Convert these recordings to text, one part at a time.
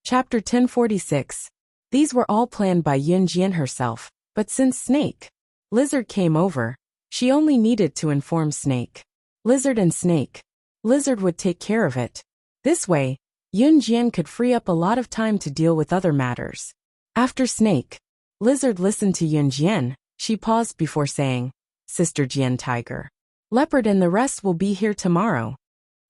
Chapter 1046. These were all planned by Yun Jian herself, but since Snake, Lizard came over, she only needed to inform Snake. Lizard and Snake. Lizard would take care of it. This way, Yun Jian could free up a lot of time to deal with other matters. After Snake, Lizard listened to Yun Jian. She paused before saying, "Sister Jian Tiger. Leopard and the rest will be here tomorrow."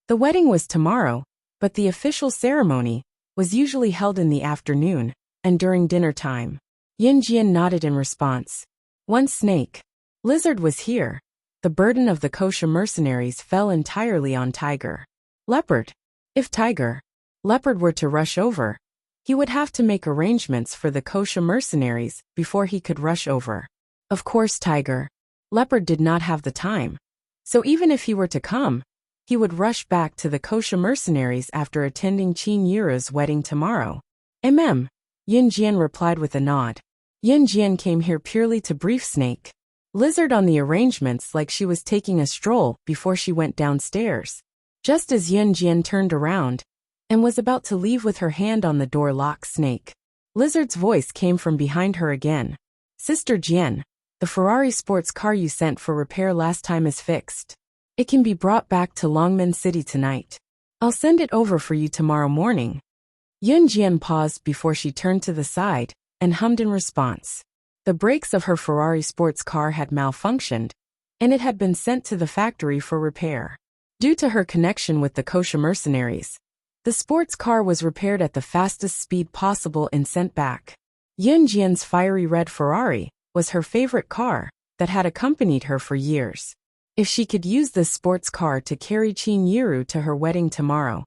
The wedding was tomorrow, but the official ceremony was usually held in the afternoon and during dinner time. Yun Jian nodded in response. Once Snake, Lizard was here, the burden of the kosher mercenaries fell entirely on Tiger. Leopard. If Tiger, Leopard were to rush over, he would have to make arrangements for the kosher mercenaries before he could rush over. Of course Tiger, Leopard did not have the time. So even if he were to come, he would rush back to the kosher mercenaries after attending Qin Yuru's wedding tomorrow. Yun Jian replied with a nod. Yun Jian came here purely to brief Snake, Lizard on the arrangements like she was taking a stroll before she went downstairs. Just as Yun Jian turned around and was about to leave with her hand on the door lock, Snake, Lizard's voice came from behind her again. Sister Jian, the Ferrari sports car you sent for repair last time is fixed. It can be brought back to Longmen City tonight. I'll send it over for you tomorrow morning. Yun Jian paused before she turned to the side and hummed in response. The brakes of her Ferrari sports car had malfunctioned, and it had been sent to the factory for repair. Due to her connection with the kosher mercenaries, the sports car was repaired at the fastest speed possible and sent back. Yun Jian's fiery red Ferrari was her favorite car that had accompanied her for years. If she could use this sports car to carry Qin Yuru to her wedding tomorrow,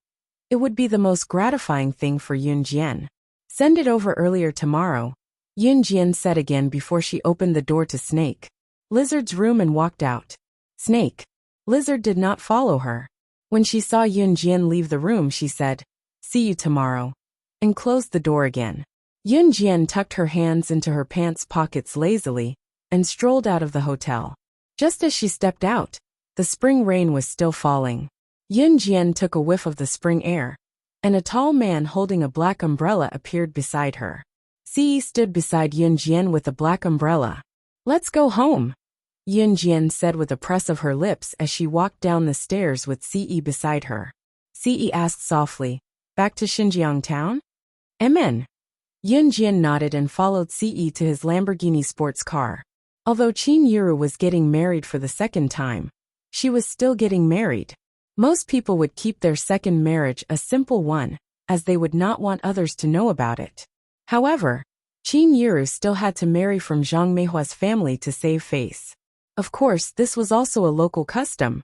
it would be the most gratifying thing for Yun Jian. Send it over earlier tomorrow, Yun Jian said again before she opened the door to Snake, Lizard's room and walked out. Snake, Lizard did not follow her. When she saw Yun Jian leave the room, she said, "See you tomorrow," and closed the door again. Yun Jian tucked her hands into her pants pockets lazily and strolled out of the hotel. Just as she stepped out, the spring rain was still falling. Yun Jian took a whiff of the spring air, and a tall man holding a black umbrella appeared beside her. Ce stood beside Yun Jian with a black umbrella. "Let's go home," Yun Jian said with a press of her lips as she walked down the stairs with Ce beside her. Ce asked softly, "Back to Xinjiang town?" Amen. Yun Jian nodded and followed Ce to his Lamborghini sports car. Although Qin Yuru was getting married for the second time, she was still getting married. Most people would keep their second marriage a simple one, as they would not want others to know about it. However, Qin Yuru still had to marry from Zhang Meihua's family to save face. Of course, this was also a local custom.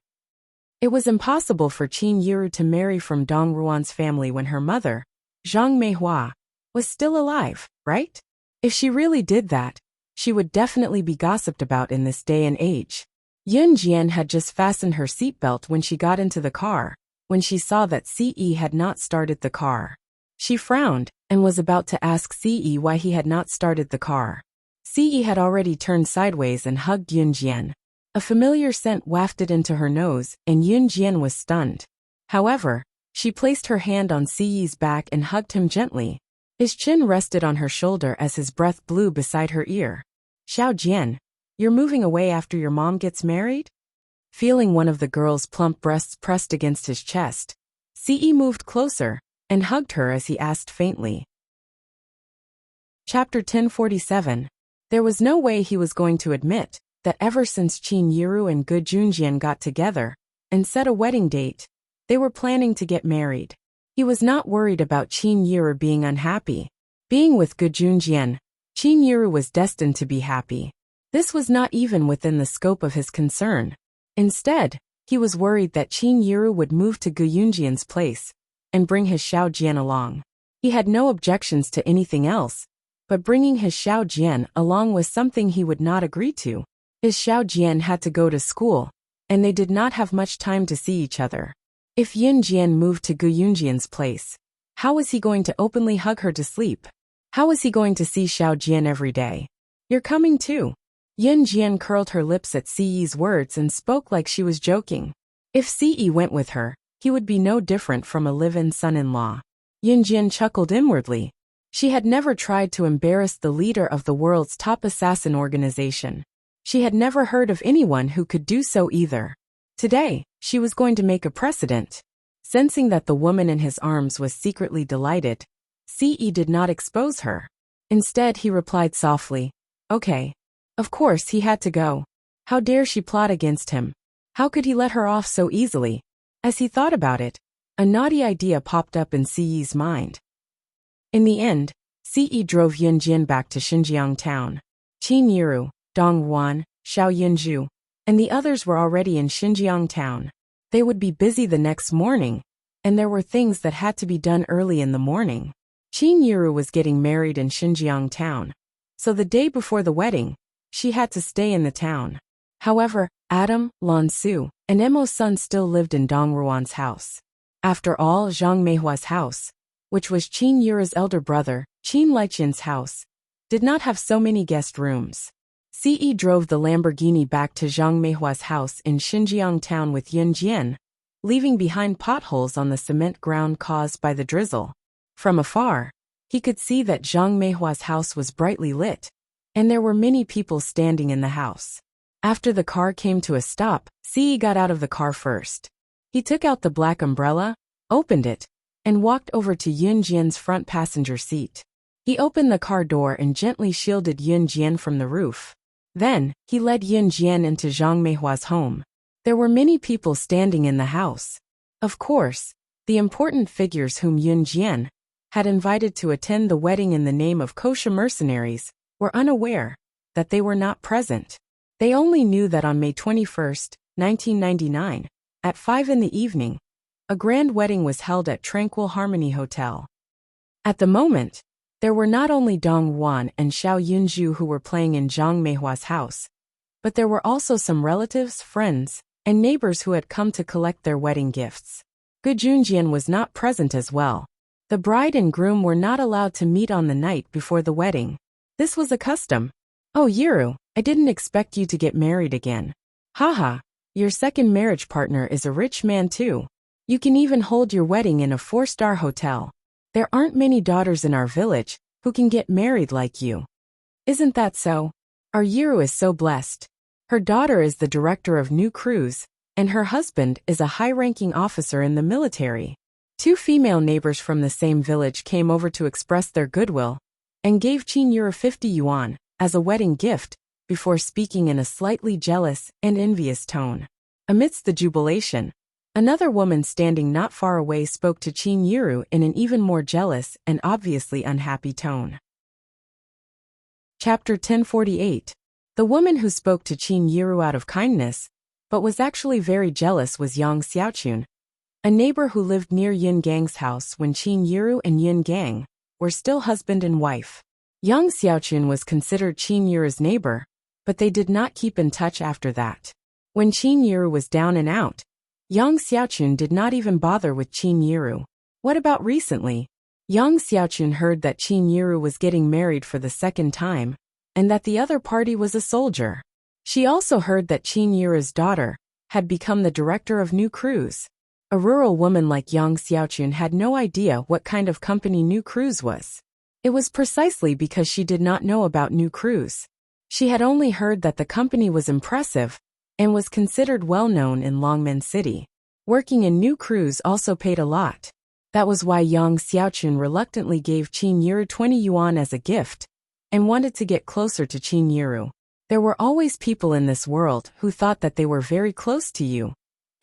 It was impossible for Qin Yuru to marry from Dong Ruan's family when her mother, Zhang Meihua, was still alive, right? If she really did that, she would definitely be gossiped about in this day and age. Yun Jian had just fastened her seatbelt when she got into the car, when she saw that Ce had not started the car. She frowned and was about to ask Ce why he had not started the car. Ce had already turned sideways and hugged Yun Jian. A familiar scent wafted into her nose, and Yun Jian was stunned. However, she placed her hand on Ce's back and hugged him gently. His chin rested on her shoulder as his breath blew beside her ear. "Xiao Jian, you're moving away after your mom gets married?" Feeling one of the girl's plump breasts pressed against his chest, Ce moved closer and hugged her as he asked faintly. Chapter 1047. There was no way he was going to admit that ever since Qin Yuru and Gu Junjian got together and set a wedding date, they were planning to get married. He was not worried about Qin Yuru being unhappy. Being with Gu Junjian, Qin Yuru was destined to be happy. This was not even within the scope of his concern. Instead, he was worried that Qin Yuru would move to Gu Junjian's place and bring his Xiao Jian along. He had no objections to anything else, but bringing his Xiao Jian along was something he would not agree to. His Xiao Jian had to go to school, and they did not have much time to see each other. If Yun Jian moved to Gu Junjian's place, how was he going to openly hug her to sleep? How was he going to see Xiao Jian every day? "You're coming too." Yun Jian curled her lips at Ce's words and spoke like she was joking. If Ce went with her, he would be no different from a live-in son-in-law. Yunjian chuckled inwardly. She had never tried to embarrass the leader of the world's top assassin organization. She had never heard of anyone who could do so either. Today, she was going to make a precedent. Sensing that the woman in his arms was secretly delighted, Ce did not expose her. Instead, he replied softly, "Okay." Of course, he had to go. How dare she plot against him? How could he let her off so easily? As he thought about it, a naughty idea popped up in Ce's mind. In the end, Ce drove Yunjian back to Xinjiang town. Qin Yiru, Dong Yuan, Xiao Yunju, and the others were already in Xinjiang town. They would be busy the next morning, and there were things that had to be done early in the morning. Qin Yiru was getting married in Xinjiang town, so the day before the wedding, she had to stay in the town. However, Adam, Lan Su, and Emo's son still lived in Dong Ruan's house. After all, Zhang Meihua's house, which was Qin Yiru's elder brother, Qin Liqian's house, did not have so many guest rooms. Ce drove the Lamborghini back to Zhang Meihua's house in Xinjiang town with Yunjian, leaving behind potholes on the cement ground caused by the drizzle. From afar, he could see that Zhang Meihua's house was brightly lit, and there were many people standing in the house. After the car came to a stop, Ce got out of the car first. He took out the black umbrella, opened it, and walked over to Yunjian's front passenger seat. He opened the car door and gently shielded Yunjian from the roof. Then, he led Yunjian into Zhang Meihua's home. There were many people standing in the house. Of course, the important figures whom Yunjian had invited to attend the wedding in the name of kosher mercenaries were unaware that they were not present. They only knew that on May 21, 1999, at 5 in the evening, a grand wedding was held at Tranquil Harmony Hotel. At the moment, there were not only Dong Yuan and Xiao Yunju who were playing in Zhang Meihua's house, but there were also some relatives, friends, and neighbors who had come to collect their wedding gifts. Gu Junjian was not present as well. The bride and groom were not allowed to meet on the night before the wedding. This was a custom. "Oh Yiru, I didn't expect you to get married again. Haha, your second marriage partner is a rich man too. You can even hold your wedding in a 4-star hotel. There aren't many daughters in our village who can get married like you. Isn't that so? Our Yiru is so blessed. Her daughter is the director of new crews, and her husband is a high-ranking officer in the military." 2 female neighbors from the same village came over to express their goodwill and gave Qin Yiru 50 yuan as a wedding gift before speaking in a slightly jealous and envious tone. Amidst the jubilation, another woman standing not far away spoke to Qin Yiru in an even more jealous and obviously unhappy tone. Chapter 1048. The woman who spoke to Qin Yiru out of kindness, but was actually very jealous, was Yang Xiaochun, a neighbor who lived near Yin Gang's house when Qin Yiru and Yin Gang were still husband and wife. Yang Xiaochun was considered Qin Yiru's neighbor, but they did not keep in touch after that. When Qin Yiru was down and out, Yang Xiaochun did not even bother with Qin Yiru. What about recently? Yang Xiaochun heard that Qin Yiru was getting married for the second time, and that the other party was a soldier. She also heard that Qin Yiru's daughter had become the director of new crews. A rural woman like Yang Xiaochun had no idea what kind of company New Cruise was. It was precisely because she did not know about New Cruise. She had only heard that the company was impressive and was considered well-known in Longmen City. Working in New Cruise also paid a lot. That was why Yang Xiaochun reluctantly gave Qin Yiru 20 yuan as a gift and wanted to get closer to Qin Yiru. There were always people in this world who thought that they were very close to you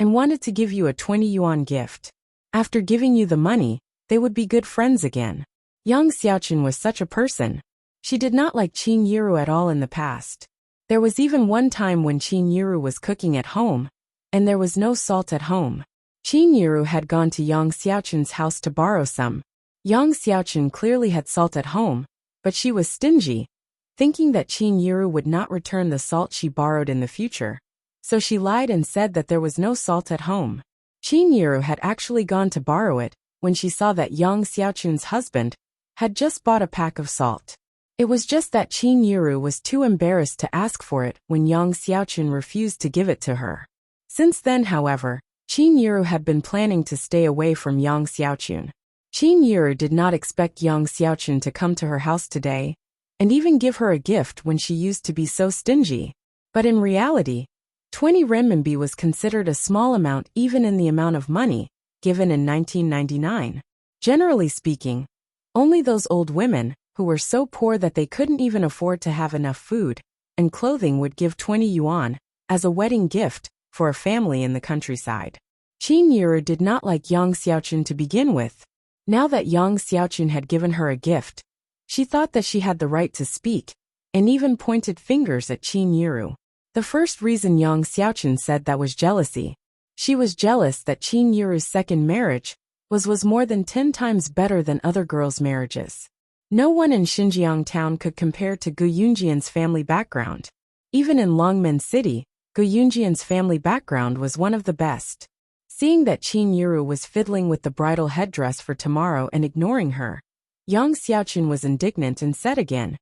and wanted to give you a 20 yuan gift. After giving you the money, they would be good friends again. Yang Xiaochun was such a person. She did not like Qin Yiru at all in the past. There was even one time when Qin Yiru was cooking at home, and there was no salt at home. Qin Yiru had gone to Yang Xiaochun's house to borrow some. Yang Xiaochun clearly had salt at home, but she was stingy, thinking that Qin Yiru would not return the salt she borrowed in the future. So she lied and said that there was no salt at home. Qin Yiru had actually gone to borrow it when she saw that Yang Xiaochun's husband had just bought a pack of salt. It was just that Qin Yiru was too embarrassed to ask for it when Yang Xiaochun refused to give it to her. Since then, however, Qin Yiru had been planning to stay away from Yang Xiaochun. Qin Yiru did not expect Yang Xiaochun to come to her house today, and even give her a gift when she used to be so stingy. But in reality, 20 renminbi was considered a small amount even in the amount of money given in 1999. Generally speaking, only those old women, who were so poor that they couldn't even afford to have enough food and clothing, would give 20 yuan as a wedding gift for a family in the countryside. Qin Yiru did not like Yang Xiaochun to begin with. Now that Yang Xiaochun had given her a gift, she thought that she had the right to speak, and even pointed fingers at Qin Yiru. The first reason Yang Xiaochun said that was jealousy. She was jealous that Qin Yiru's second marriage was more than 10 times better than other girls' marriages. No one in Xinjiang town could compare to Gu Yunjian's family background. Even in Longmen City, Gu Yunjian's family background was one of the best. Seeing that Qin Yiru was fiddling with the bridal headdress for tomorrow and ignoring her, Yang Xiaochun was indignant and said again,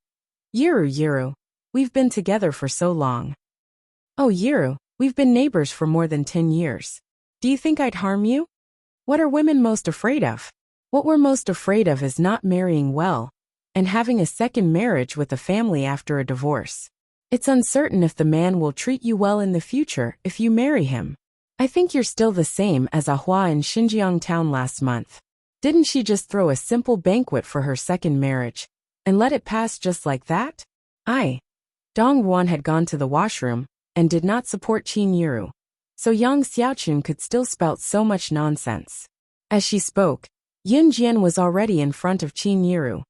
Yiru, we've been together for so long. Oh Yiru, we've been neighbors for more than 10 years. Do you think I'd harm you? What are women most afraid of? What we're most afraid of is not marrying well and having a second marriage with a family after a divorce. It's uncertain if the man will treat you well in the future if you marry him. I think you're still the same as Ahua in Xinjiang town last month. Didn't she just throw a simple banquet for her second marriage and let it pass just like that? Dong Ruan had gone to the washroom and did not support Qin Yiru, so Yang Xiaochun could still spout so much nonsense. As she spoke, Yun Jian was already in front of Qin Yiru.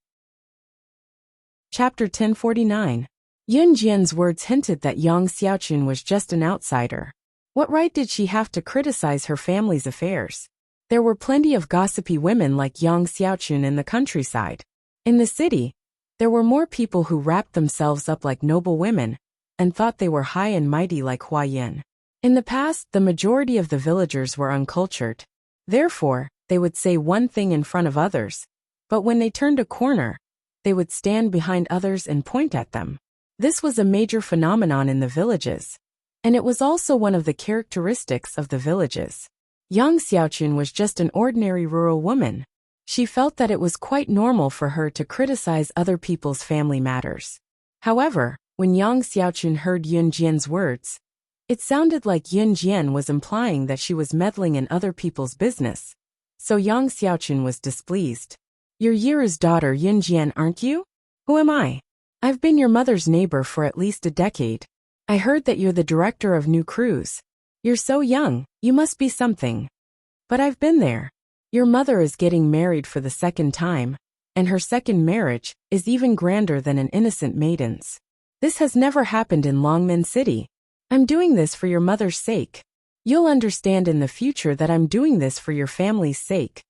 Chapter 1049. Yun Jian's words hinted that Yang Xiaochun was just an outsider. What right did she have to criticize her family's affairs? There were plenty of gossipy women like Yang Xiaochun in the countryside. In the city, there were more people who wrapped themselves up like noble women and thought they were high and mighty like Hua Yin. In the past, the majority of the villagers were uncultured. Therefore, they would say one thing in front of others, but when they turned a corner, they would stand behind others and point at them. This was a major phenomenon in the villages, and it was also one of the characteristics of the villages. Yang Xiaochun was just an ordinary rural woman. She felt that it was quite normal for her to criticize other people's family matters. However, when Yang Xiaochun heard Yun Jian's words, it sounded like Yun Jian was implying that she was meddling in other people's business. So Yang Xiaochun was displeased. You're Yiru's daughter Yun Jian, aren't you? Who am I? I've been your mother's neighbor for at least a decade. I heard that you're the director of new crews. You're so young, you must be something. But I've been there. Your mother is getting married for the second time, and her second marriage is even grander than an innocent maiden's. This has never happened in Longmen City. I'm doing this for your mother's sake. You'll understand in the future that I'm doing this for your family's sake.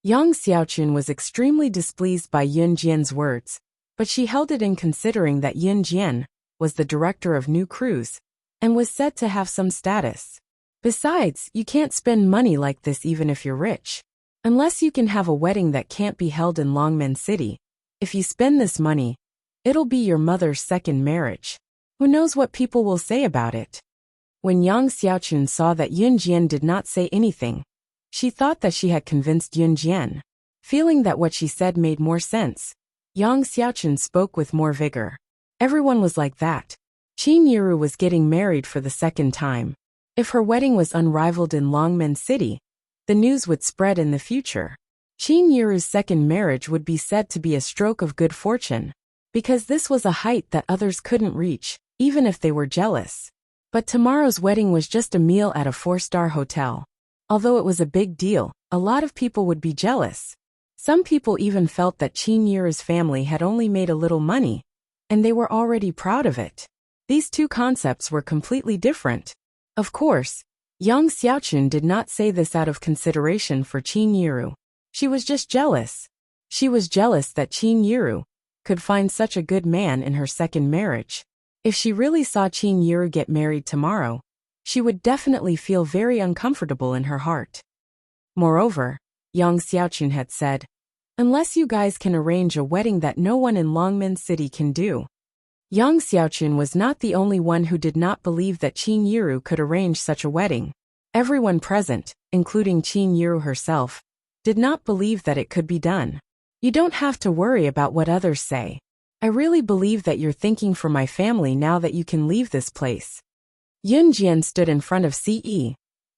Yang Xiaochun was extremely displeased by Yun Jian's words, but she held it in considering that Yun Jian was the director of new crews and was said to have some status. Besides, you can't spend money like this even if you're rich. Unless you can have a wedding that can't be held in Longmen City. If you spend this money, it'll be your mother's second marriage. Who knows what people will say about it? When Yang Xiaochun saw that Yun Jian did not say anything, she thought that she had convinced Yun Jian. Feeling that what she said made more sense, Yang Xiaochun spoke with more vigor. Everyone was like that. Qin Yiru was getting married for the second time. If her wedding was unrivaled in Longmen City, the news would spread in the future. Qin Yiru's second marriage would be said to be a stroke of good fortune, because this was a height that others couldn't reach, even if they were jealous. But tomorrow's wedding was just a meal at a 4-star hotel. Although it was a big deal, a lot of people would be jealous. Some people even felt that Qin Yiru's family had only made a little money, and they were already proud of it. These two concepts were completely different. Of course, Yang Xiaochun did not say this out of consideration for Qin Yiru. She was just jealous. She was jealous that Qin Yiru could find such a good man in her second marriage. If she really saw Qin Yiru get married tomorrow, she would definitely feel very uncomfortable in her heart. Moreover, Yang Xiaochun had said, unless you guys can arrange a wedding that no one in Longmen City can do. Yang Xiaochun was not the only one who did not believe that Qin Yiru could arrange such a wedding. Everyone present, including Qin Yiru herself, did not believe that it could be done. You don't have to worry about what others say. I really believe that you're thinking for my family now that you can leave this place. Yun Jian stood in front of Ce,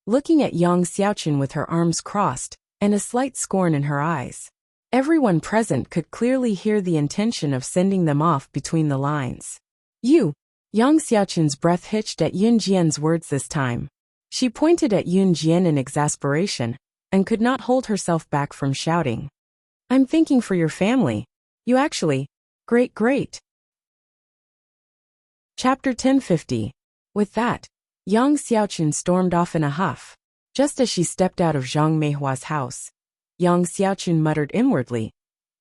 looking at Yang Xiaochun with her arms crossed and a slight scorn in her eyes. Everyone present could clearly hear the intention of sending them off between the lines. You! Yang Xiaochun's breath hitched at Yun Jian's words this time. She pointed at Yun Jian in exasperation and could not hold herself back from shouting. I'm thinking for your family. You actually. Great. Chapter 1050. With that, Yang Xiaochun stormed off in a huff. Just as she stepped out of Zhang Meihua's house, Yang Xiaochun muttered inwardly,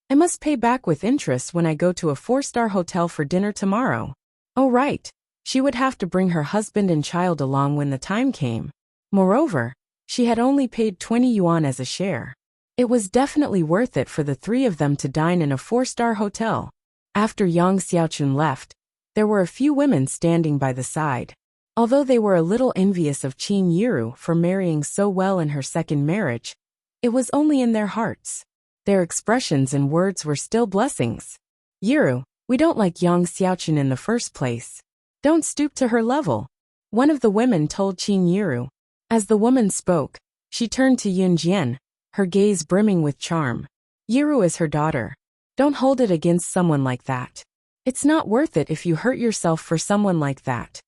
I must pay back with interest when I go to a 4-star hotel for dinner tomorrow. Oh right, she would have to bring her husband and child along when the time came. Moreover, she had only paid 20 yuan as a share. It was definitely worth it for the 3 of them to dine in a 4-star hotel. After Yang Xiaochun left, there were a few women standing by the side. Although they were a little envious of Qin Yiru for marrying so well in her second marriage, it was only in their hearts. Their expressions and words were still blessings. Yiru, we don't like Yang Xiaochun in the first place. Don't stoop to her level. One of the women told Qin Yiru. As the woman spoke, she turned to Yun Jian, her gaze brimming with charm. Yiru is her daughter. Don't hold it against someone like that. It's not worth it if you hurt yourself for someone like that.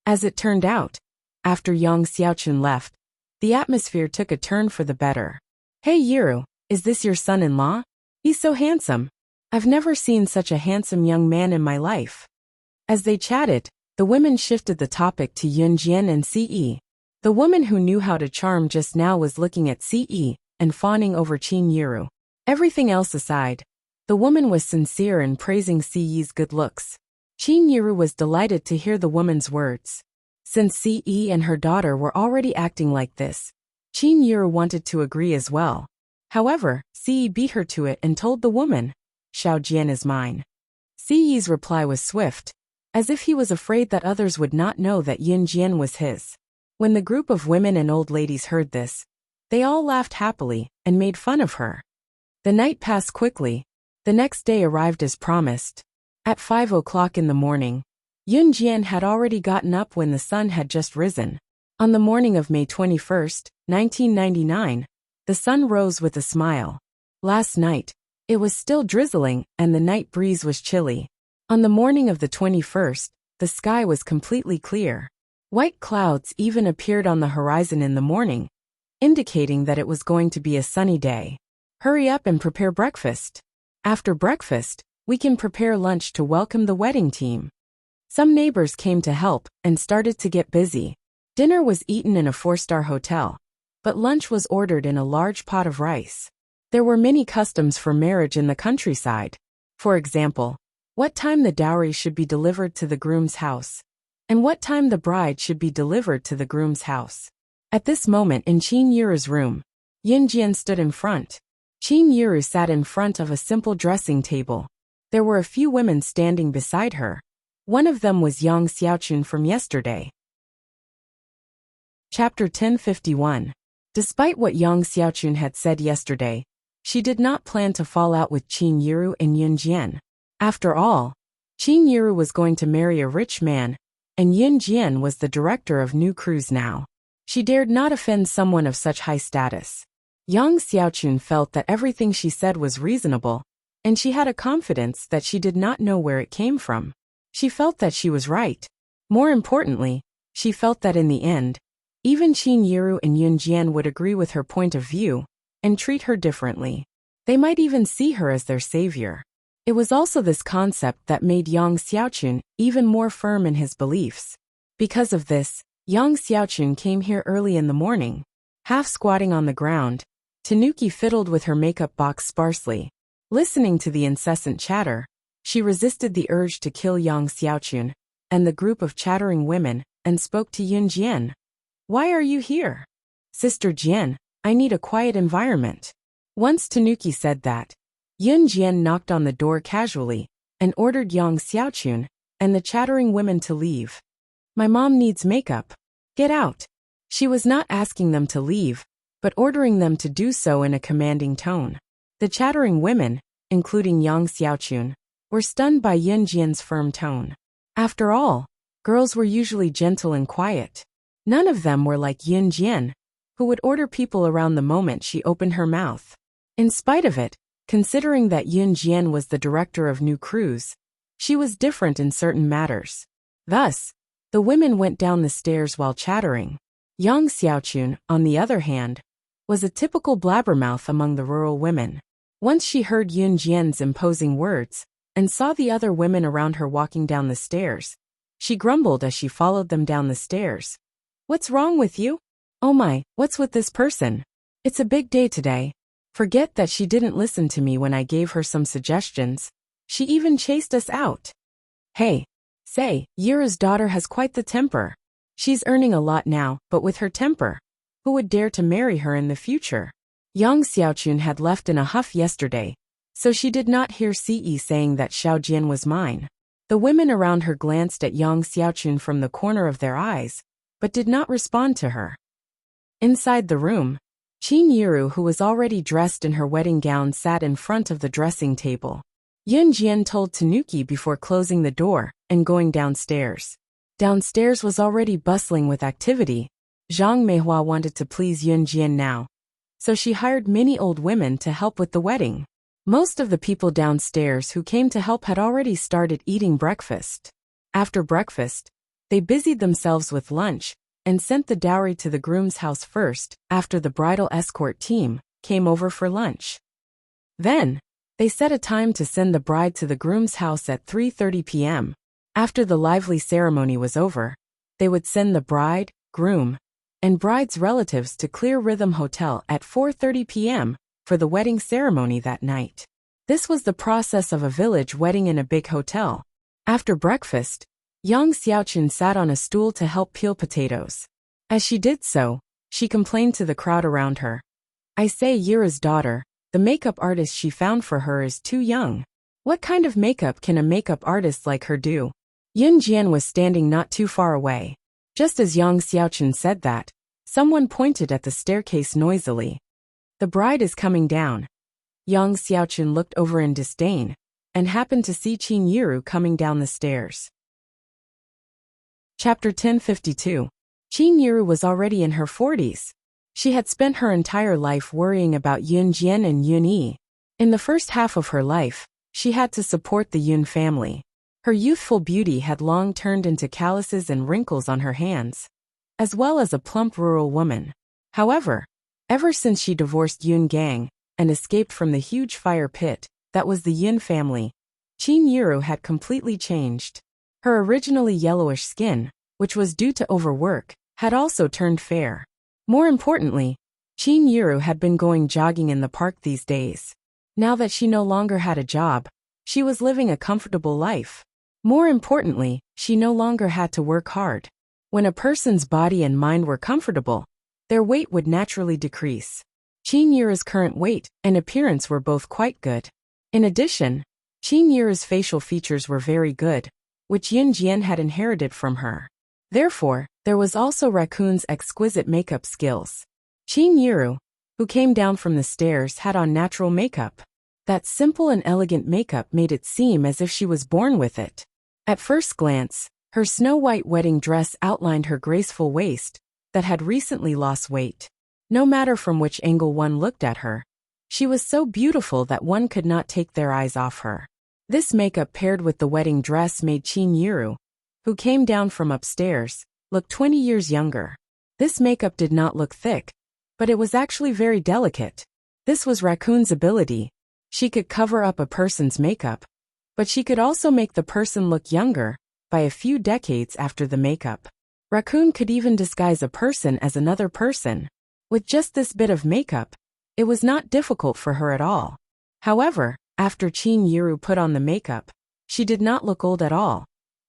As it turned out, after Yang Xiaochun left, the atmosphere took a turn for the better. Hey Yiru, is this your son-in-law? He's so handsome. I've never seen such a handsome young man in my life. As they chatted, the women shifted the topic to Yun Jian and Ce. The woman who knew how to charm just now was looking at Ce and fawning over Qin Yiru. Everything else aside, the woman was sincere in praising Ce's good looks. Qin Yiru was delighted to hear the woman's words. Since Ce and her daughter were already acting like this, Qin Yiru wanted to agree as well. However, Ce beat her to it and told the woman, Xiao Jian is mine. Ce's reply was swift, as if he was afraid that others would not know that Yun Jian was his. When the group of women and old ladies heard this, they all laughed happily and made fun of her. The night passed quickly. The next day arrived as promised. At 5 o'clock in the morning, Yun Jian had already gotten up when the sun had just risen. On the morning of May 21st, 1999, the sun rose with a smile. Last night, it was still drizzling and the night breeze was chilly. On the morning of the 21st, the sky was completely clear. White clouds even appeared on the horizon in the morning, indicating that it was going to be a sunny day. Hurry up and prepare breakfast. After breakfast, we can prepare lunch to welcome the wedding team. Some neighbors came to help and started to get busy. Dinner was eaten in a 4-star hotel, but lunch was ordered in a large pot of rice. There were many customs for marriage in the countryside. For example, what time the dowry should be delivered to the groom's house, and what time the bride should be delivered to the groom's house. At this moment in Qin Yiru's room, Yun Jian stood in front. Qin Yiru sat in front of a simple dressing table. There were a few women standing beside her. One of them was Yang Xiaochun from yesterday. Chapter 1051. Despite what Yang Xiaochun had said yesterday, she did not plan to fall out with Qin Yiru and Yun Jian. After all, Qin Yiru was going to marry a rich man, and Yun Jian was the director of new crews now. She dared not offend someone of such high status. Yang Xiaochun felt that everything she said was reasonable, and she had a confidence that she did not know where it came from. She felt that she was right. More importantly, she felt that in the end, even Qin Yiru and Yun Jian would agree with her point of view and treat her differently. They might even see her as their savior. It was also this concept that made Yang Xiaochun even more firm in his beliefs. Because of this, Yang Xiaochun came here early in the morning. Half squatting on the ground, Tanuki fiddled with her makeup box sparsely. Listening to the incessant chatter, she resisted the urge to kill Yang Xiaochun and the group of chattering women and spoke to Yun Jian. Why are you here? Sister Jian, I need a quiet environment. Once Tanuki said that, Yun Jian knocked on the door casually and ordered Yang Xiaochun and the chattering women to leave. My mom needs makeup. Get out. She was not asking them to leave, but ordering them to do so in a commanding tone. The chattering women, including Yang Xiaochun, were stunned by Yun Jian's firm tone. After all, girls were usually gentle and quiet. None of them were like Yun Jian, who would order people around the moment she opened her mouth. In spite of it, considering that Yun Jian was the director of new crews, she was different in certain matters. Thus, the women went down the stairs while chattering. Yang Xiaochun, on the other hand, was a typical blabbermouth among the rural women. Once she heard Yun Jian's imposing words, and saw the other women around her walking down the stairs, she grumbled as she followed them down the stairs. "What's wrong with you? Oh my, what's with this person? It's a big day today." Forget that she didn't listen to me when I gave her some suggestions. She even chased us out. Hey, say, Yura's daughter has quite the temper. She's earning a lot now, but with her temper, who would dare to marry her in the future? Yang Xiaochun had left in a huff yesterday, so she did not hear Ce saying that Xiao Jian was mine. The women around her glanced at Yang Xiaochun from the corner of their eyes, but did not respond to her. Inside the room, Qin Yiru, who was already dressed in her wedding gown, sat in front of the dressing table. Yun Jian told Tanuki before closing the door and going downstairs. Downstairs was already bustling with activity. Zhang Meihua wanted to please Yun Jian now, so she hired many old women to help with the wedding. Most of the people downstairs who came to help had already started eating breakfast. After breakfast, they busied themselves with lunch and sent the dowry to the groom's house first, after the bridal escort team came over for lunch. Then, they set a time to send the bride to the groom's house at 3:30 p.m. After the lively ceremony was over, they would send the bride, groom, and bride's relatives to Clear Rhythm Hotel at 4:30 p.m. for the wedding ceremony that night. This was the process of a village wedding in a big hotel. After breakfast, Yang Xiaochun sat on a stool to help peel potatoes. As she did so, she complained to the crowd around her. "I say, Yura's daughter, the makeup artist she found for her is too young. What kind of makeup can a makeup artist like her do?" Yun Jian was standing not too far away. Just as Yang Xiaochun said that, someone pointed at the staircase noisily. "The bride is coming down." Yang Xiaochun looked over in disdain, and happened to see Qin Yiru coming down the stairs. Chapter 1052. Qin Yiru was already in her 40s. She had spent her entire life worrying about Yun Jian and Yun Yi. In the first half of her life, she had to support the Yun family. Her youthful beauty had long turned into calluses and wrinkles on her hands, as well as a plump rural woman. However, ever since she divorced Yun Gang and escaped from the huge fire pit that was the Yun family, Qin Yiru had completely changed. Her originally yellowish skin, which was due to overwork, had also turned fair. More importantly, Qin Yiru had been going jogging in the park these days. Now that she no longer had a job, she was living a comfortable life. More importantly, she no longer had to work hard. When a person's body and mind were comfortable, their weight would naturally decrease. Qin Yiru's current weight and appearance were both quite good. In addition, Qin Yiru's facial features were very good, which Yun Jian had inherited from her. Therefore, there was also Raccoon's exquisite makeup skills. Qin Yiru, who came down from the stairs, had on natural makeup. That simple and elegant makeup made it seem as if she was born with it. At first glance, her snow-white wedding dress outlined her graceful waist that had recently lost weight. No matter from which angle one looked at her, she was so beautiful that one could not take their eyes off her. This makeup paired with the wedding dress made Qin Yiru, who came down from upstairs, look 20 years younger. This makeup did not look thick, but it was actually very delicate. This was Raccoon's ability. She could cover up a person's makeup, but she could also make the person look younger by a few decades after the makeup. Raccoon could even disguise a person as another person. With just this bit of makeup, it was not difficult for her at all. However, after Qin Yiru put on the makeup, she did not look old at all,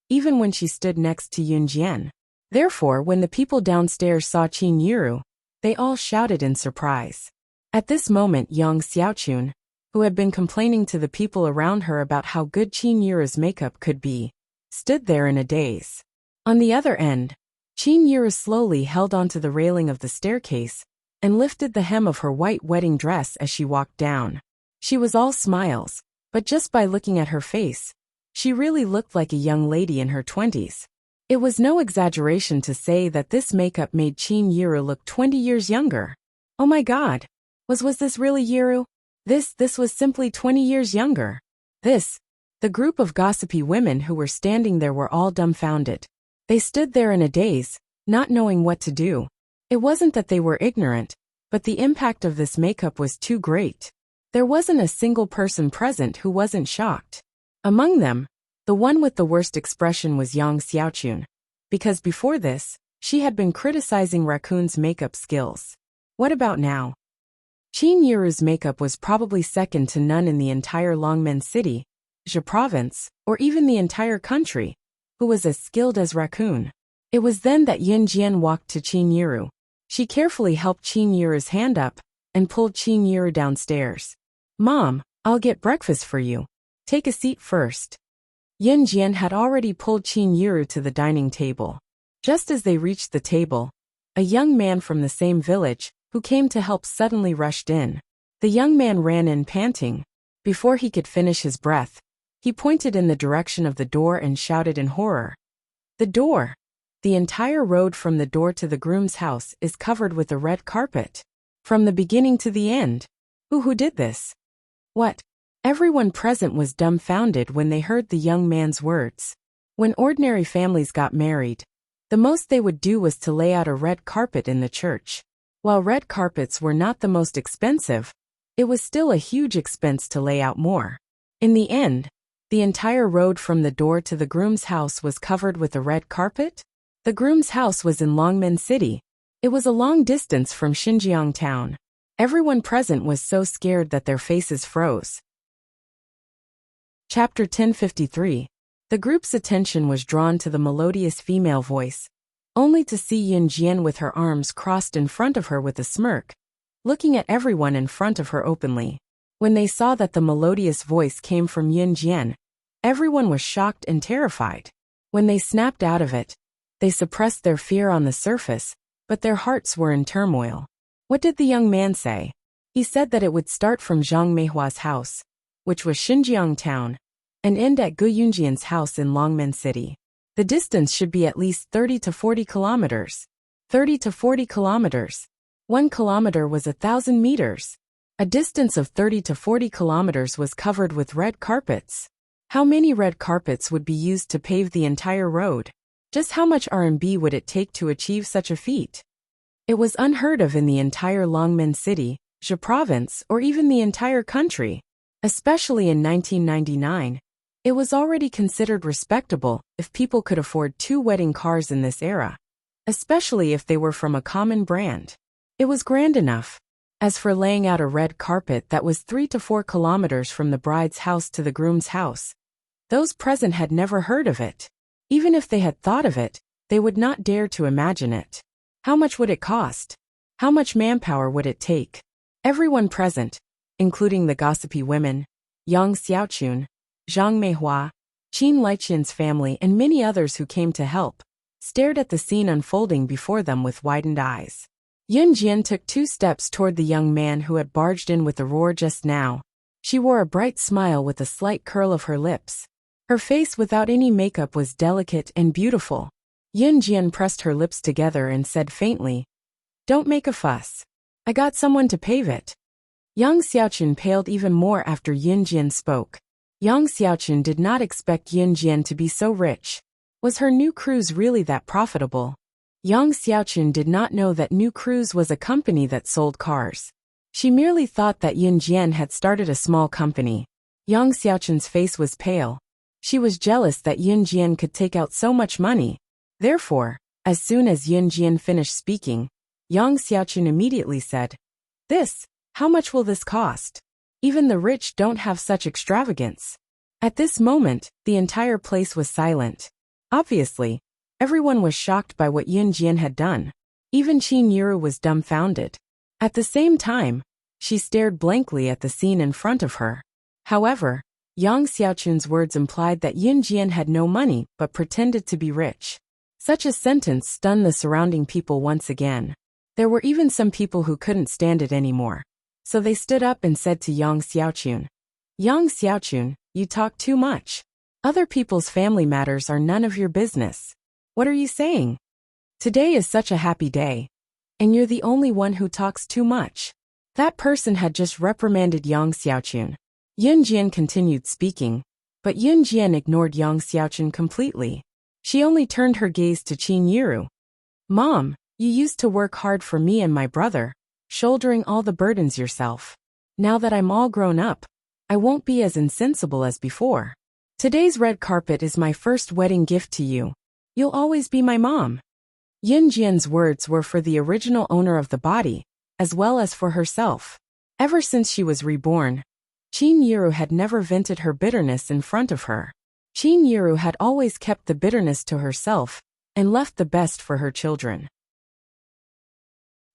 even when she stood next to Yun Jian. Therefore, when the people downstairs saw Qin Yiru, they all shouted in surprise. At this moment, Yang Xiaochun, who had been complaining to the people around her about how good Qin Yiru's makeup could be, stood there in a daze. On the other end, Qin Yiru slowly held onto the railing of the staircase and lifted the hem of her white wedding dress as she walked down. She was all smiles, but just by looking at her face, she really looked like a young lady in her 20s. It was no exaggeration to say that this makeup made Qin Yiru look 20 years younger. Oh my god. Was this really Yiru? This was simply 20 years younger. The group of gossipy women who were standing there were all dumbfounded. They stood there in a daze, not knowing what to do. It wasn't that they were ignorant, but the impact of this makeup was too great. There wasn't a single person present who wasn't shocked. Among them, the one with the worst expression was Yang Xiaochun, because before this, she had been criticizing Raccoon's makeup skills. What about now? Qin Yiru's makeup was probably second to none in the entire Longmen City, Zhe province, or even the entire country, who was as skilled as Raccoon. It was then that Yin Jian walked to Qin Yiru. She carefully helped Qin Yiru's hand up and pulled Qin Yiru downstairs. "Mom, I'll get breakfast for you. Take a seat first." Yin Jian had already pulled Qin Yiru to the dining table. Just as they reached the table, a young man from the same village, who came to help, suddenly rushed in. The young man ran in panting. Before he could finish his breath, he pointed in the direction of the door and shouted in horror. "The door! The entire road from the door to the groom's house is covered with a red carpet. From the beginning to the end. Who did this? What?" Everyone present was dumbfounded when they heard the young man's words. When ordinary families got married, the most they would do was to lay out a red carpet in the church. While red carpets were not the most expensive, it was still a huge expense to lay out more. In the end, the entire road from the door to the groom's house was covered with a red carpet. The groom's house was in Longmen City. It was a long distance from Xinjiang town. Everyone present was so scared that their faces froze. Chapter 1053. The group's attention was drawn to the melodious female voice, only to see Yin Jian with her arms crossed in front of her with a smirk, looking at everyone in front of her openly. When they saw that the melodious voice came from Yin Jian, everyone was shocked and terrified. When they snapped out of it, they suppressed their fear on the surface, but their hearts were in turmoil. What did the young man say? He said that it would start from Zhang Meihua's house, which was Xinjiang town, and end at Gu Yunjian's house in Longmen City. The distance should be at least 30 to 40 kilometers. 30 to 40 kilometers. 1 kilometer was 1,000 meters. A distance of 30 to 40 kilometers was covered with red carpets. How many red carpets would be used to pave the entire road? Just how much RMB would it take to achieve such a feat? It was unheard of in the entire Longmen City, Zhe province, or even the entire country. Especially in 1999, it was already considered respectable if people could afford 2 wedding cars in this era, especially if they were from a common brand. It was grand enough. As for laying out a red carpet that was 3 to 4 kilometers from the bride's house to the groom's house, those present had never heard of it. Even if they had thought of it, they would not dare to imagine it. How much would it cost? How much manpower would it take? Everyone present, including the gossipy women, Yang Xiaochun, Zhang Meihua, Qin Liqian's family, and many others who came to help, stared at the scene unfolding before them with widened eyes. Yin Jian took 2 steps toward the young man who had barged in with a roar just now. She wore a bright smile with a slight curl of her lips. Her face without any makeup was delicate and beautiful. Yin Jian pressed her lips together and said faintly, "Don't make a fuss. I got someone to pave it." Yang Xiaochun paled even more after Yin Jian spoke. Yang Xiaochun did not expect Yin Jian to be so rich. Was her new cruise really that profitable? Yang Xiaochun did not know that New Cruise was a company that sold cars. She merely thought that Yin Jian had started a small company. Yang Xiaochun's face was pale. She was jealous that Yin Jian could take out so much money. Therefore, as soon as Yin Jian finished speaking, Yang Xiaochun immediately said, How much will this cost? Even the rich don't have such extravagance." At this moment, the entire place was silent. Obviously, everyone was shocked by what Yin Jian had done. Even Qin Yiru was dumbfounded. At the same time, she stared blankly at the scene in front of her. However, Yang Xiaochun's words implied that Yin Jian had no money but pretended to be rich. Such a sentence stunned the surrounding people once again. There were even some people who couldn't stand it anymore. So they stood up and said to Yang Xiaochun, "Yang Xiaochun, you talk too much. Other people's family matters are none of your business. What are you saying? Today is such a happy day. And you're the only one who talks too much." That person had just reprimanded Yang Xiaochun. Yun Jian continued speaking, but Yun Jian ignored Yang Xiaochun completely. She only turned her gaze to Qin Yiru. "Mom, you used to work hard for me and my brother, shouldering all the burdens yourself. Now that I'm all grown up, I won't be as insensible as before. Today's red carpet is my first wedding gift to you. You'll always be my mom." Yun Jian's words were for the original owner of the body, as well as for herself. Ever since she was reborn, Qin Yiru had never vented her bitterness in front of her. Qin Yiru had always kept the bitterness to herself and left the best for her children.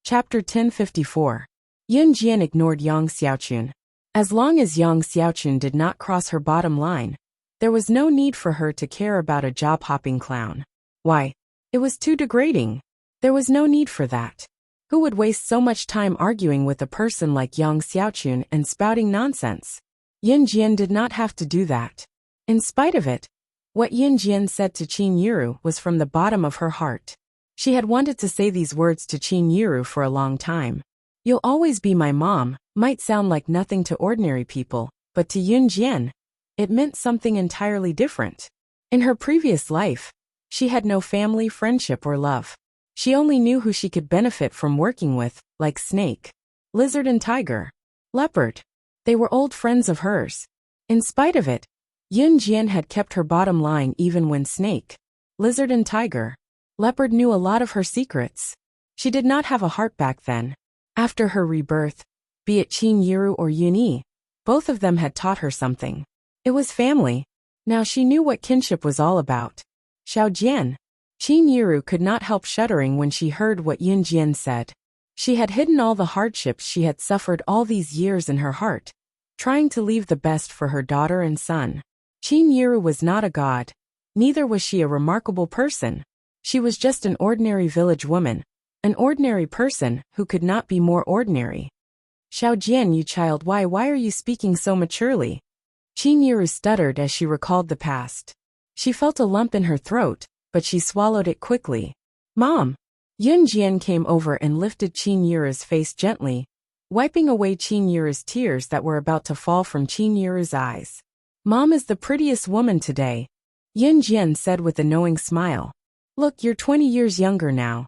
Chapter 1054. Yun Jian ignored Yang Xiaochun. As long as Yang Xiaochun did not cross her bottom line, there was no need for her to care about a job-hopping clown. Why? It was too degrading. There was no need for that. Who would waste so much time arguing with a person like Yang Xiaochun and spouting nonsense? Yun Jian did not have to do that. In spite of it, what Yun Jian said to Qin Yiru was from the bottom of her heart. She had wanted to say these words to Qin Yiru for a long time. "You'll always be my mom" might sound like nothing to ordinary people, but to Yun Jian, it meant something entirely different. In her previous life, she had no family, friendship, or love. She only knew who she could benefit from working with, like snake, lizard and tiger, leopard. They were old friends of hers. In spite of it, Yun Jian had kept her bottom line even when snake, lizard and tiger, leopard knew a lot of her secrets. She did not have a heart back then. After her rebirth, be it Qin Yiru or Yun Yi, both of them had taught her something. It was family. Now she knew what kinship was all about. Xiao Jian. Qin Yiru could not help shuddering when she heard what Yun Jian said. She had hidden all the hardships she had suffered all these years in her heart, trying to leave the best for her daughter and son. Qin Yiru was not a god. Neither was she a remarkable person. She was just an ordinary village woman, an ordinary person who could not be more ordinary. "Xiao Jian, you child, why are you speaking so maturely?" Qin Yiru stuttered as she recalled the past. She felt a lump in her throat, but she swallowed it quickly. "Mom!" Yun Jian came over and lifted Qin Yiru's face gently, wiping away Qin Yiru's tears that were about to fall from Qin Yiru's eyes. "Mom is the prettiest woman today," Yun Jian said with a knowing smile. "Look, you're 20 years younger now."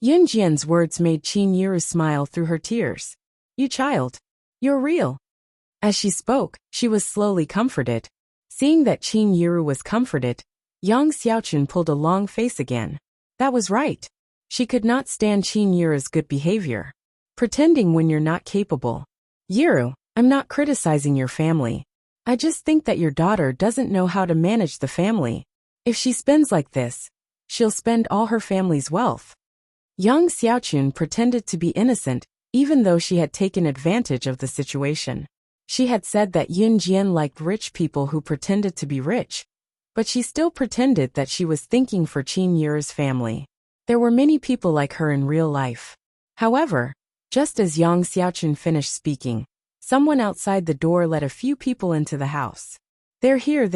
Yun Jian's words made Qin Yiru smile through her tears. "You child. You're real." As she spoke, she was slowly comforted. Seeing that Qin Yiru was comforted, Yang Xiaochun pulled a long face again. That was right. She could not stand Qin Yiru's good behavior. Pretending when you're not capable. "Yiru, I'm not criticizing your family. I just think that your daughter doesn't know how to manage the family. If she spends like this, she'll spend all her family's wealth." Yang Xiaochun pretended to be innocent, even though she had taken advantage of the situation. She had said that Yun Jian liked rich people who pretended to be rich, but she still pretended that she was thinking for Qin Yiru's family. There were many people like her in real life. However, just as Yang Xiaochun finished speaking, someone outside the door let a few people into the house. They're here.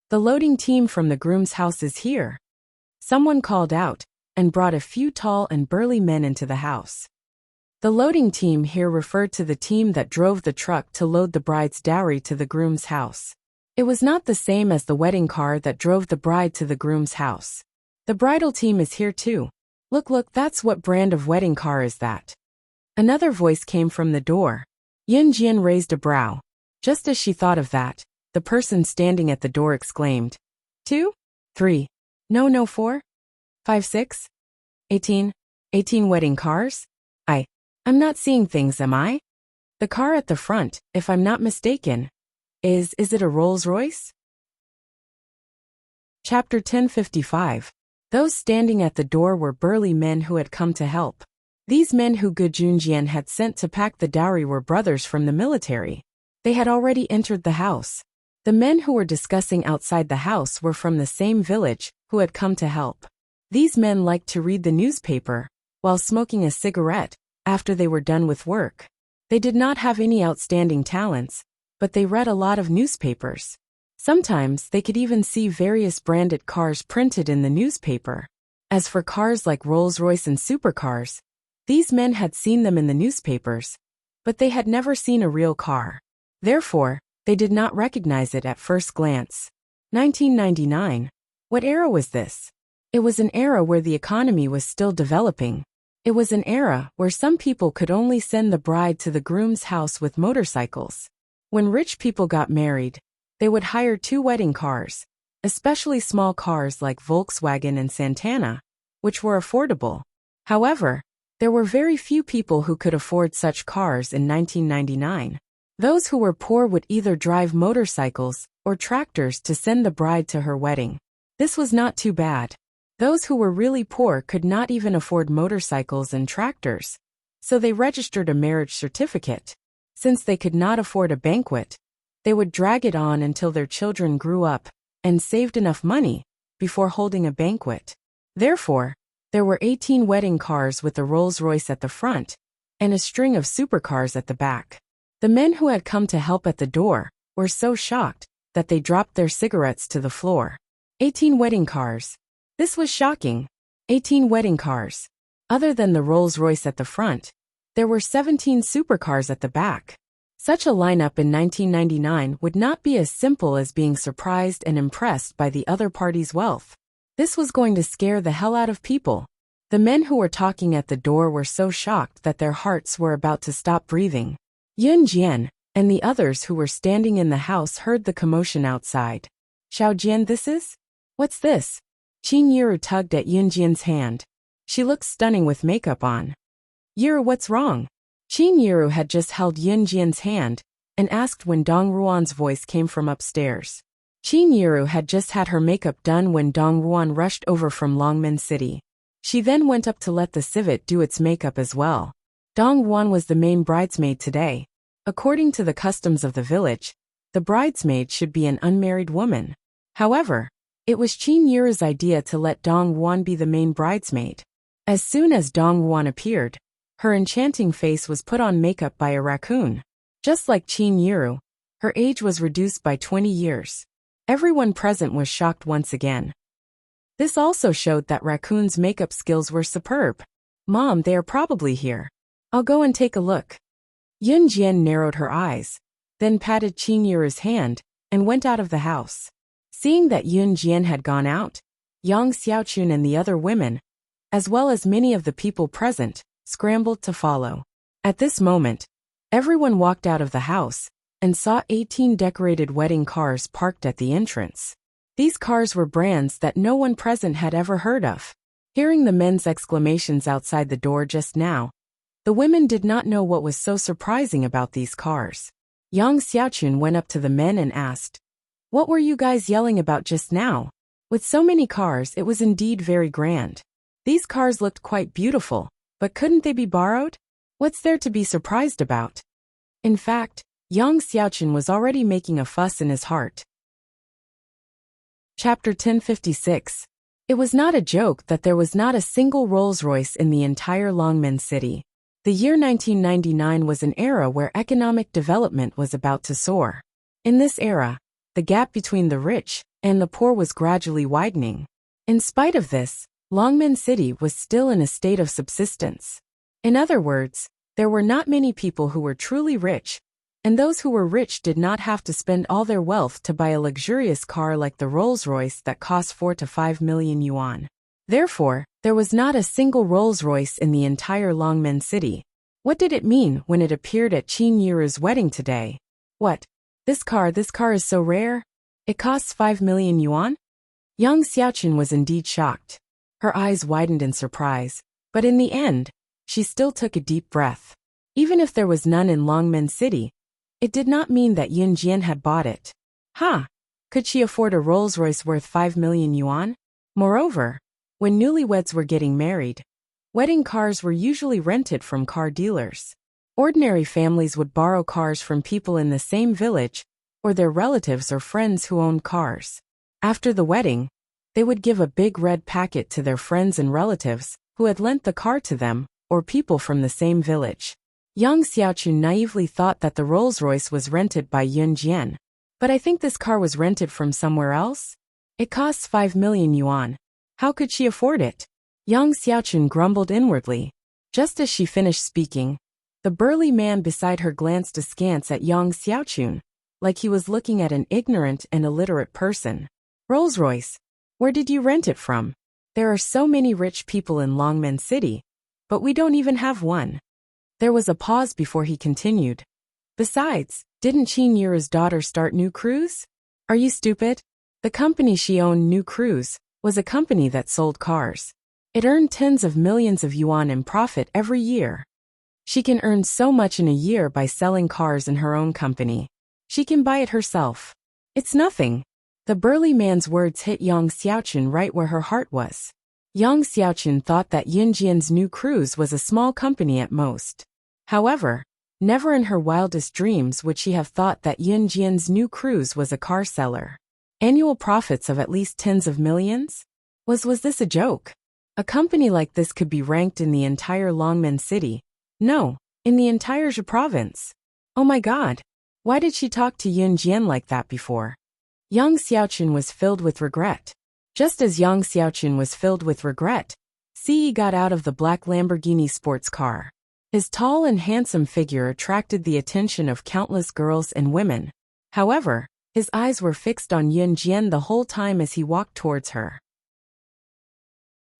The loading team from the groom's house is here." Someone called out, and brought a few tall and burly men into the house. The loading team here referred to the team that drove the truck to load the bride's dowry to the groom's house. It was not the same as the wedding car that drove the bride to the groom's house. The bridal team is here too. Look, that's what brand of wedding car is that?" Another voice came from the door. Yun Jian raised a brow. Just as she thought of that, the person standing at the door exclaimed, 2? 3? No, 4? 5, 6? 18? 18 wedding cars? I'm not seeing things, am I? The car at the front, if I'm not mistaken, is it a Rolls-Royce? Chapter 1055. Those standing at the door were burly men who had come to help. These men who Gu Junjian had sent to pack the dowry were brothers from the military. They had already entered the house. The men who were discussing outside the house were from the same village, who had come to help. These men liked to read the newspaper, while smoking a cigarette, after they were done with work. They did not have any outstanding talents, but they read a lot of newspapers. Sometimes they could even see various branded cars printed in the newspaper. As for cars like Rolls-Royce and supercars, these men had seen them in the newspapers, but they had never seen a real car. Therefore, they did not recognize it at first glance. 1999. What era was this? It was an era where the economy was still developing. It was an era where some people could only send the bride to the groom's house with motorcycles. When rich people got married, they would hire 2 wedding cars, especially small cars like Volkswagen and Santana, which were affordable. However, there were very few people who could afford such cars in 1999. Those who were poor would either drive motorcycles or tractors to send the bride to her wedding. This was not too bad. Those who were really poor could not even afford motorcycles and tractors, so they registered a marriage certificate. Since they could not afford a banquet, they would drag it on until their children grew up and saved enough money before holding a banquet. Therefore, there were 18 wedding cars with a Rolls-Royce at the front and a string of supercars at the back. The men who had come to help at the door were so shocked that they dropped their cigarettes to the floor. 18 wedding cars. This was shocking. 18 wedding cars. Other than the Rolls-Royce at the front, there were 17 supercars at the back. Such a lineup in 1999 would not be as simple as being surprised and impressed by the other party's wealth. This was going to scare the hell out of people. The men who were talking at the door were so shocked that their hearts were about to stop breathing. Yun Jian and the others who were standing in the house heard the commotion outside. Xiao Jian, this is? What's this? Qin Yiru tugged at Yun Jian's hand. She looked stunning with makeup on. Yiru, what's wrong? Qin Yiru had just held Yun Jian's hand and asked when Dong Ruan's voice came from upstairs. Qin Yiru had just had her makeup done when Dong Ruan rushed over from Longmen City. She then went up to let the civet do its makeup as well. Dong Ruan was the main bridesmaid today. According to the customs of the village, the bridesmaid should be an unmarried woman. However, it was Qin Yiru's idea to let Dong Ruan be the main bridesmaid. As soon as Dong Ruan appeared, her enchanting face was put on makeup by a raccoon. Just like Qin Yiru, her age was reduced by 20 years. Everyone present was shocked once again. This also showed that raccoon's makeup skills were superb. Mom, they are probably here. I'll go and take a look. Yun Jian narrowed her eyes, then patted Qin Yiru's hand, and went out of the house. Seeing that Yun Jian had gone out, Yang Xiaochun and the other women, as well as many of the people present, scrambled to follow. At this moment, everyone walked out of the house and saw 18 decorated wedding cars parked at the entrance. These cars were brands that no one present had ever heard of. Hearing the men's exclamations outside the door just now, the women did not know what was so surprising about these cars. Yang Xiaochun went up to the men and asked, "What were you guys yelling about just now?" With so many cars, it was indeed very grand. These cars looked quite beautiful, but couldn't they be borrowed? What's there to be surprised about? In fact, Yang Xiaochun was already making a fuss in his heart. Chapter 1056. It was not a joke that there was not a single Rolls-Royce in the entire Longmen City. The year 1999 was an era where economic development was about to soar. In this era, the gap between the rich and the poor was gradually widening. In spite of this, Longmen City was still in a state of subsistence. In other words, there were not many people who were truly rich, and those who were rich did not have to spend all their wealth to buy a luxurious car like the Rolls-Royce that cost 4 to 5 million yuan. Therefore, there was not a single Rolls-Royce in the entire Longmen City. What did it mean when it appeared at Qin Yiru's wedding today? What? This car is so rare? It costs 5 million yuan? Yang Xiaochun was indeed shocked. Her eyes widened in surprise, but in the end, she still took a deep breath. Even if there was none in Longmen City, it did not mean that Yun Jian had bought it. Could she afford a Rolls-Royce worth 5 million yuan? Moreover, when newlyweds were getting married, wedding cars were usually rented from car dealers. Ordinary families would borrow cars from people in the same village, or their relatives or friends who owned cars. After the wedding, they would give a big red packet to their friends and relatives, who had lent the car to them, or people from the same village. Yang Xiaochun naively thought that the Rolls-Royce was rented by Yun Jian. But I think this car was rented from somewhere else? It costs 5 million yuan. How could she afford it? Yang Xiaochun grumbled inwardly. Just as she finished speaking, the burly man beside her glanced askance at Yang Xiaochun, like he was looking at an ignorant and illiterate person. Rolls-Royce. Where did you rent it from? There are so many rich people in Longmen City, but we don't even have one. There was a pause before he continued. Besides, didn't Qin Yura's daughter start New Cruise? Are you stupid? The company she owned, New Cruise, was a company that sold cars. It earned tens of millions of yuan in profit every year. She can earn so much in a year by selling cars in her own company. She can buy it herself. It's nothing. The burly man's words hit Yang Xiaochun right where her heart was. Yang Xiaochun thought that Yun Jian's New Cruise was a small company at most. However, never in her wildest dreams would she have thought that Yun Jian's New Cruise was a car seller. Annual profits of at least tens of millions? Was this a joke? A company like this could be ranked in the entire Longmen City. No, in the entire Zhe province. Oh my god. Why did she talk to Yun Jian like that before? Yang Xiaochun was filled with regret. Just as Yang Xiaochun was filled with regret, Ce got out of the black Lamborghini sports car. His tall and handsome figure attracted the attention of countless girls and women. However, his eyes were fixed on Yun Jian the whole time as he walked towards her.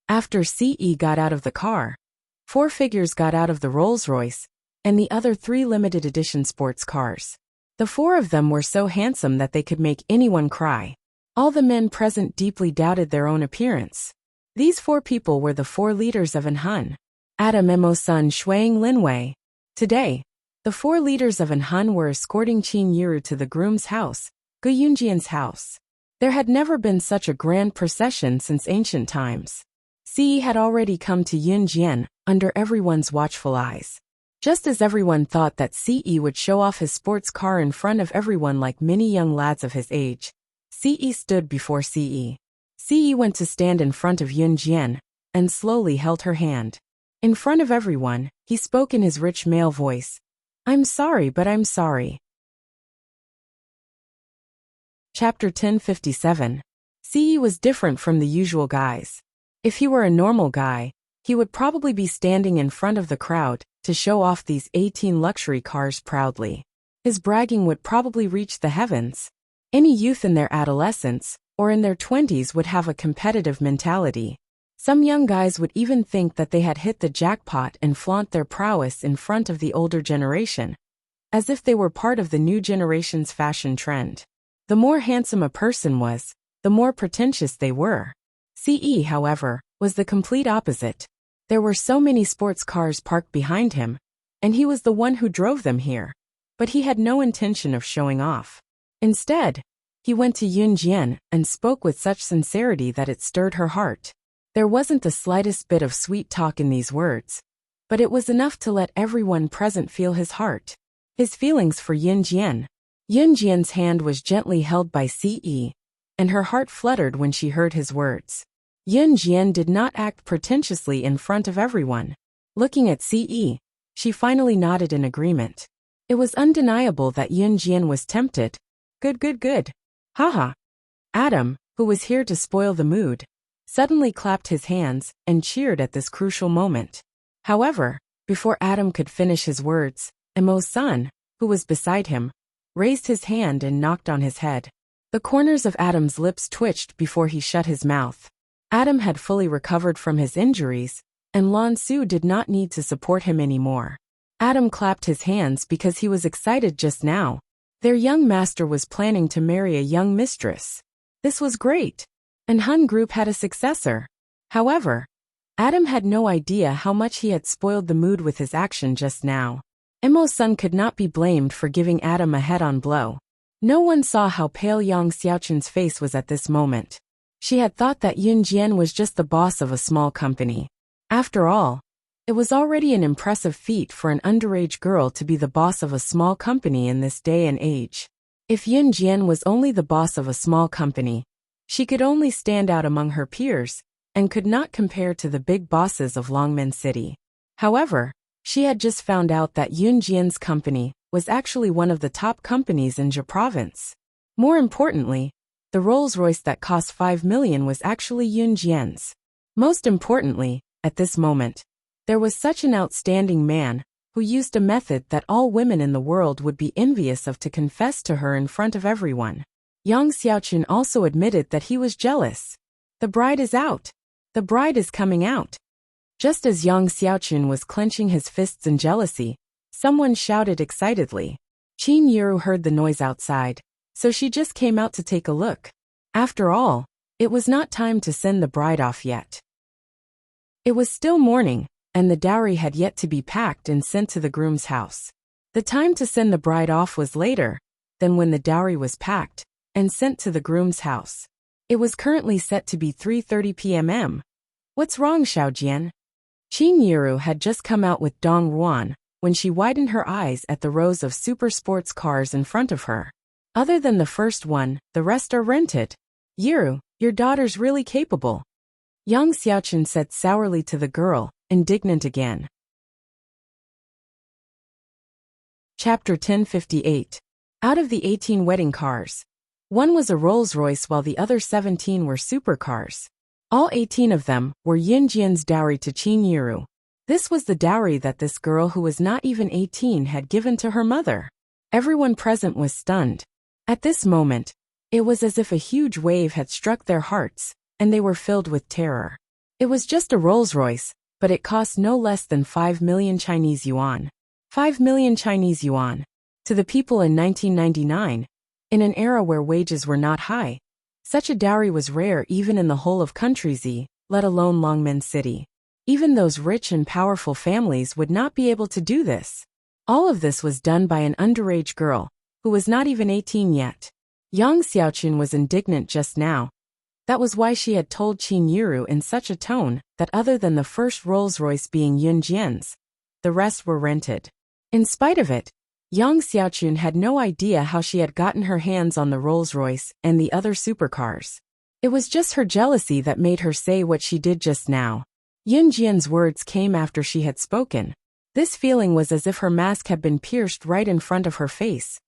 After Ce got out of the car, 4 figures got out of the Rolls-Royce, and the other 3 limited edition sports cars. The 4 of them were so handsome that they could make anyone cry. All the men present deeply doubted their own appearance. These 4 people were the 4 leaders of Anhun. Adam Emo-sun Shuang Linwei. Today, the 4 leaders of Anhun were escorting Qin Yuru to the groom's house, Gu Yunjian's house. There had never been such a grand procession since ancient times. Ce had already come to Yun Jian, under everyone's watchful eyes. Just as everyone thought that Ce would show off his sports car in front of everyone like many young lads of his age, Ce stood before Ce. Ce went to stand in front of Yun Jian, and slowly held her hand. In front of everyone, he spoke in his rich male voice. I'm sorry, but I'm sorry. Chapter 1057. Ce was different from the usual guys. If he were a normal guy, he would probably be standing in front of the crowd to show off these 18 luxury cars proudly. His bragging would probably reach the heavens. Any youth in their adolescence, or in their 20s would have a competitive mentality. Some young guys would even think that they had hit the jackpot and flaunt their prowess in front of the older generation, as if they were part of the new generation's fashion trend. The more handsome a person was, the more pretentious they were. Ce, however, was the complete opposite. There were so many sports cars parked behind him, and he was the one who drove them here. But he had no intention of showing off. Instead, he went to Yun Jian and spoke with such sincerity that it stirred her heart. There wasn't the slightest bit of sweet talk in these words, but it was enough to let everyone present feel his heart. His feelings for Yun Jian. Yun Jian's hand was gently held by Ce, and her heart fluttered when she heard his words. Yun Jian did not act pretentiously in front of everyone. Looking at Ce, she finally nodded in agreement. It was undeniable that Yun Jian was tempted. Good. Haha. Adam, who was here to spoil the mood, suddenly clapped his hands and cheered at this crucial moment. However, before Adam could finish his words, Emo-sun, who was beside him, raised his hand and knocked on his head. The corners of Adam's lips twitched before he shut his mouth. Adam had fully recovered from his injuries, and Lan Su did not need to support him anymore. Adam clapped his hands because he was excited just now. Their young master was planning to marry a young mistress. This was great. And Hun Group had a successor. However, Adam had no idea how much he had spoiled the mood with his action just now. Emo-sun could not be blamed for giving Adam a head-on blow. No one saw how pale Yang Xiaochun's face was at this moment. She had thought that Yun Jian was just the boss of a small company. After all, it was already an impressive feat for an underage girl to be the boss of a small company in this day and age. If Yun Jian was only the boss of a small company, she could only stand out among her peers, and could not compare to the big bosses of Longmen City. However, she had just found out that Yun Jian's company was actually one of the top companies in Zhe province. More importantly, the Rolls-Royce that cost 5 million was actually Yun Jian's. Most importantly, at this moment, there was such an outstanding man who used a method that all women in the world would be envious of to confess to her in front of everyone. Yang Xiaochun also admitted that he was jealous. The bride is out. The bride is coming out. Just as Yang Xiaochun was clenching his fists in jealousy, someone shouted excitedly. Qin Yiru heard the noise outside, so she just came out to take a look. After all, it was not time to send the bride off yet. It was still morning, and the dowry had yet to be packed and sent to the groom's house. The time to send the bride off was later than when the dowry was packed and sent to the groom's house. It was currently set to be 3:30 p.m. What's wrong, Xiaojian? Qin Yiru had just come out with Dong Ruan when she widened her eyes at the rows of super sports cars in front of her. Other than the first one, the rest are rented. Yiru, your daughter's really capable. Yang Xiaochun said sourly to the girl, indignant again. Chapter 1058. Out of the 18 wedding cars, one was a Rolls-Royce while the other 17 were supercars. All 18 of them were Yun Jian's dowry to Qin Yiru. This was the dowry that this girl who was not even 18 had given to her mother. Everyone present was stunned. At this moment, it was as if a huge wave had struck their hearts, and they were filled with terror. It was just a Rolls-Royce, but it cost no less than 5 million Chinese yuan. 5 million Chinese yuan. To the people in 1999, in an era where wages were not high, such a dowry was rare even in the whole of Country Z, let alone Longmen City. Even those rich and powerful families would not be able to do this. All of this was done by an underage girl, who was not even 18 yet. Yang Xiaochun was indignant just now. That was why she had told Qin Yiru in such a tone that other than the first Rolls-Royce being Yun Jian's, the rest were rented. In spite of it, Yang Xiaochun had no idea how she had gotten her hands on the Rolls-Royce and the other supercars. It was just her jealousy that made her say what she did just now. Yun Jian's words came after she had spoken. This feeling was as if her mask had been pierced right in front of her face,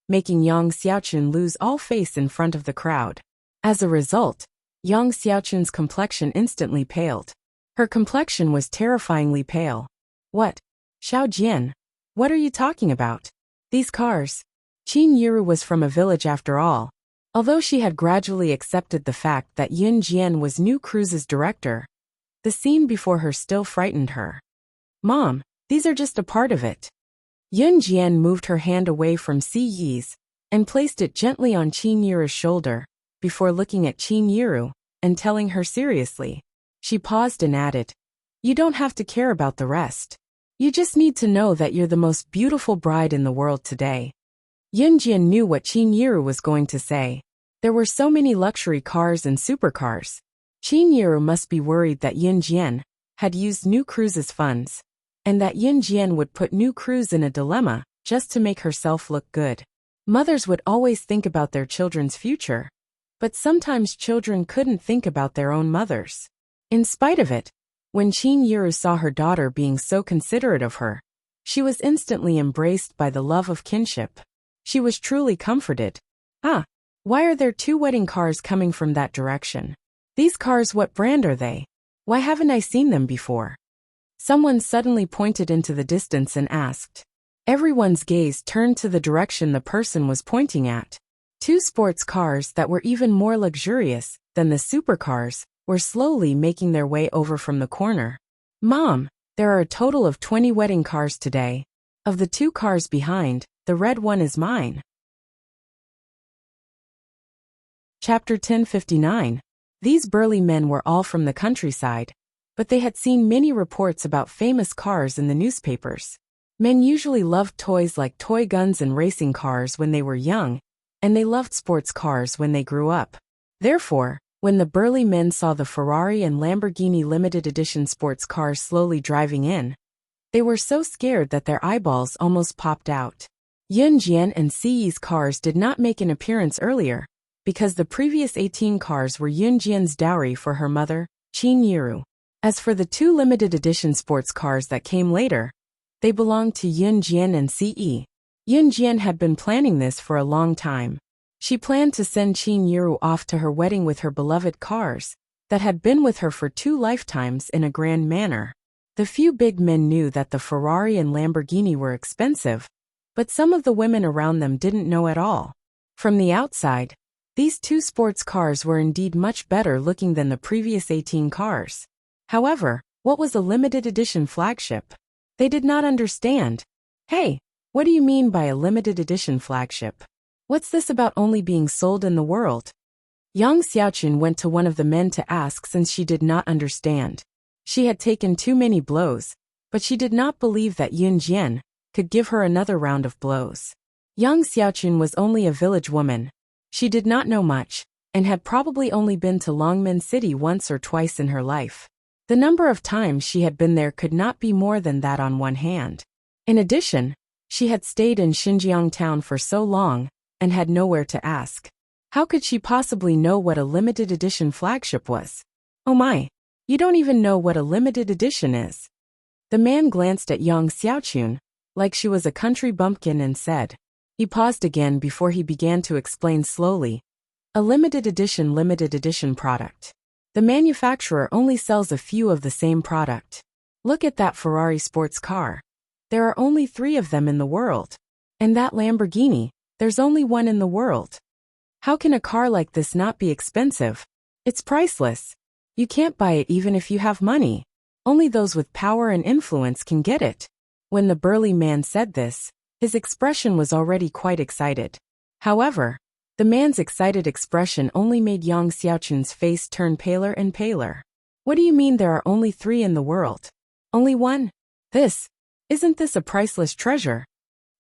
making Yang Xiaochun lose all face in front of the crowd. As a result, Yang Xiaochun's complexion instantly paled. Her complexion was terrifyingly pale. What? Xiaojian, what are you talking about? These cars. Qin Yiru was from a village after all. Although she had gradually accepted the fact that Yun Jian was New Cruise's director, the scene before her still frightened her. Mom, these are just a part of it. Yun Jian moved her hand away from Si Yi's and placed it gently on Qin Yiru's shoulder, before looking at Qin Yiru and telling her seriously. She paused and added, "You don't have to care about the rest. You just need to know that you're the most beautiful bride in the world today." Yun Jian knew what Qin Yiru was going to say. There were so many luxury cars and supercars. Qin Yiru must be worried that Yun Jian had used New Cruise's funds, and that Yun Jian would put New Cruise in a dilemma just to make herself look good. Mothers would always think about their children's future, but sometimes children couldn't think about their own mothers. In spite of it, when Qin Yiru saw her daughter being so considerate of her, she was instantly embraced by the love of kinship. She was truly comforted. Ah, why are there 2 wedding cars coming from that direction? These cars, what brand are they? Why haven't I seen them before? Someone suddenly pointed into the distance and asked. Everyone's gaze turned to the direction the person was pointing at. 2 sports cars that were even more luxurious than the supercars were slowly making their way over from the corner. Mom, there are a total of 20 wedding cars today. Of the 2 cars behind, the red one is mine. Chapter 1059. These burly men were all from the countryside, but they had seen many reports about famous cars in the newspapers. Men usually loved toys like toy guns and racing cars when they were young, and they loved sports cars when they grew up. Therefore, when the burly men saw the Ferrari and Lamborghini limited edition sports cars slowly driving in, they were so scared that their eyeballs almost popped out. Yun Jian and Si Yi's cars did not make an appearance earlier, because the previous 18 cars were Yun Jian's dowry for her mother, Qin Yiru. As for the two limited edition sports cars that came later, they belonged to Yun Jian and Ce. Yun Jian had been planning this for a long time. She planned to send Qin Yiru off to her wedding with her beloved cars that had been with her for 2 lifetimes in a grand manner. The few big men knew that the Ferrari and Lamborghini were expensive, but some of the women around them didn't know at all. From the outside, these 2 sports cars were indeed much better looking than the previous 18 cars. However, what was a limited edition flagship? They did not understand. Hey, what do you mean by a limited edition flagship? What's this about only being sold in the world? Yang Xiaochun went to one of the men to ask since she did not understand. She had taken too many blows, but she did not believe that Yun Jian could give her another round of blows. Yang Xiaochun was only a village woman. She did not know much, and had probably only been to Longmen City once or twice in her life. The number of times she had been there could not be more than that on one hand. In addition, she had stayed in Xinjiang town for so long, and had nowhere to ask. How could she possibly know what a limited edition flagship was? Oh my, you don't even know what a limited edition is. The man glanced at Yang Xiaochun, like she was a country bumpkin and said. He paused again before he began to explain slowly. A limited edition product. The manufacturer only sells a few of the same product. Look at that Ferrari sports car. There are only 3 of them in the world. And that Lamborghini, there's only 1 in the world. How can a car like this not be expensive? It's priceless. You can't buy it even if you have money. Only those with power and influence can get it. When the burly man said this, his expression was already quite excited. However, the man's excited expression only made Yang Xiaochun's face turn paler and paler. What do you mean there are only 3 in the world? Only 1? Isn't this a priceless treasure?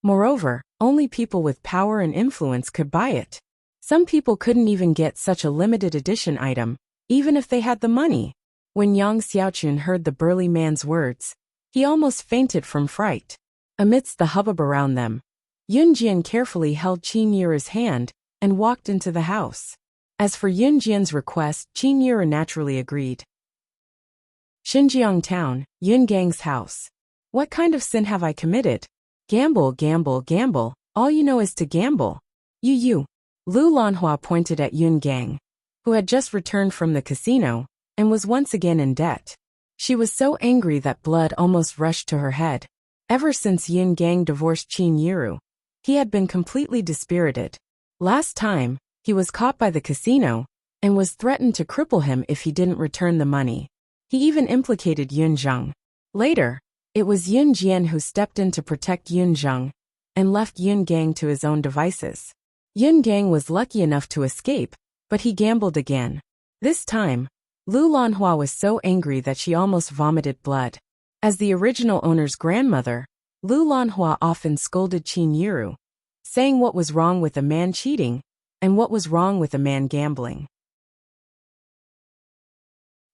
Moreover, only people with power and influence could buy it. Some people couldn't even get such a limited edition item, even if they had the money. When Yang Xiaochun heard the burly man's words, he almost fainted from fright. Amidst the hubbub around them, Yun Jian carefully held Qin Yiru's hand and walked into the house. As for Yun Jian's request, Qin Yiru naturally agreed. Xinjiang town, Yun Gang's house. What kind of sin have I committed? Gamble, all you know is to gamble. You. Lu Lanhua pointed at Yun Gang, who had just returned from the casino, and was once again in debt. She was so angry that blood almost rushed to her head. Ever since Yun Gang divorced Qin Yiru, he had been completely dispirited. Last time, he was caught by the casino, and was threatened to cripple him if he didn't return the money. He even implicated Yun Zheng. Later, it was Yun Jian who stepped in to protect Yun Zheng, and left Yun Gang to his own devices. Yun Gang was lucky enough to escape, but he gambled again. This time, Lu Lanhua was so angry that she almost vomited blood. As the original owner's grandmother, Lu Lanhua often scolded Qin Yiru, saying what was wrong with a man cheating, and what was wrong with a man gambling.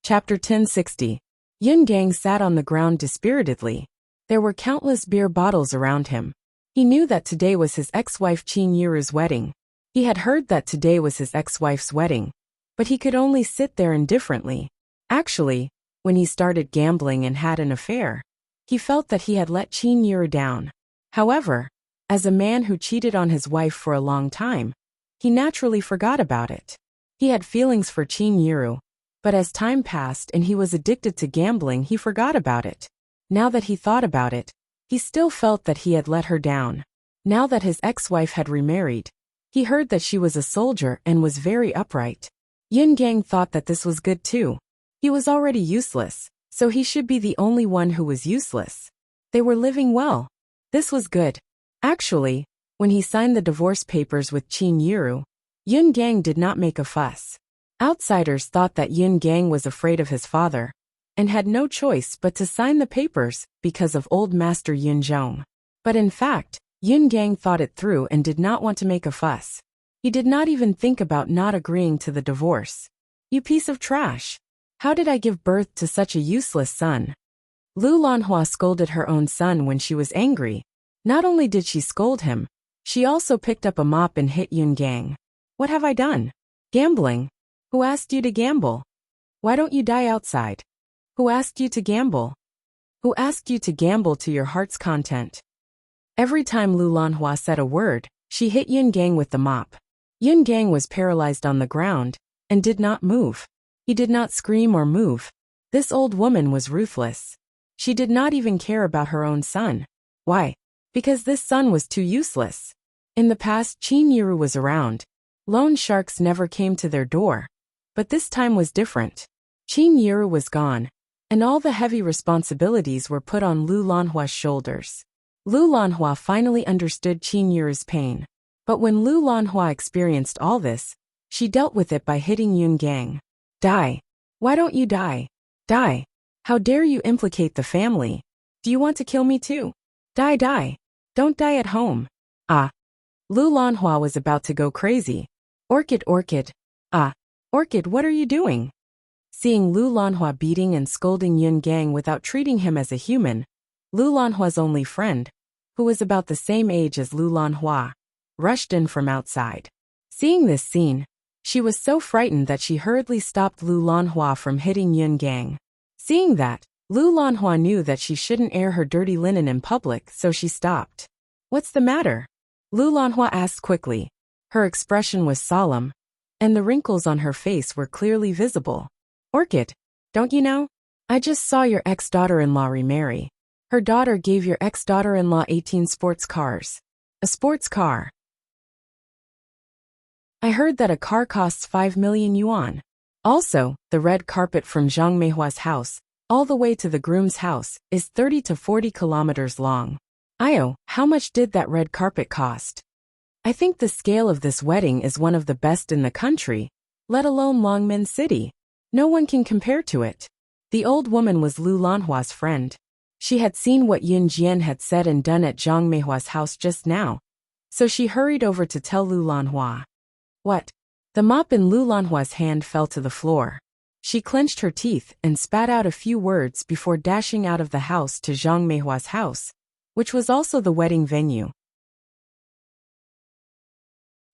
Chapter 1060. Yun Gang sat on the ground dispiritedly. There were countless beer bottles around him. He knew that today was his ex-wife Qin Yiru's wedding. He had heard that today was his ex-wife's wedding, but he could only sit there indifferently. Actually, when he started gambling and had an affair, he felt that he had let Qin Yiru down. However, as a man who cheated on his wife for a long time, he naturally forgot about it. He had feelings for Qin Yiru, but as time passed and he was addicted to gambling, he forgot about it. Now that he thought about it, he still felt that he had let her down. Now that his ex-wife had remarried, he heard that she was a soldier and was very upright. Yun Gang thought that this was good too. He was already useless, so he should be the only one who was useless. They were living well. This was good. Actually, when he signed the divorce papers with Qin Yiru, Yun Gang did not make a fuss. Outsiders thought that Yun Gang was afraid of his father, and had no choice but to sign the papers because of old master Yun Zhong. But in fact, Yun Gang thought it through and did not want to make a fuss. He did not even think about not agreeing to the divorce. You piece of trash. How did I give birth to such a useless son? Lu Lanhua scolded her own son when she was angry. Not only did she scold him, she also picked up a mop and hit Yun Gang. What have I done? Gambling? Who asked you to gamble? Why don't you die outside? Who asked you to gamble? Who asked you to gamble to your heart's content? Every time Lu Lanhua said a word, she hit Yun Gang with the mop. Yun Gang was paralyzed on the ground and did not move. He did not scream or move. This old woman was ruthless. She did not even care about her own son. Why? Because this son was too useless. In the past, Qin Yiru was around. Loan sharks never came to their door. But this time was different. Qin Yiru was gone, and all the heavy responsibilities were put on Lu Lanhua's shoulders. Lu Lanhua finally understood Qin Yiru's pain. But when Lu Lanhua experienced all this, she dealt with it by hitting Yun Gang. Die. Why don't you die? Die. How dare you implicate the family? Do you want to kill me too? Die, die. Don't die at home. Ah. Lu Lanhua was about to go crazy. Orchid, Orchid. Ah. Orchid, what are you doing? Seeing Lu Lanhua beating and scolding Yun Gang without treating him as a human, Lu Lanhua's only friend, who was about the same age as Lu Lanhua, rushed in from outside. Seeing this scene, she was so frightened that she hurriedly stopped Lu Lanhua from hitting Yun Gang. Seeing that, Lu Lanhua knew that she shouldn't air her dirty linen in public, so she stopped. What's the matter? Lu Lanhua asked quickly. Her expression was solemn, and the wrinkles on her face were clearly visible. Orchid, don't you know? I just saw your ex-daughter-in-law remarry. Her daughter gave your ex-daughter-in-law 18 sports cars. A sports car. I heard that a car costs 5 million yuan. Also, the red carpet from Zhang Meihua's house, all the way to the groom's house, is 30 to 40 kilometers long. Io, how much did that red carpet cost? I think the scale of this wedding is one of the best in the country, let alone Longmen City. No one can compare to it. The old woman was Lu Lanhua's friend. She had seen what Yun Jian had said and done at Zhang Meihua's house just now, so she hurried over to tell Lu Lanhua. What? The mop in Lu Lanhua's hand fell to the floor. She clenched her teeth and spat out a few words before dashing out of the house to Zhang Meihua's house, which was also the wedding venue.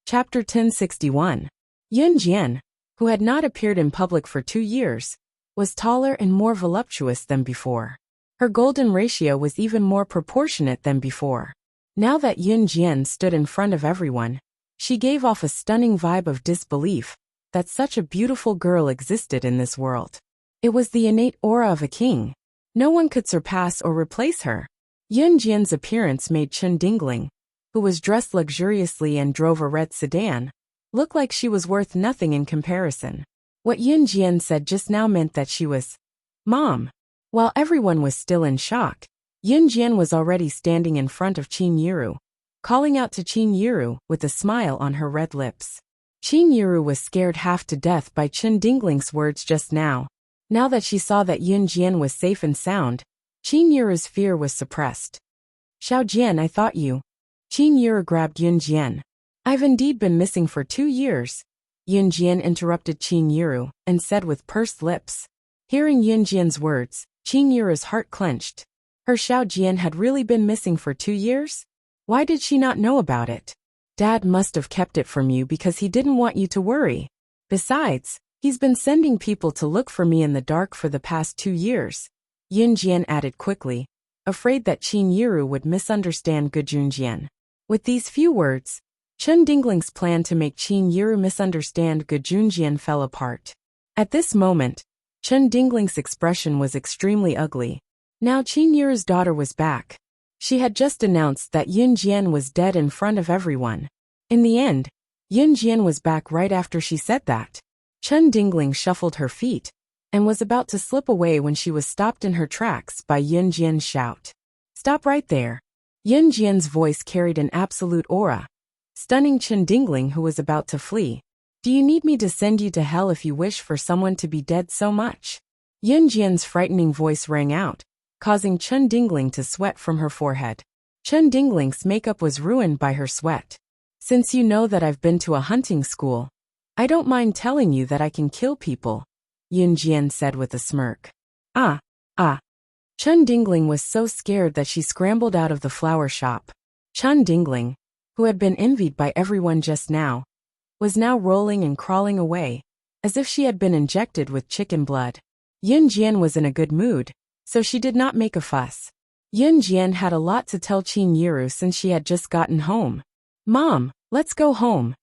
Chapter 1061. Yun Jian, who had not appeared in public for 2 years, was taller and more voluptuous than before. Her golden ratio was even more proportionate than before. Now that Yun Jian stood in front of everyone, she gave off a stunning vibe of disbelief that such a beautiful girl existed in this world. It was the innate aura of a king. No one could surpass or replace her. Yun Jian's appearance made Chen Dingling, who was dressed luxuriously and drove a red sedan, look like she was worth nothing in comparison. What Yun Jian said just now meant that she was Mom. While everyone was still in shock, Yun Jian was already standing in front of Qin Yiru, calling out to Qin Yiru with a smile on her red lips. Qin Yiru was scared half to death by Chen Dingling's words just now. Now that she saw that Yun Jian was safe and sound, Qin Yiru's fear was suppressed. Xiao Jian, I thought you. Qin Yiru grabbed Yun Jian. I've indeed been missing for 2 years. Yun Jian interrupted Qin Yiru and said with pursed lips. Hearing Yun Jian's words, Qin Yiru's heart clenched. Her Xiao Jian had really been missing for 2 years? Why did she not know about it? Dad must have kept it from you because he didn't want you to worry. Besides, he's been sending people to look for me in the dark for the past 2 years. Yun Jian added quickly, afraid that Qin Yiru would misunderstand Yun Jian. With these few words, Chen Dingling's plan to make Qin Yiru misunderstand Yun Jian fell apart. At this moment, Chen Dingling's expression was extremely ugly. Now Qin Yiru's daughter was back. She had just announced that Yun Jian was dead in front of everyone. In the end, Yun Jian was back right after she said that. Chen Dingling shuffled her feet and was about to slip away when she was stopped in her tracks by Yun Jian's shout. Stop right there. Yun Jian's voice carried an absolute aura, stunning Chen Dingling, who was about to flee. Do you need me to send you to hell if you wish for someone to be dead so much? Yun Jian's frightening voice rang out, causing Chen Dingling to sweat from her forehead. Chen Dingling's makeup was ruined by her sweat. Since you know that I've been to a hunting school, I don't mind telling you that I can kill people, Yun Jian said with a smirk. Ah. Chen Dingling was so scared that she scrambled out of the flower shop. Chen Dingling, who had been envied by everyone just now, was now rolling and crawling away, as if she had been injected with chicken blood. Yun Jian was in a good mood, so she did not make a fuss. Yun Jian had a lot to tell Qin Yiru since she had just gotten home. "Mom, let's go home,"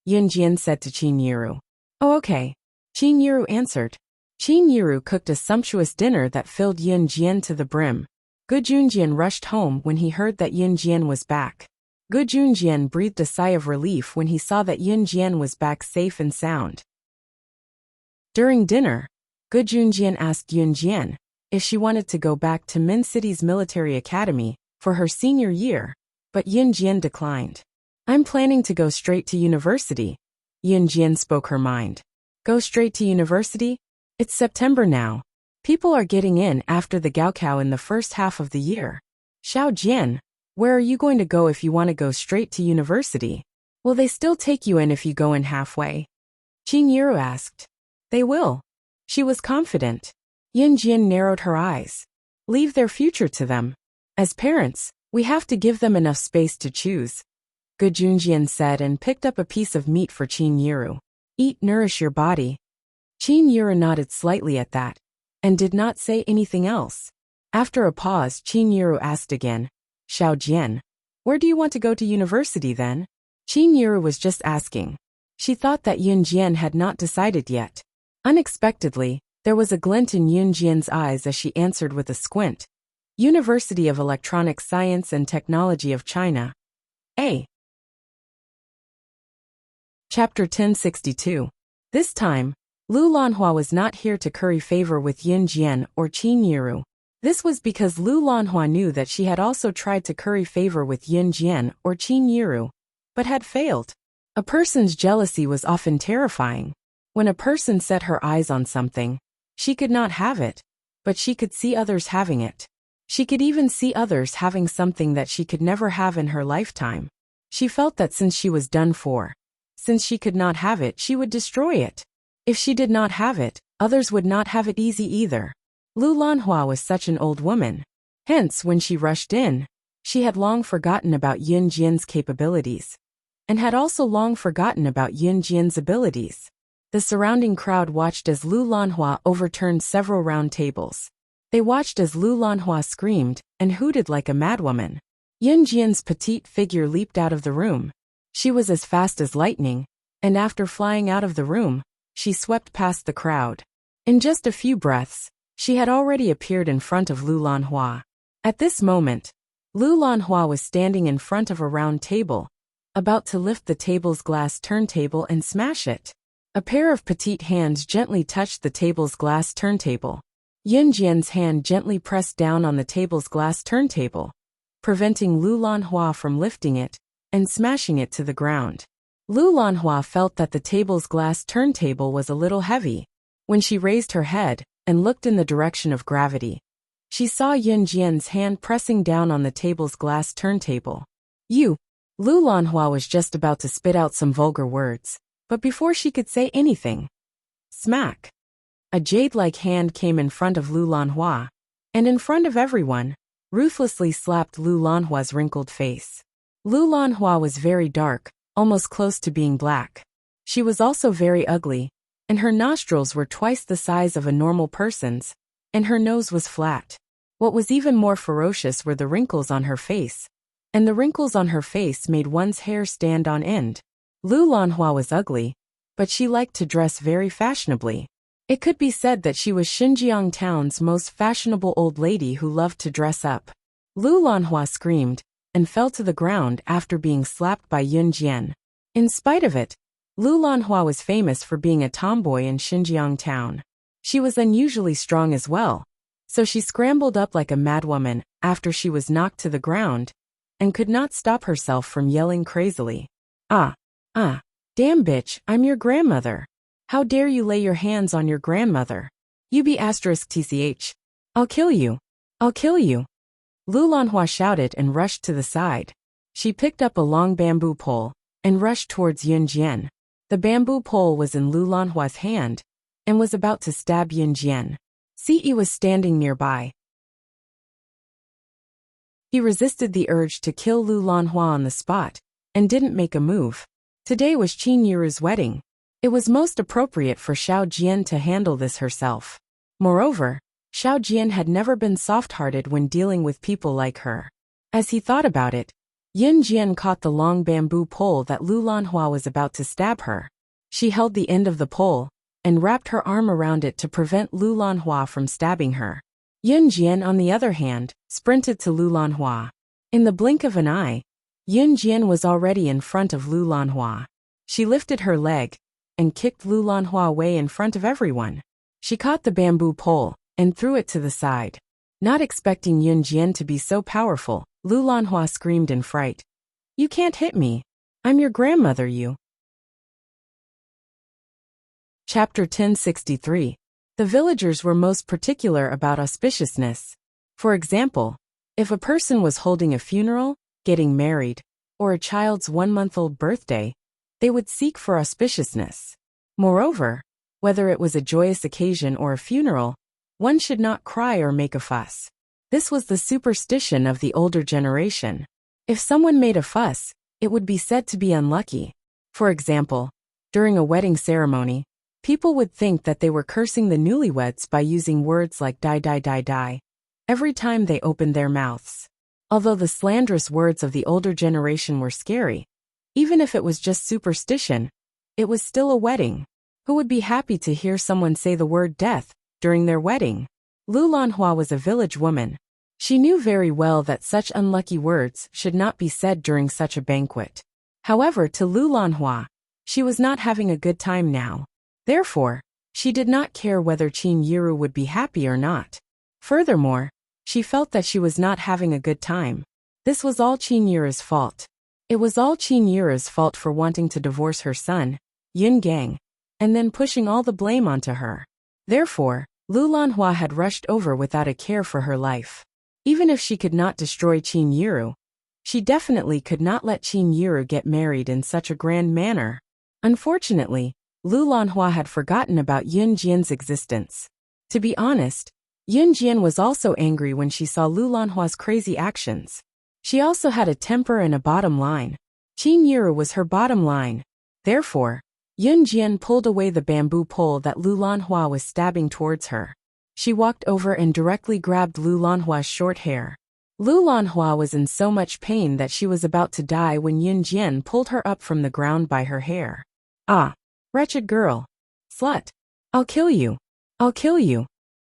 Yun Jian said to Qin Yiru. "Oh, okay," Qin Yiru answered. Qin Yiru cooked a sumptuous dinner that filled Yun Jian to the brim. Gu Junjian rushed home when he heard that Yun Jian was back. Gu Junjian breathed a sigh of relief when he saw that Yun Jian was back safe and sound. During dinner, Gu Junjian asked Yun Jian if she wanted to go back to Min City's military academy for her senior year, but Yun Jian declined. "I'm planning to go straight to university," Yun Jian spoke her mind. "Go straight to university? It's September now. People are getting in after the Gaokao in the first half of the year. Xiao Jian, where are you going to go if you want to go straight to university? Will they still take you in if you go in halfway?" Qin Yiru asked. "They will." She was confident. Yun Jian narrowed her eyes. "Leave their future to them. As parents, we have to give them enough space to choose," Gu Junjian said and picked up a piece of meat for Qin Yiru. "Eat, nourish your body." Qin Yiru nodded slightly at that, and did not say anything else. After a pause, Qin Yiru asked again, "Xiao Jian, where do you want to go to university then?" Qin Yiru was just asking. She thought that Yun Jian had not decided yet. Unexpectedly, there was a glint in Yun Jian's eyes as she answered with a squint. "University of Electronic Science and Technology of China." A. Chapter 1062. This time, Lu Lanhua was not here to curry favor with Yun Jian or Qin Yiru. This was because Lu Lanhua knew that she had also tried to curry favor with Yun Jian or Qin Yiru, but had failed. A person's jealousy was often terrifying. When a person set her eyes on something, she could not have it, but she could see others having it. She could even see others having something that she could never have in her lifetime. She felt that since she was done for, since she could not have it, she would destroy it. If she did not have it, others would not have it easy either. Lu Lanhua was such an old woman. Hence, when she rushed in, she had long forgotten about Yun Jian's capabilities, and had also long forgotten about Yun Jian's abilities. The surrounding crowd watched as Lu Lanhua overturned several round tables. They watched as Lu Lanhua screamed and hooted like a madwoman. Yun Jian's petite figure leaped out of the room. She was as fast as lightning, and after flying out of the room, she swept past the crowd. In just a few breaths, she had already appeared in front of Lu Lanhua. At this moment, Lu Lanhua was standing in front of a round table, about to lift the table's glass turntable and smash it. A pair of petite hands gently touched the table's glass turntable. Yun Jian's hand gently pressed down on the table's glass turntable, preventing Lu Lanhua from lifting it and smashing it to the ground. Lu Lanhua felt that the table's glass turntable was a little heavy. When she raised her head and looked in the direction of gravity, she saw Yun Jian's hand pressing down on the table's glass turntable. Lu Lanhua was just about to spit out some vulgar words, but before she could say anything, smack! A jade-like hand came in front of Lu Lanhua, and in front of everyone, ruthlessly slapped Lu Lanhua's wrinkled face. Lu Lanhua was very dark, almost close to being black. She was also very ugly, and her nostrils were twice the size of a normal person's, and her nose was flat. What was even more ferocious were the wrinkles on her face, and the wrinkles on her face made one's hair stand on end. Lu Lanhua was ugly, but she liked to dress very fashionably. It could be said that she was Xinjiang town's most fashionable old lady who loved to dress up. Lu Lanhua screamed and fell to the ground after being slapped by Yun Jian. In spite of it, Lu Lanhua was famous for being a tomboy in Xinjiang town. She was unusually strong as well, so she scrambled up like a madwoman after she was knocked to the ground, and could not stop herself from yelling crazily. Damn bitch, I'm your grandmother. How dare you lay your hands on your grandmother? You be *tch. I'll kill you. I'll kill you. Lu Lanhua shouted and rushed to the side. She picked up a long bamboo pole and rushed towards Yun Jian. The bamboo pole was in Lu Lanhua's hand and was about to stab Yun Jian. Ce was standing nearby. He resisted the urge to kill Lu Lanhua on the spot and didn't make a move. Today was Qin Yiru's wedding. It was most appropriate for Xiao Jian to handle this herself. Moreover, Xiao Jian had never been soft-hearted when dealing with people like her. As he thought about it, Yun Jian caught the long bamboo pole that Lu Lanhua was about to stab her. She held the end of the pole and wrapped her arm around it to prevent Lu Lanhua from stabbing her. Yun Jian, on the other hand, sprinted to Lu Lanhua. In the blink of an eye, Yun Jian was already in front of Lu Lanhua. She lifted her leg and kicked Lu Lanhua away in front of everyone. She caught the bamboo pole and threw it to the side. Not expecting Yun Jian to be so powerful, Lu Lanhua screamed in fright. "You can't hit me. I'm your grandmother, you." Chapter 1063. The villagers were most particular about auspiciousness. For example, if a person was holding a funeral, getting married, or a child's 1-month-old birthday, they would seek for auspiciousness. Moreover, whether it was a joyous occasion or a funeral, one should not cry or make a fuss. This was the superstition of the older generation. If someone made a fuss, it would be said to be unlucky. For example, during a wedding ceremony, people would think that they were cursing the newlyweds by using words like die die die die every time they opened their mouths. Although the slanderous words of the older generation were scary, even if it was just superstition, it was still a wedding. Who would be happy to hear someone say the word death during their wedding? Lu Lanhua was a village woman. She knew very well that such unlucky words should not be said during such a banquet. However, to Lu Lanhua, she was not having a good time now. Therefore, she did not care whether Qin Yiru would be happy or not. Furthermore, she felt that she was not having a good time. This was all Qin Yiru's fault. It was all Qin Yiru's fault for wanting to divorce her son, Yun Gang, and then pushing all the blame onto her. Therefore, Lu Lanhua had rushed over without a care for her life. Even if she could not destroy Qin Yiru, she definitely could not let Qin Yiru get married in such a grand manner. Unfortunately, Lu Lanhua had forgotten about Yun Jian's existence. To be honest, Yun Jian was also angry when she saw Lu Lanhua's crazy actions. She also had a temper and a bottom line. Qin Yiru was her bottom line. Therefore, Yun Jian pulled away the bamboo pole that Lu Lanhua was stabbing towards her. She walked over and directly grabbed Lu Lanhua's short hair. Lu Lanhua was in so much pain that she was about to die when Yun Jian pulled her up from the ground by her hair. "Ah, wretched girl. Slut. I'll kill you. I'll kill you."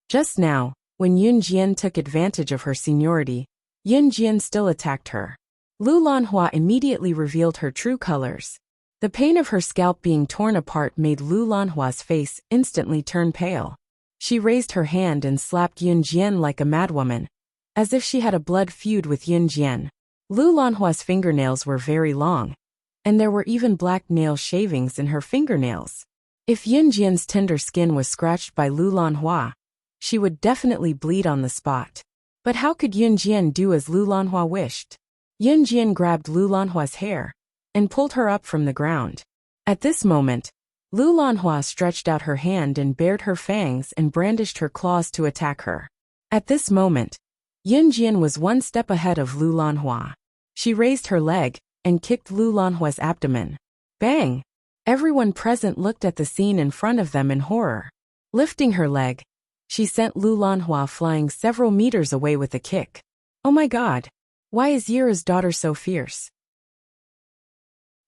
Just now, when Yun Jian took advantage of her seniority, Yun Jian still attacked her. Lu Lanhua immediately revealed her true colors. The pain of her scalp being torn apart made Lu Lanhua's face instantly turn pale. She raised her hand and slapped Yun Jian like a madwoman, as if she had a blood feud with Yun Jian. Lu Lanhua's fingernails were very long, and there were even black nail shavings in her fingernails. If Yun Jian's tender skin was scratched by Lu Lanhua, she would definitely bleed on the spot. But how could Yun Jian do as Lu Lanhua wished? Yun Jian grabbed Lu Lanhua's hair and pulled her up from the ground. At this moment, Lu Lanhua stretched out her hand and bared her fangs and brandished her claws to attack her. At this moment, Yun Jian was one step ahead of Lu Lanhua. She raised her leg and kicked Lu Lanhua's abdomen. Bang! Everyone present looked at the scene in front of them in horror. Lifting her leg, she sent Lu Lanhua flying several meters away with a kick. Oh my god! Why is Yiru's daughter so fierce?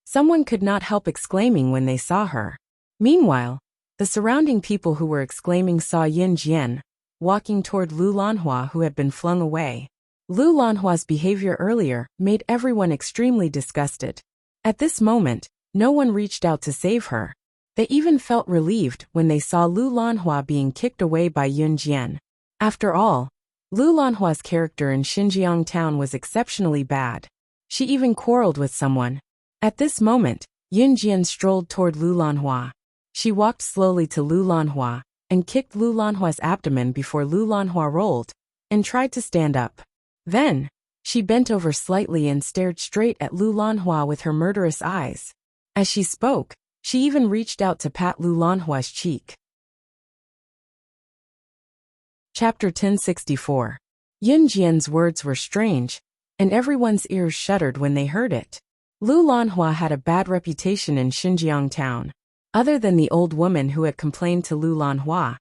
Someone could not help exclaiming when they saw her. Meanwhile, the surrounding people who were exclaiming saw Yun Jian walking toward Lu Lanhua, who had been flung away. Lu Lanhua's behavior earlier made everyone extremely disgusted. At this moment, no one reached out to save her. They even felt relieved when they saw Lu Lanhua being kicked away by Yun Jian. After all, Lu Lanhua's character in Xinjiang town was exceptionally bad. She even quarreled with someone. At this moment, Yun Jian strolled toward Lu Lanhua. She walked slowly to Lu Lanhua and kicked Lu Lanhua's abdomen before Lu Lanhua rolled and tried to stand up. Then, she bent over slightly and stared straight at Lu Lanhua with her murderous eyes. As she spoke, she even reached out to pat Lu Lanhua's cheek. Chapter 1064. Yun Jian's words were strange, and everyone's ears shuddered when they heard it. Lu Lanhua had a bad reputation in Xinjiang town. Other than the old woman who had complained to Lu Lanhua,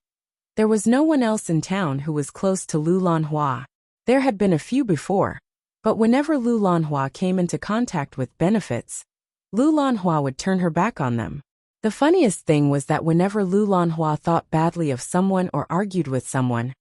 there was no one else in town who was close to Lu Lanhua. There had been a few before, but whenever Lu Lanhua came into contact with benefits, Lu Lanhua would turn her back on them. The funniest thing was that whenever Lu Lanhua thought badly of someone or argued with someone,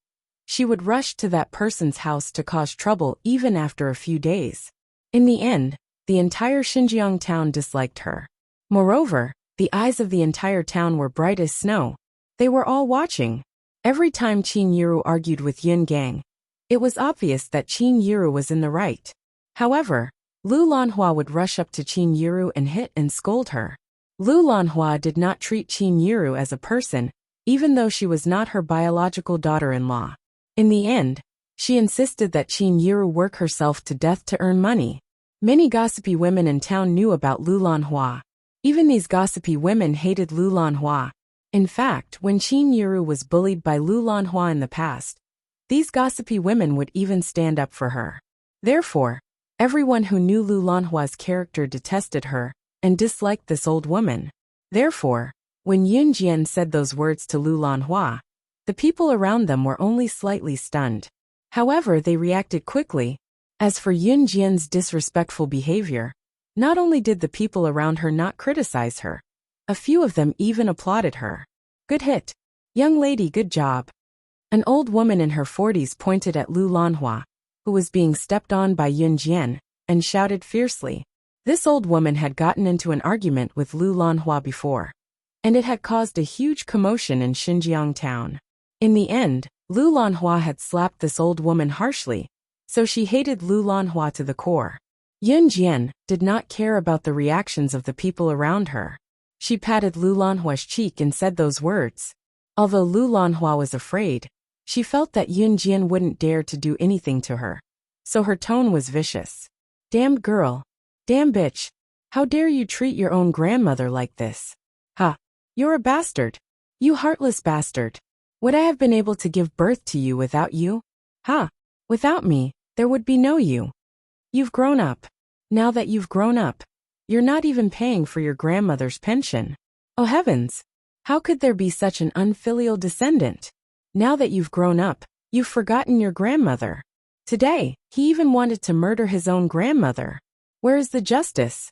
she would rush to that person's house to cause trouble even after a few days. In the end, the entire Xinjiang town disliked her. Moreover, the eyes of the entire town were bright as snow. They were all watching. Every time Qin Yiru argued with Yun Gang, it was obvious that Qin Yiru was in the right. However, Lu Lanhua would rush up to Qin Yiru and hit and scold her. Lu Lanhua did not treat Qin Yiru as a person, even though she was not her biological daughter-in-law. In the end, she insisted that Qin Yiru work herself to death to earn money. Many gossipy women in town knew about Lu Lanhua. Even these gossipy women hated Lu Lanhua. In fact, when Qin Yiru was bullied by Lu Lanhua in the past, these gossipy women would even stand up for her. Therefore, everyone who knew Lu Lanhua's character detested her and disliked this old woman. Therefore, when Yun Jian said those words to Lu Lanhua, the people around them were only slightly stunned. However, they reacted quickly. As for Yun Jian's disrespectful behavior, not only did the people around her not criticize her, a few of them even applauded her. Good hit. Young lady, good job. An old woman in her 40s pointed at Lu Lanhua, who was being stepped on by Yun Jian, and shouted fiercely. This old woman had gotten into an argument with Lu Lanhua before, and it had caused a huge commotion in Xinjiang town. In the end, Lu Lanhua had slapped this old woman harshly, so she hated Lu Lanhua to the core. Yun Jian did not care about the reactions of the people around her. She patted Lu Lanhua's cheek and said those words. Although Lu Lanhua was afraid, she felt that Yun Jian wouldn't dare to do anything to her, so her tone was vicious. Damn girl. Damn bitch. How dare you treat your own grandmother like this? Ha. You're a bastard. You heartless bastard. Would I have been able to give birth to you without you? Ha. Without me, there would be no you. You've grown up. Now that you've grown up, you're not even paying for your grandmother's pension. Oh heavens! How could there be such an unfilial descendant? Now that you've grown up, you've forgotten your grandmother. Today, he even wanted to murder his own grandmother. Where is the justice?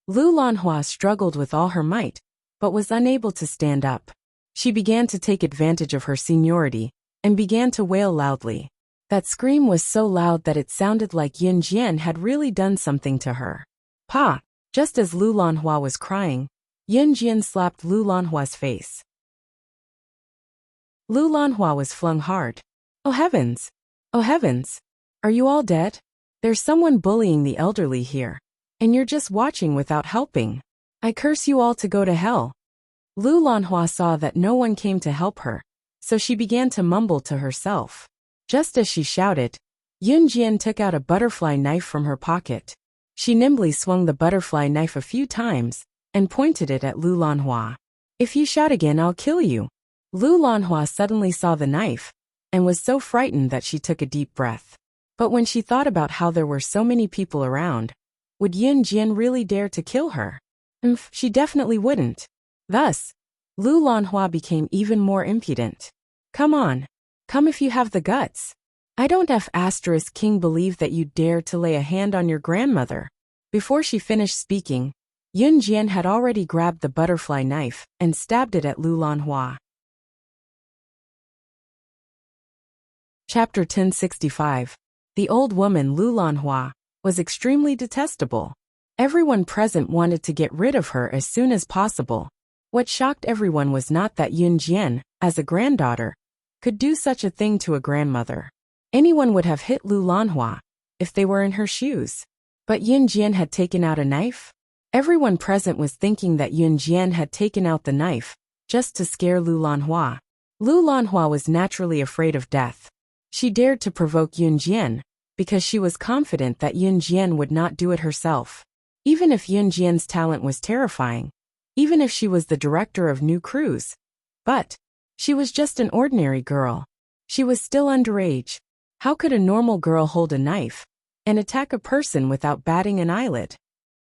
Lu Lanhua struggled with all her might, but was unable to stand up. She began to take advantage of her seniority, and began to wail loudly. That scream was so loud that it sounded like Yun Jian had really done something to her. Pa! Just as Lu Lanhua was crying, Yun Jian slapped Lu Lanhua's face. Lu Lanhua was flung hard. Oh heavens! Oh heavens! Are you all dead? There's someone bullying the elderly here, and you're just watching without helping. I curse you all to go to hell. Lu Lanhua saw that no one came to help her, so she began to mumble to herself. Just as she shouted, Yun Jian took out a butterfly knife from her pocket. She nimbly swung the butterfly knife a few times, and pointed it at Lu Lanhua. If you shout again, I'll kill you. Lu Lanhua suddenly saw the knife, and was so frightened that she took a deep breath. But when she thought about how there were so many people around, would Yun Jian really dare to kill her? She definitely wouldn't. Thus, Lu Lanhua became even more impudent. Come on. Come if you have the guts. I don't *King believe that you dare to lay a hand on your grandmother. Before she finished speaking, Yun Jian had already grabbed the butterfly knife and stabbed it at Lu Lanhua. Chapter 1065. The old woman Lu Lanhua was extremely detestable. Everyone present wanted to get rid of her as soon as possible. What shocked everyone was not that Yun Jian, as a granddaughter, could do such a thing to a grandmother. Anyone would have hit Lu Lanhua if they were in her shoes. But Yun Jian had taken out a knife? Everyone present was thinking that Yun Jian had taken out the knife just to scare Lu Lanhua. Lu Lanhua was naturally afraid of death. She dared to provoke Yun Jian because she was confident that Yun Jian would not do it herself. Even if Yun Jian's talent was terrifying, even if she was the director of new crews. But she was just an ordinary girl. She was still underage. How could a normal girl hold a knife and attack a person without batting an eyelid?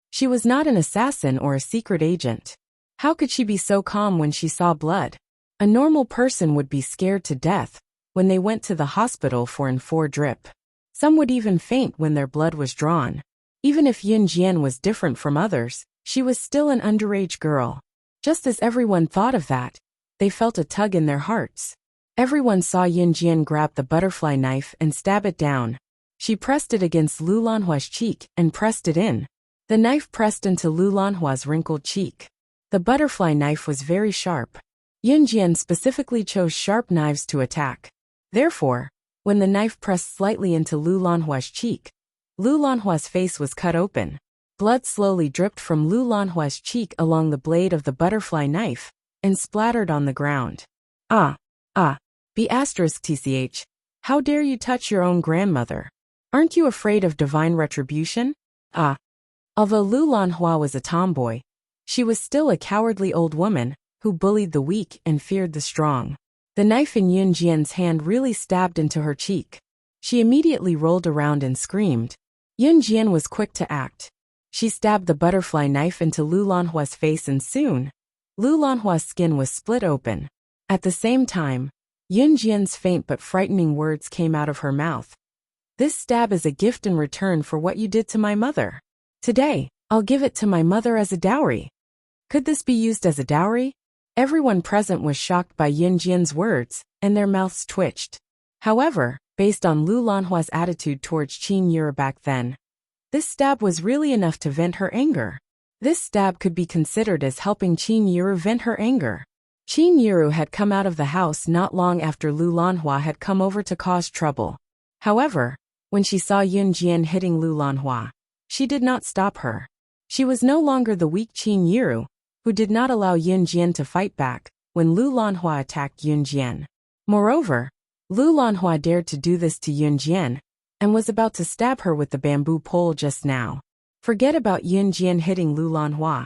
She was not an assassin or a secret agent. How could she be so calm when she saw blood? A normal person would be scared to death when they went to the hospital for an 4 drip. Some would even faint when their blood was drawn. Even if Yun Jian was different from others, she was still an underage girl. Just as everyone thought of that, they felt a tug in their hearts. Everyone saw Yun Jian grab the butterfly knife and stab it down. She pressed it against Lu Lanhua's cheek and pressed it in. The knife pressed into Lu Lanhua's wrinkled cheek. The butterfly knife was very sharp. Yun Jian specifically chose sharp knives to attack. Therefore, when the knife pressed slightly into Lu Lanhua's cheek, Lu Lanhua's face was cut open. Blood slowly dripped from Lu Lanhua's cheek along the blade of the butterfly knife and splattered on the ground. B***tch. How dare you touch your own grandmother? Aren't you afraid of divine retribution? Although Lu Lanhua was a tomboy, she was still a cowardly old woman who bullied the weak and feared the strong. The knife in Yun Jian's hand really stabbed into her cheek. She immediately rolled around and screamed. Yun Jian was quick to act. She stabbed the butterfly knife into Lu Lanhua's face and soon, Lu Lanhua's skin was split open. At the same time, Yun Jian's faint but frightening words came out of her mouth. This stab is a gift in return for what you did to my mother. Today, I'll give it to my mother as a dowry. Could this be used as a dowry? Everyone present was shocked by Yun Jian's words, and their mouths twitched. However, based on Lu Lanhua's attitude towards Qin Yura back then, this stab was really enough to vent her anger. This stab could be considered as helping Qin Yura vent her anger. Qin Yuru had come out of the house not long after Lu Lanhua had come over to cause trouble. However, when she saw Yun Jian hitting Lu Lanhua, she did not stop her. She was no longer the weak Qin Yuru, who did not allow Yun Jian to fight back when Lu Lanhua attacked Yun Jian. Moreover, Lu Lanhua dared to do this to Yun Jian and was about to stab her with the bamboo pole just now. Forget about Yun Jian hitting Lu Lanhua.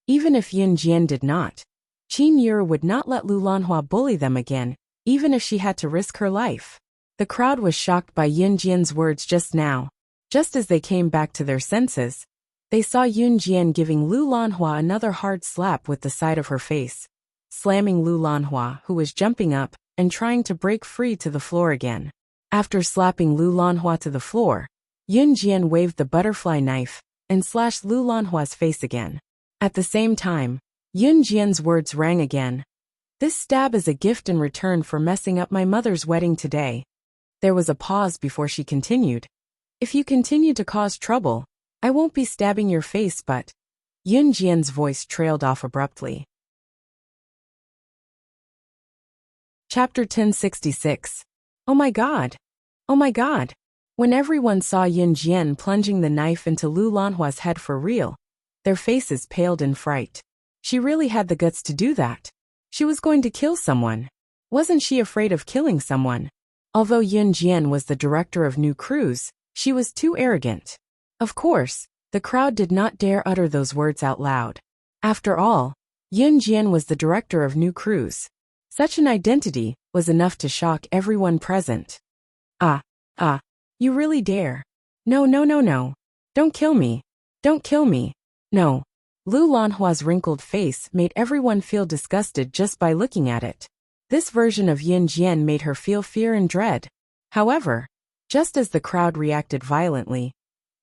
Even if Yun Jian did not, Qin Yura would not let Lu Lanhua bully them again, even if she had to risk her life. The crowd was shocked by Yun Jian's words just now. Just as they came back to their senses, they saw Yun Jian giving Lu Lanhua another hard slap with the side of her face, slamming Lu Lanhua, who was jumping up and trying to break free to the floor again. After slapping Lu Lanhua to the floor, Yun Jian waved the butterfly knife and slashed Lu Lanhua's face again. At the same time, Yun Jian's words rang again. This stab is a gift in return for messing up my mother's wedding today. There was a pause before she continued. If you continue to cause trouble, I won't be stabbing your face, but... Yun Jian's voice trailed off abruptly. Chapter 1066. Oh my god! Oh my god! When everyone saw Yun Jian plunging the knife into Lu Lanhua's head for real, their faces paled in fright. She really had the guts to do that. She was going to kill someone. Wasn't she afraid of killing someone? Although Yun Jian was the director of new crews, she was too arrogant. Of course, the crowd did not dare utter those words out loud. After all, Yun Jian was the director of new crews. Such an identity was enough to shock everyone present. You really dare? No. Don't kill me. Don't kill me. No. Lu Lanhua's wrinkled face made everyone feel disgusted just by looking at it. This version of Yun Jian made her feel fear and dread. However, just as the crowd reacted violently,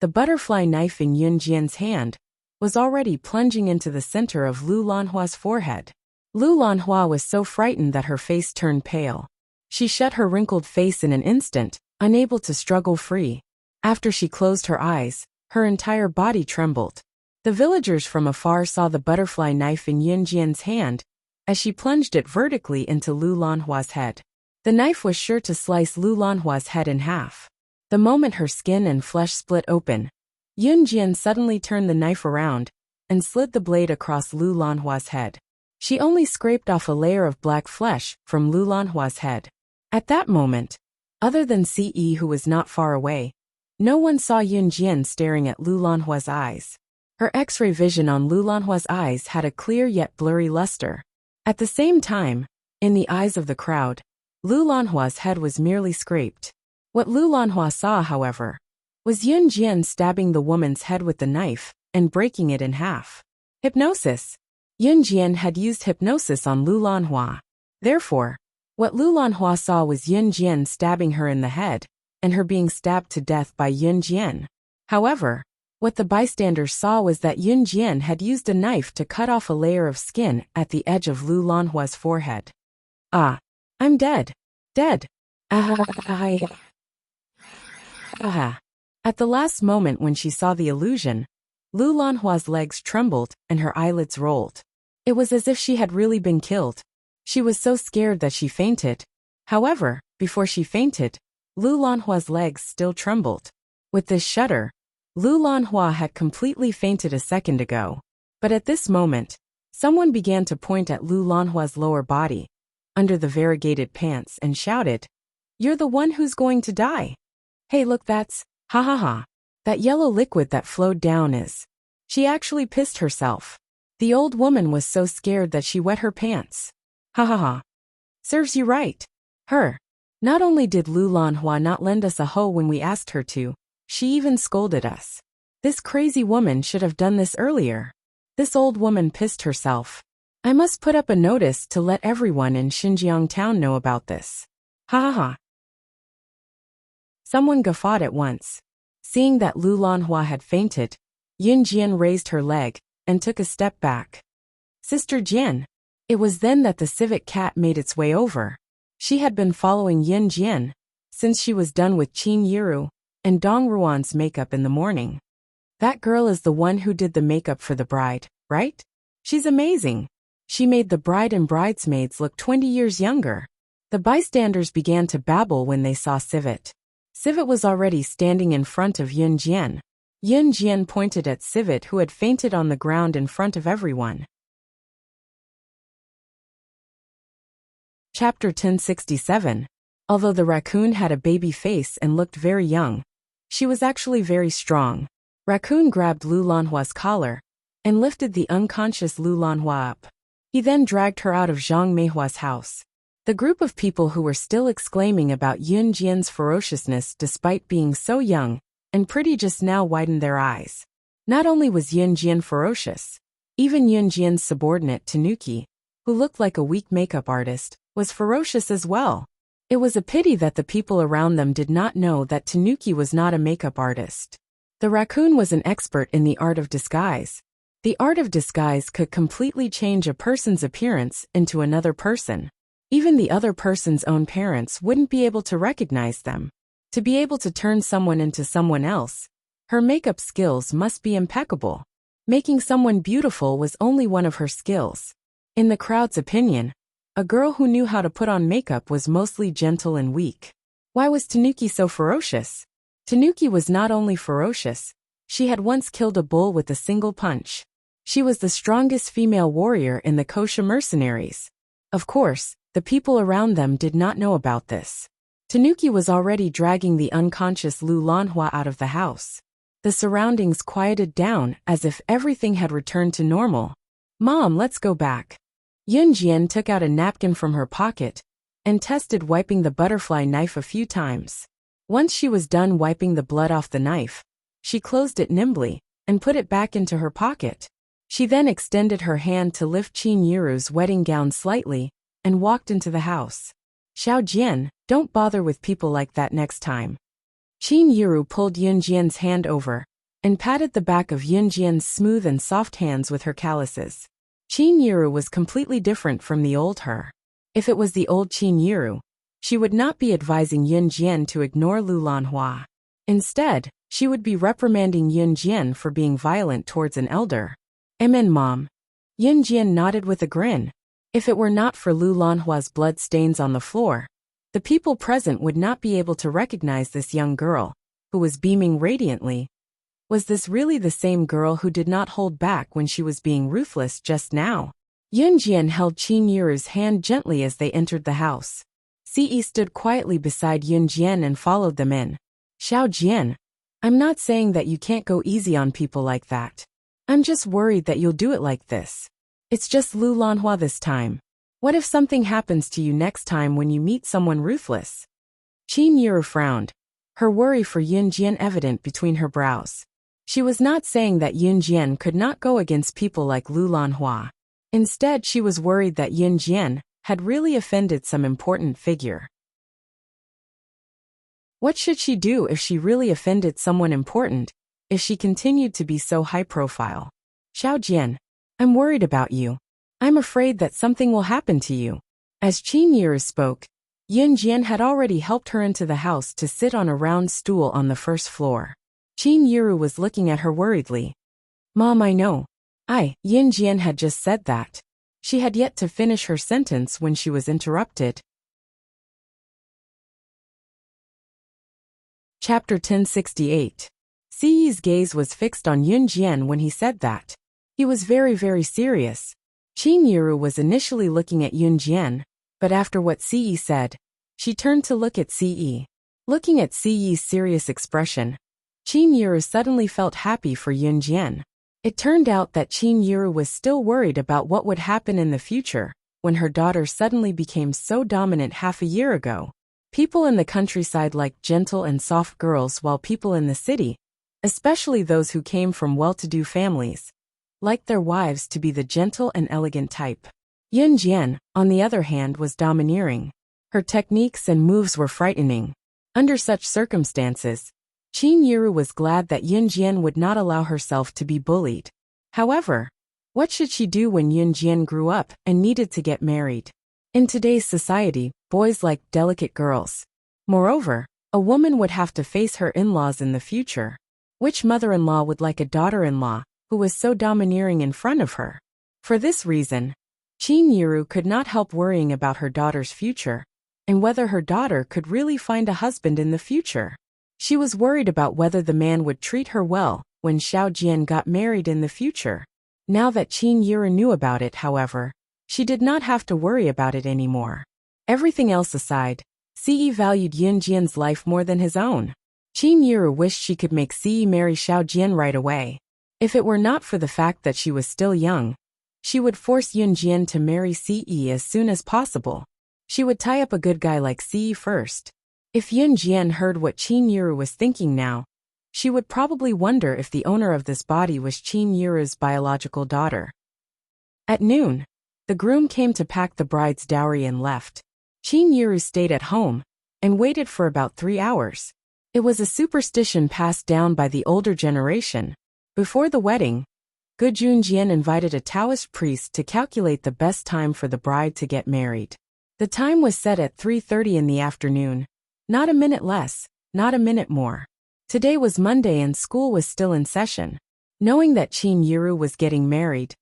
the butterfly knife in Yun Jian's hand was already plunging into the center of Lu Lanhua's forehead. Lu Lanhua was so frightened that her face turned pale. She shut her wrinkled face in an instant, unable to struggle free. After she closed her eyes, her entire body trembled. The villagers from afar saw the butterfly knife in Yun Jian's hand as she plunged it vertically into Lu Lanhua's head. The knife was sure to slice Lu Lanhua's head in half. The moment her skin and flesh split open, Yun Jian suddenly turned the knife around and slid the blade across Lu Lanhua's head. She only scraped off a layer of black flesh from Lu Lanhua's head. At that moment, other than Ce, who was not far away, no one saw Yun Jian staring at Lu Lanhua's eyes. Her X-ray vision on Lu Lanhua's eyes had a clear yet blurry luster. At the same time, in the eyes of the crowd, Lu Lanhua's head was merely scraped. What Lu Lanhua saw, however, was Yun Jian stabbing the woman's head with the knife and breaking it in half. Hypnosis. Yun Jian had used hypnosis on Lu Lanhua. Therefore, what Lu Lanhua saw was Yun Jian stabbing her in the head, and her being stabbed to death by Yun Jian. However, what the bystanders saw was that Yun Jian had used a knife to cut off a layer of skin at the edge of Lu Lanhua's forehead. Ah, I'm dead. Dead. At the last moment when she saw the illusion, Lu Lanhua's legs trembled and her eyelids rolled. It was as if she had really been killed. She was so scared that she fainted. However, before she fainted, Lu Lanhua's legs still trembled. With this shudder, Lu Lanhua had completely fainted a second ago. But at this moment, someone began to point at Lu Lanhua's lower body, under the variegated pants, and shouted, "You're the one who's going to die. Hey, look, that's, ha ha ha. That yellow liquid that flowed down is." She actually pissed herself. The old woman was so scared that she wet her pants. Ha ha ha. Serves you right. Her. Not only did Lu Lanhua not lend us a hoe when we asked her to, she even scolded us. This crazy woman should have done this earlier. This old woman pissed herself. I must put up a notice to let everyone in Xinjiang town know about this. Ha ha ha. Someone guffawed at once. Seeing that Lu Lanhua had fainted, Yun Jian raised her leg and took a step back. Sister Jian. It was then that the civet cat made its way over. She had been following Yun Jian since she was done with Qin Yiru and Dong Ruan's makeup in the morning. That girl is the one who did the makeup for the bride, right? She's amazing. She made the bride and bridesmaids look 20 years younger. The bystanders began to babble when they saw Civet. Civet was already standing in front of Yun Jian. Yun Jian pointed at Civet, who had fainted on the ground in front of everyone. Chapter 1067. Although the raccoon had a baby face and looked very young, she was actually very strong. Raccoon grabbed Lu Lanhua's collar and lifted the unconscious Lu Lanhua up. He then dragged her out of Zhang Meihua's house. The group of people who were still exclaiming about Yun Jian's ferociousness despite being so young and pretty just now widened their eyes. Not only was Yun Jian ferocious, even Yun Jian's subordinate Tanuki, who looked like a weak makeup artist, was ferocious as well. It was a pity that the people around them did not know that Tanuki was not a makeup artist. The raccoon was an expert in the art of disguise. The art of disguise could completely change a person's appearance into another person. Even the other person's own parents wouldn't be able to recognize them. To be able to turn someone into someone else, her makeup skills must be impeccable. Making someone beautiful was only one of her skills. In the crowd's opinion, a girl who knew how to put on makeup was mostly gentle and weak. Why was Tanuki so ferocious? Tanuki was not only ferocious, she had once killed a bull with a single punch. She was the strongest female warrior in the Kosha mercenaries. Of course, the people around them did not know about this. Tanuki was already dragging the unconscious Lu Lanhua out of the house. The surroundings quieted down as if everything had returned to normal. Mom, let's go back. Yun Jian took out a napkin from her pocket and tested wiping the butterfly knife a few times. Once she was done wiping the blood off the knife, she closed it nimbly and put it back into her pocket. She then extended her hand to lift Qin Yiru's wedding gown slightly and walked into the house. Xiao Jian, don't bother with people like that next time. Qin Yiru pulled Yun Jian's hand over and patted the back of Yun Jian's smooth and soft hands with her calluses. Qin Yiru was completely different from the old her. If it was the old Qin Yiru, she would not be advising Yun Jian to ignore Lu Lanhua. Instead, she would be reprimanding Yun Jian for being violent towards an elder. Amen, Mom. Yun Jian nodded with a grin. If it were not for Lu Lanhua's blood stains on the floor, the people present would not be able to recognize this young girl, who was beaming radiantly. Was this really the same girl who did not hold back when she was being ruthless just now? Yun Jian held Qin Yiru's hand gently as they entered the house. Ce stood quietly beside Yun Jian and followed them in. Xiao Jian, I'm not saying that you can't go easy on people like that. I'm just worried that you'll do it like this. It's just Lu Lanhua this time. What if something happens to you next time when you meet someone ruthless? Qin Yiru frowned, her worry for Yun Jian evident between her brows. She was not saying that Yun Jian could not go against people like Lu Lanhua. Instead, she was worried that Yun Jian had really offended some important figure. What should she do if she really offended someone important, if she continued to be so high profile? Xiao Jian, I'm worried about you. I'm afraid that something will happen to you. As Qin Yiru spoke, Yun Jian had already helped her into the house to sit on a round stool on the first floor. Qin Yiru was looking at her worriedly. Mom, I know. Yun Jian had just said that. She had yet to finish her sentence when she was interrupted. Chapter 1068. Siyi's gaze was fixed on Yun Jian when he said that. He was very, very serious. Qin Yiru was initially looking at Yun Jian, but after what Siyi said, she turned to look at Siyi. Looking at Siyi's serious expression, Qin Yiru suddenly felt happy for Yun Jian. It turned out that Qin Yiru was still worried about what would happen in the future, when her daughter suddenly became so dominant half a year ago. People in the countryside liked gentle and soft girls, while people in the city, especially those who came from well-to-do families, liked their wives to be the gentle and elegant type. Yun Jian, on the other hand, was domineering. Her techniques and moves were frightening. Under such circumstances, Qin Yiru was glad that Yun Jian would not allow herself to be bullied. However, what should she do when Yun Jian grew up and needed to get married? In today's society, boys like delicate girls. Moreover, a woman would have to face her in-laws in the future. Which mother-in-law would like a daughter-in-law who was so domineering in front of her? For this reason, Qin Yiru could not help worrying about her daughter's future, and whether her daughter could really find a husband in the future. She was worried about whether the man would treat her well when Xiao Jian got married in the future. Now that Qin Yiru knew about it, however, she did not have to worry about it anymore. Everything else aside, Siyi valued Yun Jian's life more than his own. Qin Yiru wished she could make Siyi marry Xiao Jian right away. If it were not for the fact that she was still young, she would force Yun Jian to marry Siyi as soon as possible. She would tie up a good guy like Siyi first. If Yun Jian heard what Qin Yiru was thinking now, she would probably wonder if the owner of this body was Qin Yiru's biological daughter. At noon, the groom came to pack the bride's dowry and left. Qin Yiru stayed at home and waited for about 3 hours. It was a superstition passed down by the older generation. Before the wedding, Gu Junjian invited a Taoist priest to calculate the best time for the bride to get married. The time was set at 3:30 in the afternoon. Not a minute less, not a minute more. Today was Monday and school was still in session. Knowing that Qin Yiru was getting married,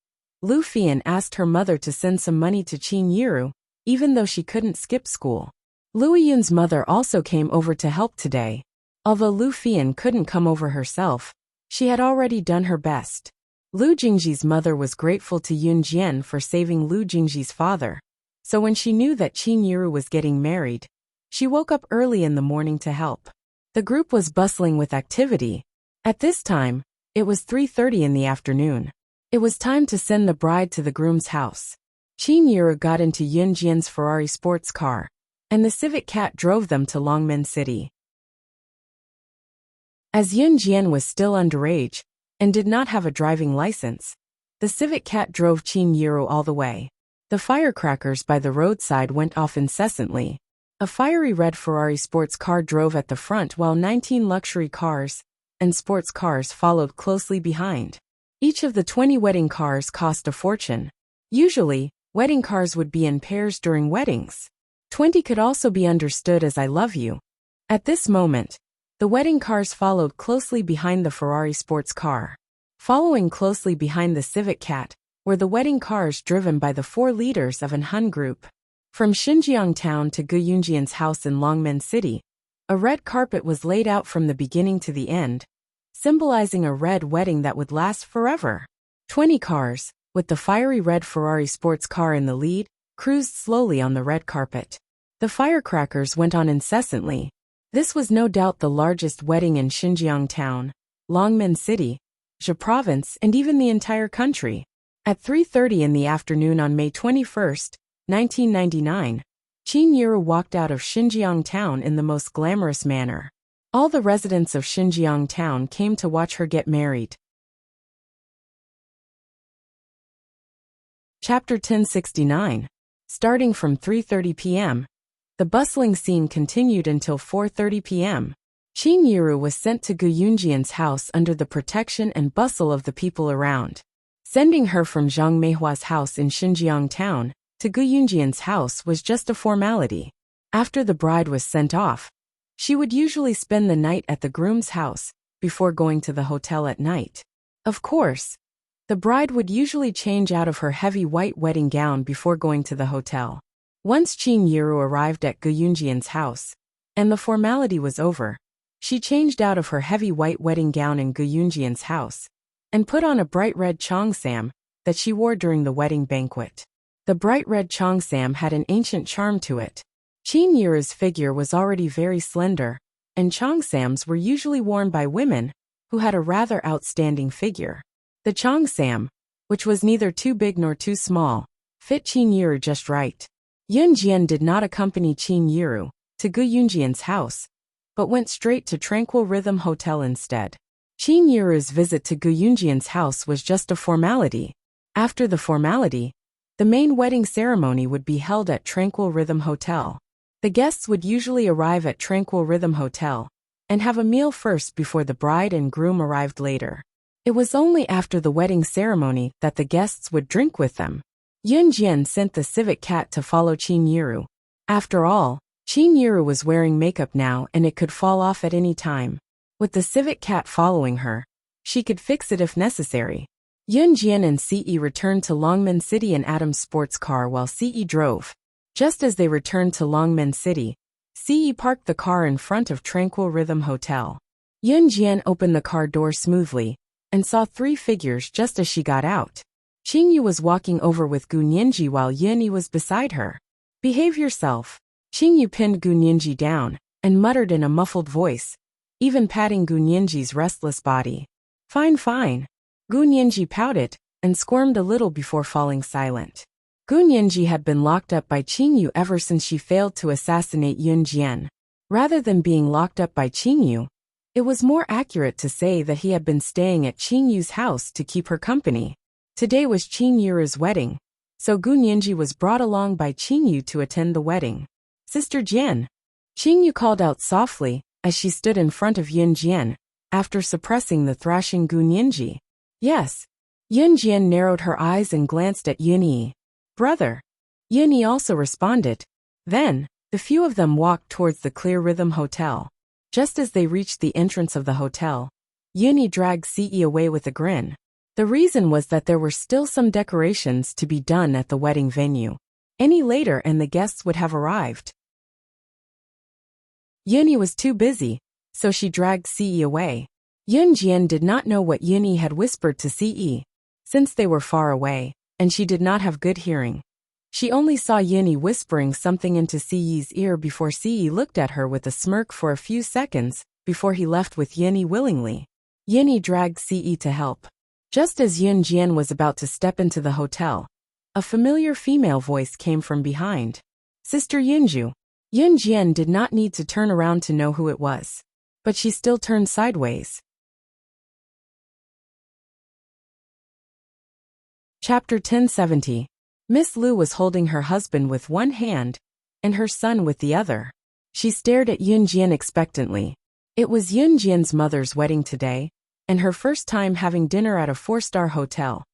Lu Fian asked her mother to send some money to Qin Yiru, even though she couldn't skip school. Lu Yun's mother also came over to help today. Although Lu Fian couldn't come over herself, she had already done her best. Lu Jingji's mother was grateful to Yun Jian for saving Lu Jingji's father. So when she knew that Qin Yiru was getting married, she woke up early in the morning to help. The group was bustling with activity. At this time, it was 3:30 in the afternoon. It was time to send the bride to the groom's house. Qin Yiru got into Yun Jian's Ferrari sports car, and the Civic Cat drove them to Longmen City. As Yun Jian was still underage and did not have a driving license, the Civic Cat drove Qin Yiru all the way. The firecrackers by the roadside went off incessantly. A fiery red Ferrari sports car drove at the front while 19 luxury cars and sports cars followed closely behind. Each of the 20 wedding cars cost a fortune. Usually, wedding cars would be in pairs during weddings. 20 could also be understood as I love you. At this moment, the wedding cars followed closely behind the Ferrari sports car. Following closely behind the Civic Cat were the wedding cars driven by the 4 leaders of an Han group. From Xinjiang town to Gu Yunjian's house in Longmen City, a red carpet was laid out from the beginning to the end, symbolizing a red wedding that would last forever. 20 cars, with the fiery red Ferrari sports car in the lead, cruised slowly on the red carpet. The firecrackers went on incessantly. This was no doubt the largest wedding in Xinjiang town, Longmen City, Zhe province, and even the entire country. At 3:30 in the afternoon on May 21, 1999, Qin Yiru walked out of Xinjiang town in the most glamorous manner. All the residents of Xinjiang town came to watch her get married. Chapter 1069. Starting from 3:30 p.m. The bustling scene continued until 4:30 p.m. Qin Yiru was sent to Gu Yunjian's house under the protection and bustle of the people around. Sending her from Zhang Meihua's house in Xinjiang town to Gu Yunjian's house was just a formality. After the bride was sent off, she would usually spend the night at the groom's house before going to the hotel at night. Of course, the bride would usually change out of her heavy white wedding gown before going to the hotel. Once Qin Yiru arrived at Gu Yunjian's house, and the formality was over, she changed out of her heavy white wedding gown in Gu Yunjian's house, and put on a bright red cheongsam that she wore during the wedding banquet. The bright red cheongsam had an ancient charm to it. Qin Yiru's figure was already very slender, and cheongsams were usually worn by women who had a rather outstanding figure. The cheongsam, which was neither too big nor too small, fit Qin Yiru just right. Yun Jian did not accompany Qin Yiru to Gu Yunjian's house, but went straight to Tranquil Rhythm Hotel instead. Qin Yiru's visit to Gu Yunjian's house was just a formality. After the formality, the main wedding ceremony would be held at Tranquil Rhythm Hotel. The guests would usually arrive at Tranquil Rhythm Hotel and have a meal first before the bride and groom arrived later. It was only after the wedding ceremony that the guests would drink with them. Yun Jian sent the civet cat to follow Qin Yiru. After all, Qin Yiru was wearing makeup now and it could fall off at any time. With the civet cat following her, she could fix it if necessary. Yun Jian and Ce returned to Longmen City in Adam's sports car while Ce drove. Just as they returned to Longmen City, Ce parked the car in front of Tranquil Rhythm Hotel. Yun Jian opened the car door smoothly and saw 3 figures just as she got out. Qingyu was walking over with Gu Nianji while Yunyi was beside her. Behave yourself. Qingyu pinned Gu Nianji down and muttered in a muffled voice, even patting Gu Nianji's restless body. Fine, fine. Gu Nianji pouted and squirmed a little before falling silent. Gu Nianji had been locked up by Qingyu ever since she failed to assassinate Yun Jian. Rather than being locked up by Qingyu, it was more accurate to say that he had been staying at Qingyu's house to keep her company. Today was Qin Yiru's wedding, so Gu Nianji was brought along by Qingyu to attend the wedding. Sister Jian, Qingyu called out softly as she stood in front of Yun Jian, after suppressing the thrashing Gu Nianji. Yes. Yun Jian narrowed her eyes and glanced at Yunyi. Brother. Yunyi also responded. Then, the few of them walked towards the Clear Rhythm Hotel. Just as they reached the entrance of the hotel, Yunyi dragged Ce away with a grin. The reason was that there were still some decorations to be done at the wedding venue. Any later and the guests would have arrived. Yunyi was too busy, so she dragged Ce away. Yun Jian did not know what Yunyi had whispered to Ce, since they were far away, and she did not have good hearing. She only saw Yunyi whispering something into Ce's ear before Ce looked at her with a smirk for a few seconds before he left with Yunyi willingly. Yunyi dragged Ce to help. Just as Yun Jian was about to step into the hotel, a familiar female voice came from behind. Sister Yunju. Yun Jian did not need to turn around to know who it was, but she still turned sideways. Chapter 1070. Miss Lu was holding her husband with one hand and her son with the other. She stared at Yun Jian expectantly. It was Yun Jian's mother's wedding today, and her first time having dinner at a 4-star hotel.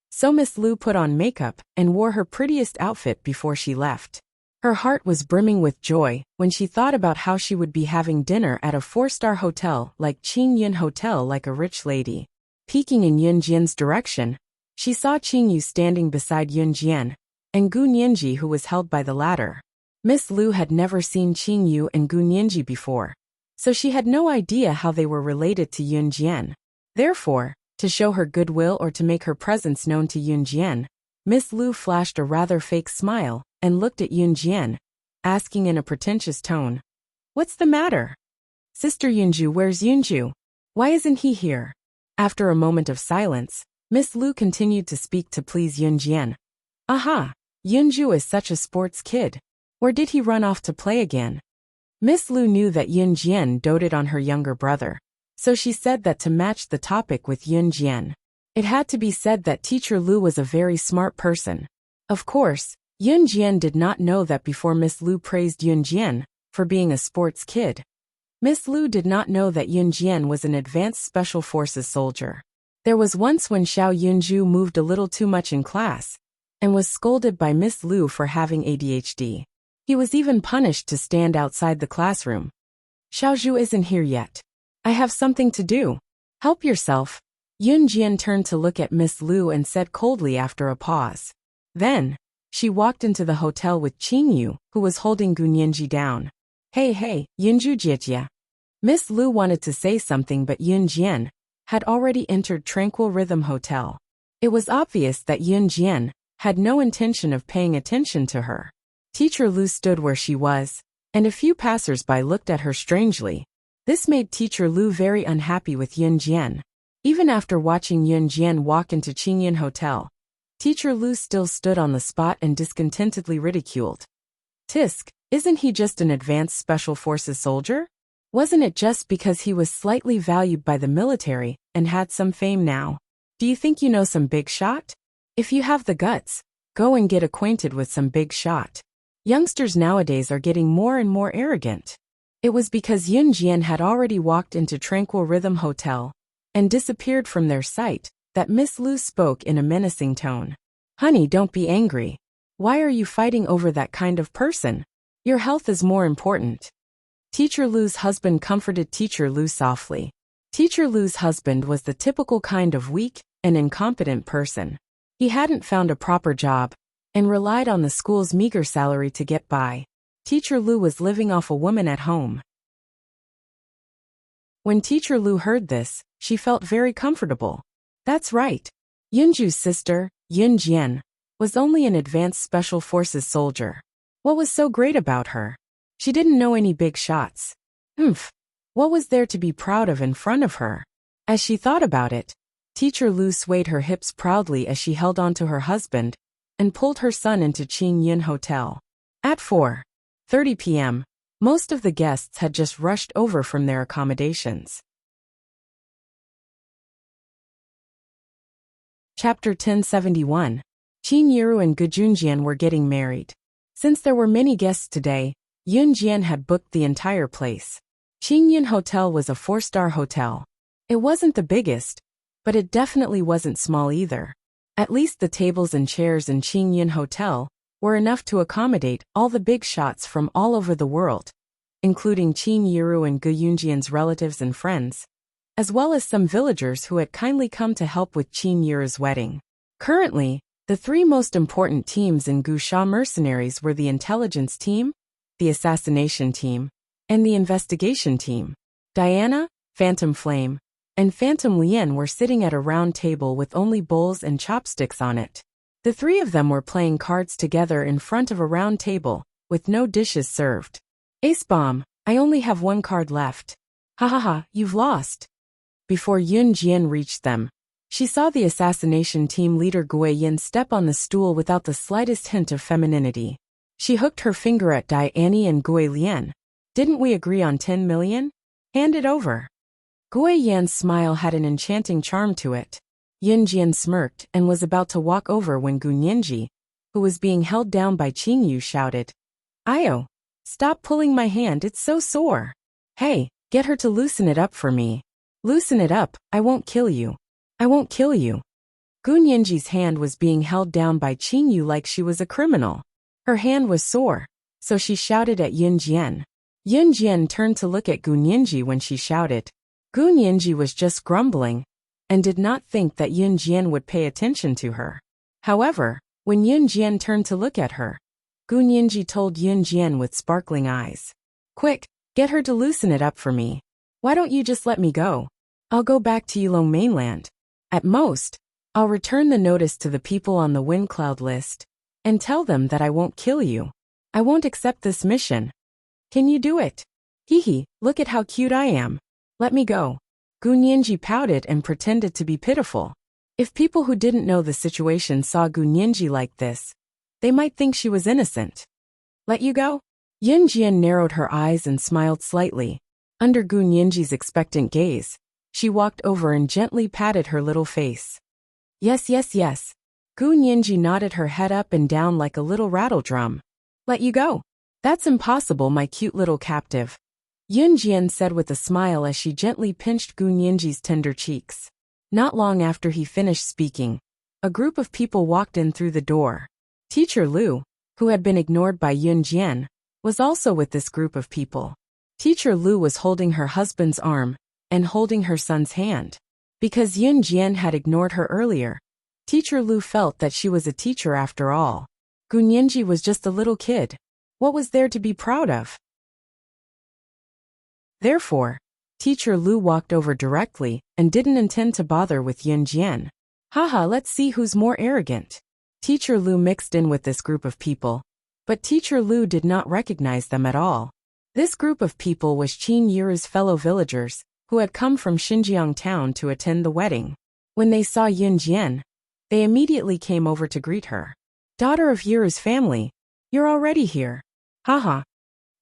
So Miss Lu put on makeup and wore her prettiest outfit before she left. Her heart was brimming with joy when she thought about how she would be having dinner at a 4-star hotel like Qing Yun Hotel like a rich lady. Peeking in Yun Jian's direction, she saw Qingyu standing beside Yun Jian, and Gu Nianji who was held by the latter. Miss Lu had never seen Qingyu and Gu Nianji before, so she had no idea how they were related to Yun Jian. Therefore, to show her goodwill or to make her presence known to Yun Jian, Miss Lu flashed a rather fake smile and looked at Yun Jian, asking in a pretentious tone, "What's the matter? Sister Yunju, where's Yunju? Why isn't he here?" After a moment of silence, Miss Lu continued to speak to please Yun Jian. Aha, Yunju is such a sports kid. Or did he run off to play again? Miss Lu knew that Yun Jian doted on her younger brother, so she said that to match the topic with Yun Jian. It had to be said that Teacher Lu was a very smart person. Of course, Yun Jian did not know that before Miss Lu praised Yun Jian for being a sports kid. Miss Lu did not know that Yun Jian was an advanced special forces soldier. There was once when Xiao Yunju moved a little too much in class and was scolded by Miss Lu for having ADHD. He was even punished to stand outside the classroom. Xiaozhu isn't here yet. I have something to do. Help yourself. Yun Jian turned to look at Miss Lu and said coldly after a pause. Then, she walked into the hotel with Qing Yu, who was holding Gunyanji down. Hey, Yunju Jiejia. Miss Lu wanted to say something but Yun Jian had already entered Tranquil Rhythm Hotel. It was obvious that Yun Jian had no intention of paying attention to her. Teacher Lu stood where she was, and a few passers-by looked at her strangely. This made Teacher Lu very unhappy with Yun Jian. Even after watching Yun Jian walk into Qingyan Hotel, Teacher Lu still stood on the spot and discontentedly ridiculed. Tisk, isn't he just an advanced special forces soldier? Wasn't it just because he was slightly valued by the military and had some fame now? Do you think you know some big shot? If you have the guts, go and get acquainted with some big shot. Youngsters nowadays are getting more and more arrogant. It was because Yun Jian had already walked into Tranquil Rhythm Hotel and disappeared from their sight that Miss Lu spoke in a menacing tone. Honey, don't be angry. Why are you fighting over that kind of person? Your health is more important. Teacher Lu's husband comforted Teacher Lu softly. Teacher Lu's husband was the typical kind of weak and incompetent person. He hadn't found a proper job and relied on the school's meager salary to get by. Teacher Lu was living off a woman at home. When Teacher Lu heard this, she felt very comfortable. That's right. Yunju's sister, Yun Jian, was only an advanced special forces soldier. What was so great about her? She didn't know any big shots. What was there to be proud of in front of her? As she thought about it, Teacher Lu swayed her hips proudly as she held on to her husband and pulled her son into Qingyan Hotel. At 4:30 p.m., most of the guests had just rushed over from their accommodations. Chapter 1071. Qin Yiru and Gu Junjian were getting married. Since there were many guests today, Yun Jian had booked the entire place. Qingyan Hotel was a 4-star hotel. It wasn't the biggest, but it definitely wasn't small either. At least the tables and chairs in Qingyan Hotel were enough to accommodate all the big shots from all over the world, including Qin Yiru and Gu Yunjian's relatives and friends, as well as some villagers who had kindly come to help with Qin Yiru's wedding. Currently, the 3 most important teams in Guxia mercenaries were the intelligence team, the assassination team, and the investigation team. Diana, Phantom Flame, and Phantom Lien were sitting at a round table with only bowls and chopsticks on it. The 3 of them were playing cards together in front of a round table, with no dishes served. Ace Bomb, I only have 1 card left. Ha, you've lost. Before Yun Jian reached them, she saw the assassination team leader Gui Yin step on the stool without the slightest hint of femininity. She hooked her finger at Dai Annie and Gui Lian. Didn't we agree on 10 million? Hand it over. Gui Yan's smile had an enchanting charm to it. Yun Jian smirked and was about to walk over when Gu Nianji, who was being held down by Qing Yu, shouted, Io, stop pulling my hand, it's so sore. Hey, get her to loosen it up for me. Loosen it up, I won't kill you. I won't kill you. Gu Nianji's hand was being held down by Qing Yu like she was a criminal. Her hand was sore, so she shouted at Yun Jian. Yun Jian turned to look at Gu Nianji when she shouted. Gu Nianji was just grumbling and did not think that Yun Jian would pay attention to her. However, when Yun Jian turned to look at her, Gu Nianji told Yun Jian with sparkling eyes, Quick, get her to loosen it up for me. Why don't you just let me go? I'll go back to Yulong mainland. At most, I'll return the notice to the people on the wind cloud list and tell them that I won't kill you. I won't accept this mission. Can you do it? Hee, look at how cute I am. Let me go. Gu Nianji pouted and pretended to be pitiful. If people who didn't know the situation saw Gu Nianji like this, they might think she was innocent. Let you go? Yin Jian narrowed her eyes and smiled slightly. Under Gu Nianji's expectant gaze, she walked over and gently patted her little face. Yes, yes, yes. Gu Nianji nodded her head up and down like a little rattle drum. Let you go? That's impossible, my cute little captive. Yin Jian said with a smile as she gently pinched Gu Nianji's tender cheeks. Not long after he finished speaking, a group of people walked in through the door. Teacher Lu, who had been ignored by Yin Jian, was also with this group of people. Teacher Lu was holding her husband's arm and holding her son's hand. Because Yin Jian had ignored her earlier, Teacher Lu felt that she was a teacher after all. Gu Nianji was just a little kid. What was there to be proud of? Therefore, Teacher Lu walked over directly and didn't intend to bother with Yin Jian. Haha, let's see who's more arrogant. Teacher Lu mixed in with this group of people, but Teacher Lu did not recognize them at all. This group of people was Qin Yiru's fellow villagers, who had come from Xinjiang town to attend the wedding. When they saw Yin Jian, they immediately came over to greet her. Daughter of Yiru's family, you're already here. Haha.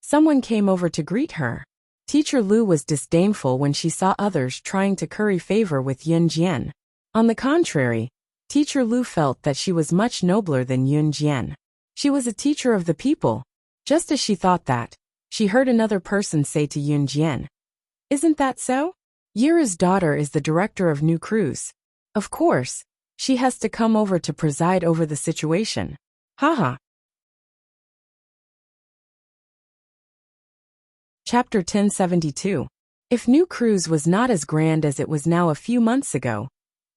Someone came over to greet her. Teacher Lu was disdainful when she saw others trying to curry favor with Yin Jian. On the contrary, Teacher Lu felt that she was much nobler than Yin Jian. She was a teacher of the people. Just as she thought that, she heard another person say to Yin Jian, "Isn't that so? Yiru's daughter is the director of New Cruise. Of course, she has to come over to preside over the situation." Haha. Chapter 1072. If New Cruise was not as grand as it was now a few months ago,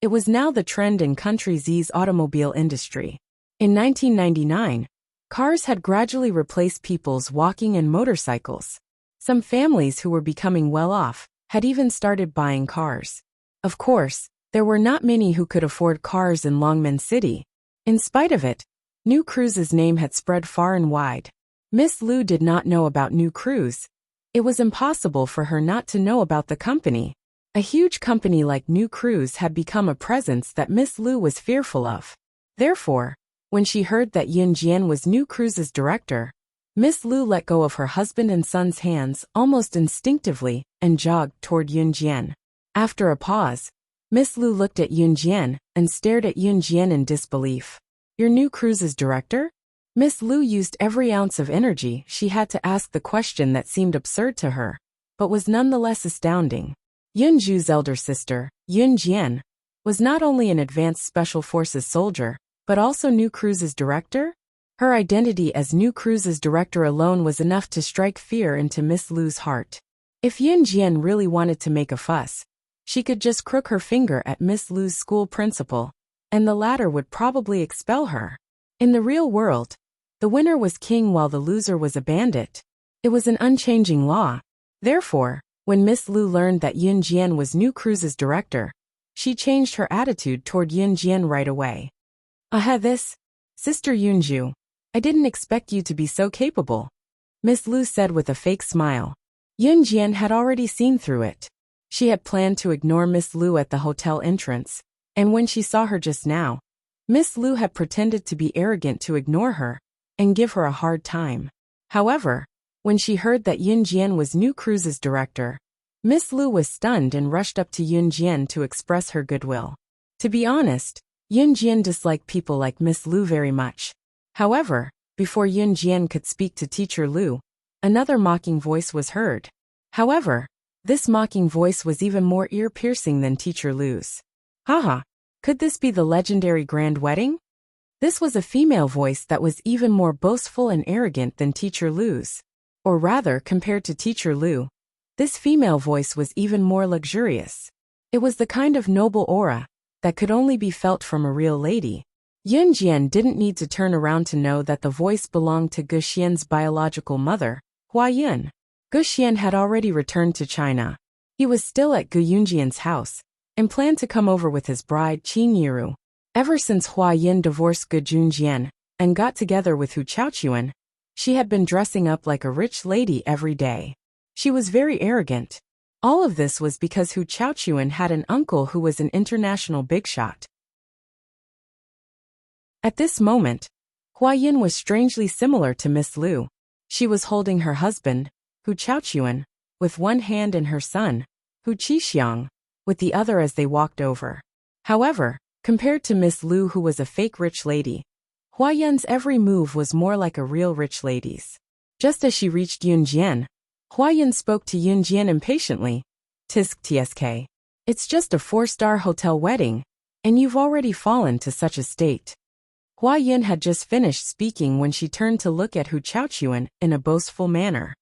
it was now the trend in Country Z's automobile industry. In 1999, cars had gradually replaced people's walking and motorcycles. Some families who were becoming well off had even started buying cars. Of course, there were not many who could afford cars in Longmen City. In spite of it, New Cruise's name had spread far and wide. Miss Lu did not know about New Cruise. It was impossible for her not to know about the company. A huge company like New Cruise had become a presence that Miss Lu was fearful of. Therefore, when she heard that Yin Jian was New Cruise's director, Miss Lu let go of her husband and son's hands almost instinctively and jogged toward Yin Jian. After a pause, Miss Lu looked at Yin Jian and stared at Yin Jian in disbelief. "You're New Cruise's director?" Miss Lu used every ounce of energy she had to ask the question that seemed absurd to her, but was nonetheless astounding. Yun Zhu's elder sister, Yun Jian, was not only an advanced special forces soldier, but also New Cruise's director? Her identity as New Cruise's director alone was enough to strike fear into Miss Lu's heart. If Yun Jian really wanted to make a fuss, she could just crook her finger at Miss Lu's school principal, and the latter would probably expel her. In the real world, the winner was king while the loser was a bandit. It was an unchanging law. Therefore, when Miss Lu learned that Yun Jian was New Cruise's director, she changed her attitude toward Yun Jian right away. This, Sister Yunju, I didn't expect you to be so capable, Miss Lu said with a fake smile. Yun Jian had already seen through it. She had planned to ignore Miss Lu at the hotel entrance, and when she saw her just now, Miss Lu had pretended to be arrogant to ignore her and give her a hard time. However, when she heard that Yun Jian was New Cruise's director, Miss Lu was stunned and rushed up to Yun Jian to express her goodwill. To be honest, Yun Jian disliked people like Miss Lu very much. However, before Yun Jian could speak to Teacher Lu, another mocking voice was heard. However, this mocking voice was even more ear-piercing than Teacher Lu's. Haha, could this be the legendary grand wedding? This was a female voice that was even more boastful and arrogant than Teacher Lu's. Or rather, compared to Teacher Lu, this female voice was even more luxurious. It was the kind of noble aura that could only be felt from a real lady. Yun Jian didn't need to turn around to know that the voice belonged to Gu Xian's biological mother, Hua Yun. Gu Xian had already returned to China. He was still at Gu Yunjian's house and planned to come over with his bride Qin Yiru. Ever since Hua Yin divorced Gu Junjian and got together with Hu Chaochuan, she had been dressing up like a rich lady every day. She was very arrogant. All of this was because Hu Chaochuan had an uncle who was an international big shot. At this moment, Hua Yin was strangely similar to Miss Lu. She was holding her husband, Hu Chaochuan, with one hand and her son, Hu Qixiang, with the other as they walked over. However, compared to Miss Lu, who was a fake rich lady, Hua Yun's every move was more like a real rich lady's. Just as she reached Yun Jian, Hua Yun spoke to Yun Jian impatiently. Tsk. It's just a 4-star hotel wedding, and you've already fallen to such a state. Hua Yun had just finished speaking when she turned to look at Hu Chaochuan in a boastful manner.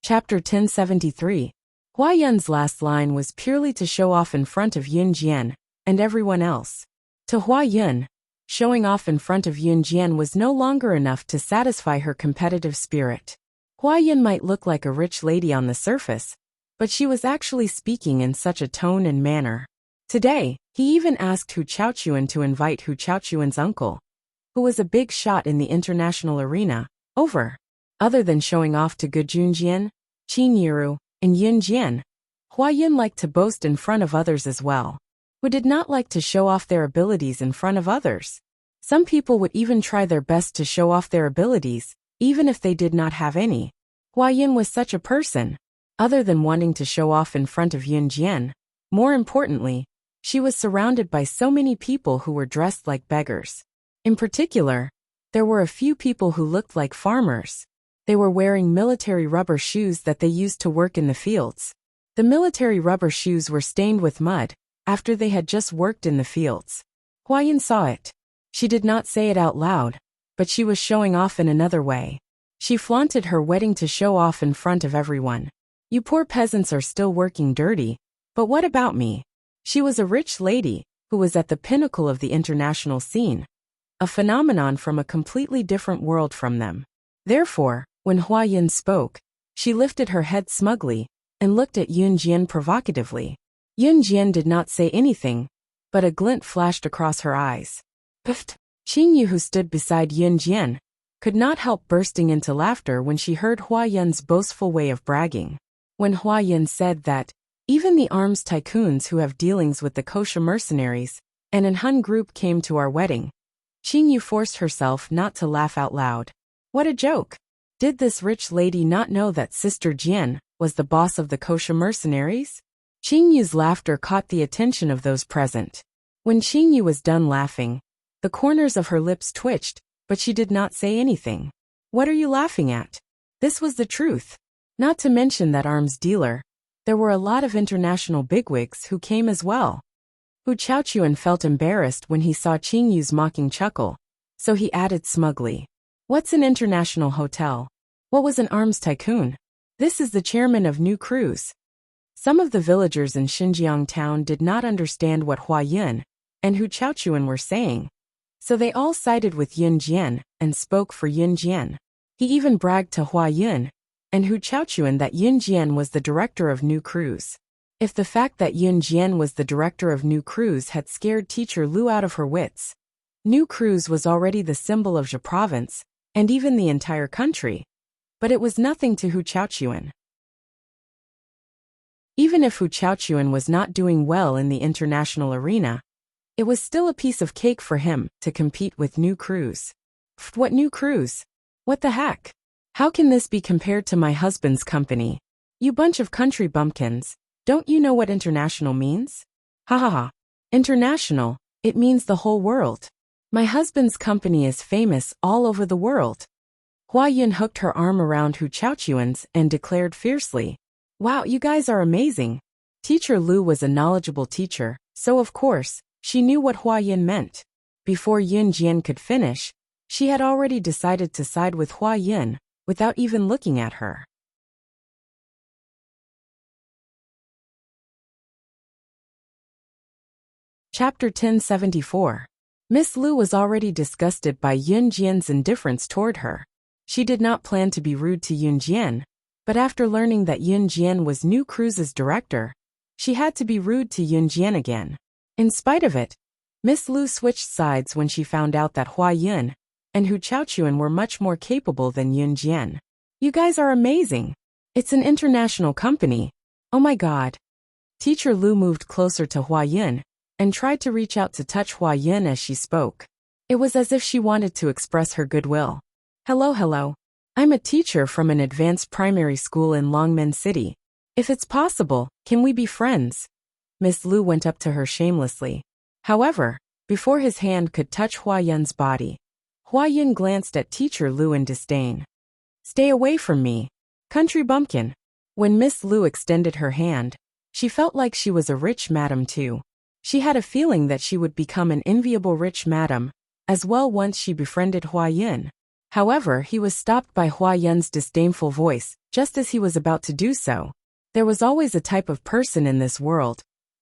Chapter 1073. Hua Yun's last line was purely to show off in front of Yun Jian and everyone else. To Hua Yun, showing off in front of Yun Jian was no longer enough to satisfy her competitive spirit. Hua Yun might look like a rich lady on the surface, but she was actually speaking in such a tone and manner. Today, he even asked Hu Chaochuan to invite Hu Chaochuan's uncle, who was a big shot in the international arena, over. Other than showing off to Gu Junjian, Qin Yiru, and Yun Jian, Hua Yun liked to boast in front of others as well. Who did not like to show off their abilities in front of others? Some people would even try their best to show off their abilities, even if they did not have any. Hua Yun was such a person. Other than wanting to show off in front of Yun Jian, more importantly, she was surrounded by so many people who were dressed like beggars. In particular, there were a few people who looked like farmers. They were wearing military rubber shoes that they used to work in the fields. The military rubber shoes were stained with mud after they had just worked in the fields. Hua Yun saw it. She did not say it out loud, but she was showing off in another way. She flaunted her wedding to show off in front of everyone. You poor peasants are still working dirty, but what about me? She was a rich lady who was at the pinnacle of the international scene, a phenomenon from a completely different world from them. Therefore, when Hua Yun spoke, she lifted her head smugly and looked at Yun Jian provocatively. Yun Jian did not say anything, but a glint flashed across her eyes. Pfft! Qin Yu, who stood beside Yun Jian, could not help bursting into laughter when she heard Hua Yun's boastful way of bragging. When Hua Yun said that, even the arms tycoons who have dealings with the kosher mercenaries and an Hun group came to our wedding, Qin Yu forced herself not to laugh out loud. What a joke! Did this rich lady not know that Sister Jian was the boss of the kosher mercenaries? Qin Yu's laughter caught the attention of those present. When Qin Yu was done laughing, the corners of her lips twitched, but she did not say anything. What are you laughing at? This was the truth. Not to mention that arms dealer, there were a lot of international bigwigs who came as well. Hu Chaochuan felt embarrassed when he saw Qin Yu's mocking chuckle, so he added smugly, "What's an international hotel? What was an arms tycoon? This is the chairman of New Cruise." Some of the villagers in Xinjiang town did not understand what Hua Yun and Hu Chaochuan were saying, so they all sided with Yun Jian and spoke for Yun Jian. He even bragged to Hua Yun and Hu Chaochuan that Yun Jian was the director of New Cruise. If the fact that Yun Jian was the director of New Cruise had scared teacher Lu out of her wits, New Cruise was already the symbol of Zhe province, and even the entire country. But it was nothing to Hu Chaochuan. Even if Hu Chaochuan was not doing well in the international arena, it was still a piece of cake for him to compete with New Cruise. What New Cruise? What the heck? How can this be compared to my husband's company? You bunch of country bumpkins, don't you know what international means? Ha ha ha. International, it means the whole world. My husband's company is famous all over the world. Hua Yun hooked her arm around Hu Chaochuan's and declared fiercely, "Wow, you guys are amazing." Teacher Lu was a knowledgeable teacher, so of course, she knew what Hua Yun meant. Before Yun Jian could finish, she had already decided to side with Hua Yun, without even looking at her. Chapter 1074. Miss Lu was already disgusted by Yun Jian's indifference toward her. She did not plan to be rude to Yun Jian, but after learning that Yun Jian was New Cruise's director, she had to be rude to Yun Jian again. In spite of it, Miss Lu switched sides when she found out that Hua Yun and Hu Chaochuan were much more capable than Yun Jian. You guys are amazing. It's an international company. Oh my god. Teacher Lu moved closer to Hua Yun and tried to reach out to touch Hua Yun as she spoke. It was as if she wanted to express her goodwill. Hello. I'm a teacher from an advanced primary school in Longmen City. If it's possible, can we be friends? Miss Lu went up to her shamelessly. However, before his hand could touch Hua Yun's body, Hua Yun glanced at Teacher Lu in disdain. Stay away from me, country bumpkin. When Miss Lu extended her hand, she felt like she was a rich madam too. She had a feeling that she would become an enviable rich madam as well once she befriended Hua Yun. However, he was stopped by Hua Yun's disdainful voice just as he was about to do so. There was always a type of person in this world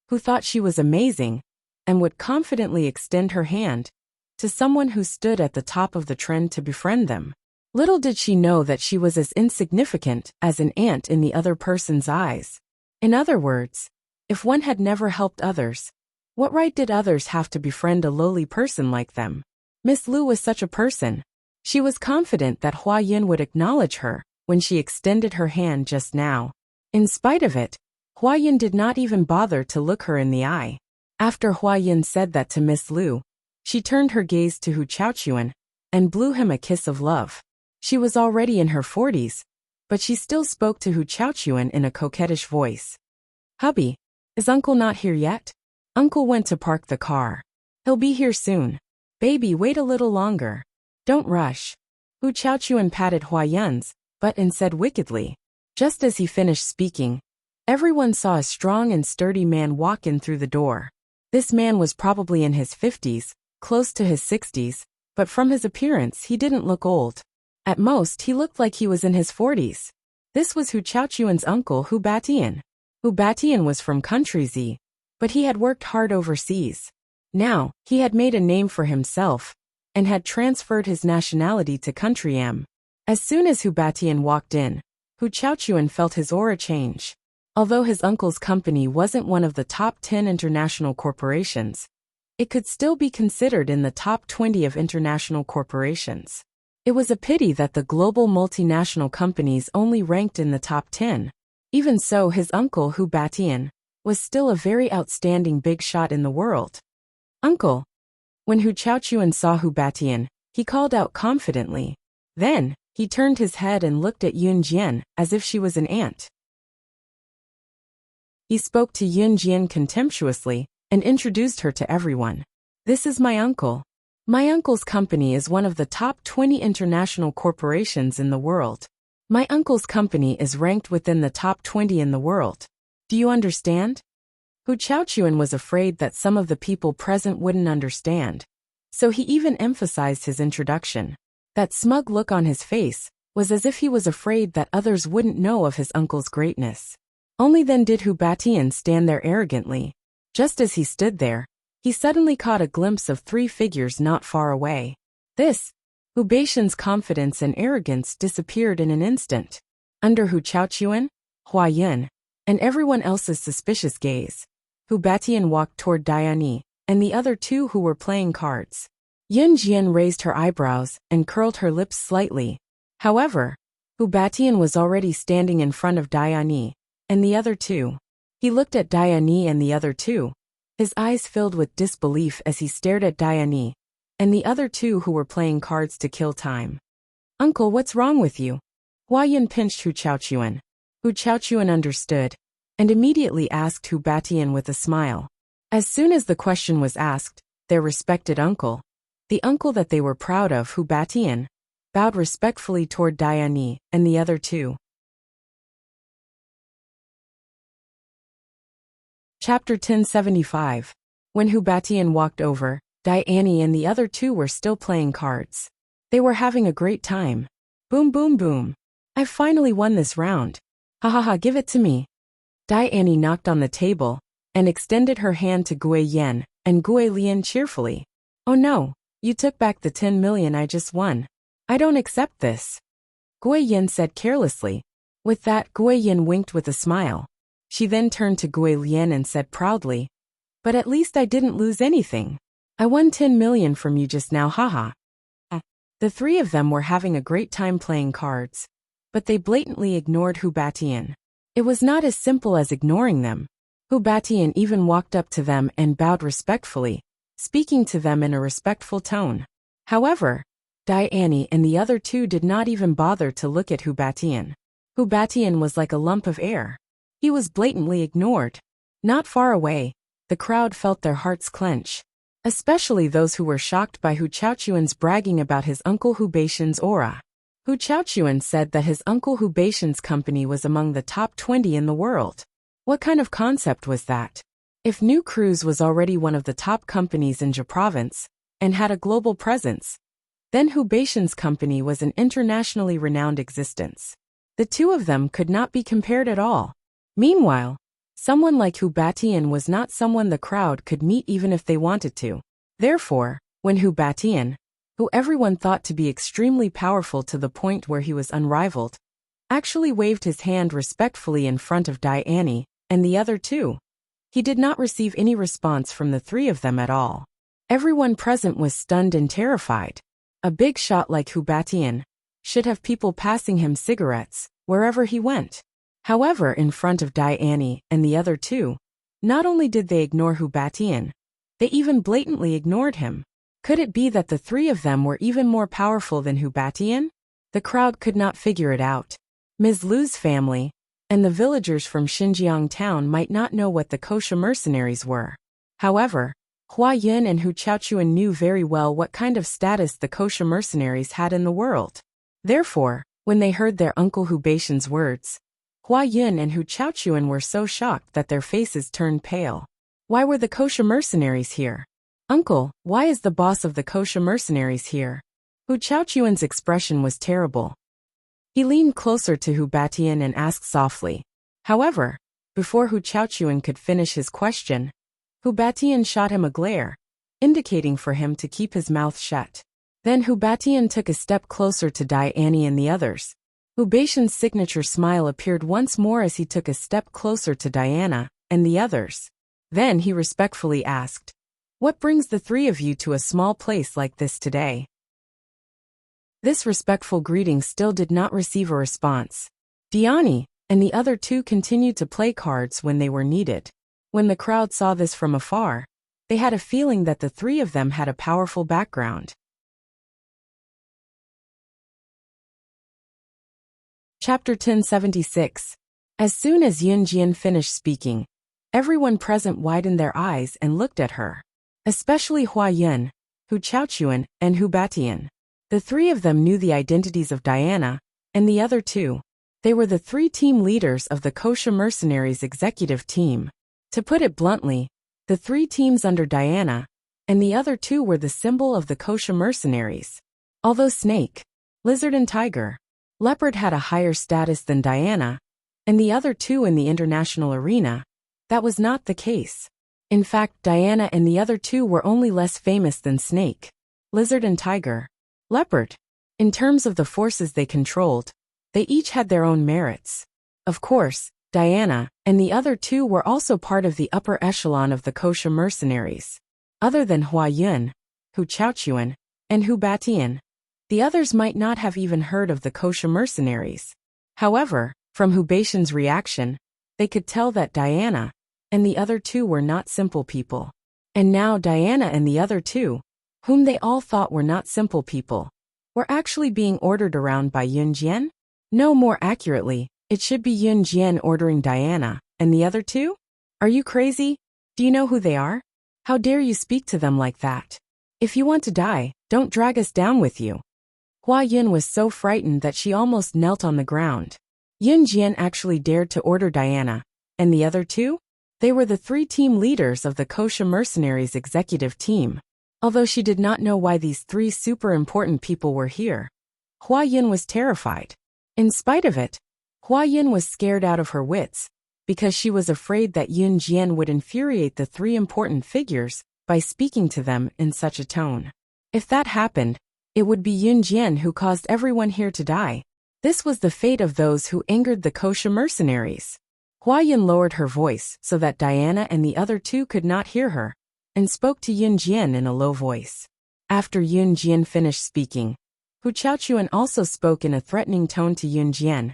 who thought she was amazing and would confidently extend her hand to someone who stood at the top of the trend to befriend them. Little did she know that she was as insignificant as an ant in the other person's eyes. In other words, if one had never helped others, what right did others have to befriend a lowly person like them? Miss Lu was such a person. She was confident that Hua Yun would acknowledge her when she extended her hand just now. In spite of it, Hua Yun did not even bother to look her in the eye. After Hua Yun said that to Miss Lu, she turned her gaze to Hu Chaochuan and blew him a kiss of love. She was already in her 40s, but she still spoke to Hu Chaochuan in a coquettish voice. Hubby, is Uncle not here yet? Uncle went to park the car. He'll be here soon. Baby, wait a little longer. Don't rush. Hu Chaochuan patted Hua Yun's butt and said wickedly. Just as he finished speaking, everyone saw a strong and sturdy man walk in through the door. This man was probably in his 50s, close to his 60s, but from his appearance he didn't look old. At most he looked like he was in his 40s. This was Hu Chaochuan's uncle Hu Batian. Hu Batian was from country Z, but he had worked hard overseas. Now, he had made a name for himself and had transferred his nationality to country M. As soon as Hu Batian walked in, Hu Chaochuan felt his aura change. Although his uncle's company wasn't one of the top 10 international corporations, it could still be considered in the top 20 of international corporations. It was a pity that the global multinational companies only ranked in the top 10. Even so, his uncle Hu Batian was still a very outstanding big shot in the world. Uncle. When Hu Chaochuan saw Hu Batian, he called out confidently. Then, he turned his head and looked at Yun Jian as if she was an ant. He spoke to Yun Jian contemptuously and introduced her to everyone. This is my uncle. My uncle's company is one of the top 20 international corporations in the world. My uncle's company is ranked within the top 20 in the world. Do you understand? Hu Chaochuan was afraid that some of the people present wouldn't understand, so he even emphasized his introduction. That smug look on his face was as if he was afraid that others wouldn't know of his uncle's greatness. Only then did Hu Batian stand there arrogantly. Just as he stood there, he suddenly caught a glimpse of three figures not far away. Hu Batian's confidence and arrogance disappeared in an instant. Under Hu Chaochuan, Hua Yun, and everyone else's suspicious gaze, Hu Batian walked toward Diani and the other two who were playing cards. Yun Jian raised her eyebrows and curled her lips slightly. However, Hu Batian was already standing in front of Diani and the other two. He looked at Diani and the other two, his eyes filled with disbelief as he stared at Diani and the other two who were playing cards to kill time. Uncle, what's wrong with you? Hua Yun pinched Hu Chaochuan. Hu Chaochuan understood and immediately asked Hu Batian with a smile. As soon as the question was asked, their respected uncle, the uncle that they were proud of, Hu Batian, bowed respectfully toward Diani and the other two. Chapter 1075. When Hu Batian walked over, Diani and the other two were still playing cards. They were having a great time. Boom boom boom. I've finally won this round. Ha ha ha, give it to me. Diani knocked on the table and extended her hand to Gui Yen and Gui Lian cheerfully. Oh no, you took back the 10 million I just won. I don't accept this. Gui Yen said carelessly. With that, Gui Yen winked with a smile. She then turned to Gui Lian and said proudly, but at least I didn't lose anything. I won 10 million from you just now, haha. The three of them were having a great time playing cards, but they blatantly ignored Hu Batian. It was not as simple as ignoring them. Hu Batian even walked up to them and bowed respectfully, speaking to them in a respectful tone. However, Diane and the other two did not even bother to look at Hu Batian. Hu Batian was like a lump of air. He was blatantly ignored. Not far away, the crowd felt their hearts clench, especially those who were shocked by Hu Chaochuan's bragging about his uncle Hu Batian's aura. Hu Chaochuan said that his uncle Hu Batian's company was among the top 20 in the world. What kind of concept was that? If New Cruise was already one of the top companies in Jia province, and had a global presence, then Hu Batian's company was an internationally renowned existence. The two of them could not be compared at all. Meanwhile, someone like Hu Batian was not someone the crowd could meet even if they wanted to. Therefore, when Hu Batian, who everyone thought to be extremely powerful to the point where he was unrivaled, actually waved his hand respectfully in front of Diane and the other two, he did not receive any response from the three of them at all. Everyone present was stunned and terrified. A big shot like Hu Batian should have people passing him cigarettes wherever he went. However, in front of Diane and the other two, not only did they ignore Hu Batian, they even blatantly ignored him. Could it be that the three of them were even more powerful than Hu Batian? The crowd could not figure it out. Ms. Lu's family and the villagers from Xinjiang town might not know what the kosher mercenaries were. However, Hua Yun and Hu Chaochuan knew very well what kind of status the kosher mercenaries had in the world. Therefore, when they heard their uncle Hu Batian's words, Hua Yun and Hu Chaochuan were so shocked that their faces turned pale. Why were the kosher mercenaries here? Uncle, why is the boss of the kosher mercenaries here? Hu Chaochuan's expression was terrible. He leaned closer to Hu Batian and asked softly. However, before Hu Chaochuan could finish his question, Hu Batian shot him a glare, indicating for him to keep his mouth shut. Then Hu Batian took a step closer to Diane and the others. Hu Batian's signature smile appeared once more as he took a step closer to Diana and the others. Then he respectfully asked, "What brings the three of you to a small place like this today?" This respectful greeting still did not receive a response. Diane and the other two continued to play cards when they were needed. When the crowd saw this from afar, they had a feeling that the three of them had a powerful background. Chapter 1076. As soon as Yun Jian finished speaking, everyone present widened their eyes and looked at her. Especially Hua Yun, Hu Chaochuan, and Hu Batian. The three of them knew the identities of Diana and the other two. They were the three team leaders of the kosher mercenaries executive team. To put it bluntly, the three teams under Diana and the other two were the symbol of the kosher mercenaries. Although Snake, Lizard and Tiger, Leopard had a higher status than Diana and the other two in the international arena, that was not the case. In fact, Diana and the other two were only less famous than Snake, Lizard and Tiger. Leopard. In terms of the forces they controlled, they each had their own merits. Of course, Diana and the other two were also part of the upper echelon of the kosher mercenaries. Other than Hua Yun, Hu Chaochuan, and Hu Batian, the others might not have even heard of the kosher mercenaries. However, from Hu Batian's reaction, they could tell that Diana and the other two were not simple people. And now Diana and the other two, whom they all thought were not simple people, were actually being ordered around by Yun Jian? No, more accurately, it should be Yun Jian ordering Diana and the other two? Are you crazy? Do you know who they are? How dare you speak to them like that? If you want to die, don't drag us down with you. Hua Yun was so frightened that she almost knelt on the ground. Yun Jian actually dared to order Diana and the other two? They were the three team leaders of the kosher mercenaries executive team. Although she did not know why these three super important people were here, Hua Yun was terrified. In spite of it, Hua Yun was scared out of her wits, because she was afraid that Yun Jian would infuriate the three important figures by speaking to them in such a tone. If that happened, it would be Yun Jian who caused everyone here to die. This was the fate of those who angered the kosher mercenaries. Hua Yun lowered her voice so that Diana and the other two could not hear her, and spoke to Yun Jian in a low voice. After Yun Jian finished speaking, Hu Chaochuan also spoke in a threatening tone to Yun Jian.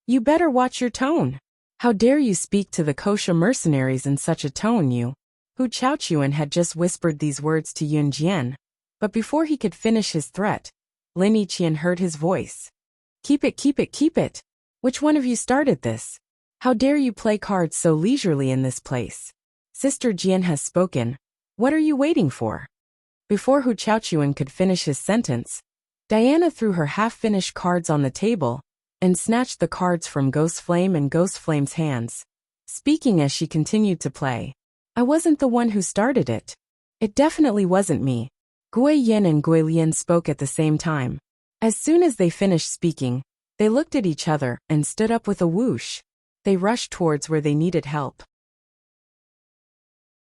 "You better watch your tone. How dare you speak to the kosher mercenaries in such a tone, you?" Hu Chaochuan had just whispered these words to Yun Jian, But before he could finish his threat, Lin Yiqian heard his voice. Keep it, keep it, keep it! Which one of you started this? How dare you play cards so leisurely in this place? Sister Jian has spoken. What are you waiting for? Before Hu Chaochuan could finish his sentence, Diana threw her half-finished cards on the table and snatched the cards from Ghost Flame and Ghost Flame's hands, speaking as she continued to play. I wasn't the one who started it. It definitely wasn't me. Gui Yin and Gui Lian spoke at the same time. As soon as they finished speaking, they looked at each other and stood up with a whoosh. They rushed towards where they needed help.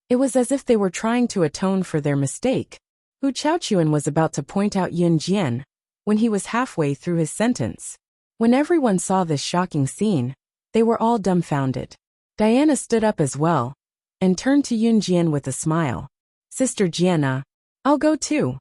It was as if they were trying to atone for their mistake. Hu Chaochuan was about to point out Yun Jian when he was halfway through his sentence. When everyone saw this shocking scene, they were all dumbfounded. Diana stood up as well and turned to Yun Jian with a smile. Sister Jiana, I'll go too.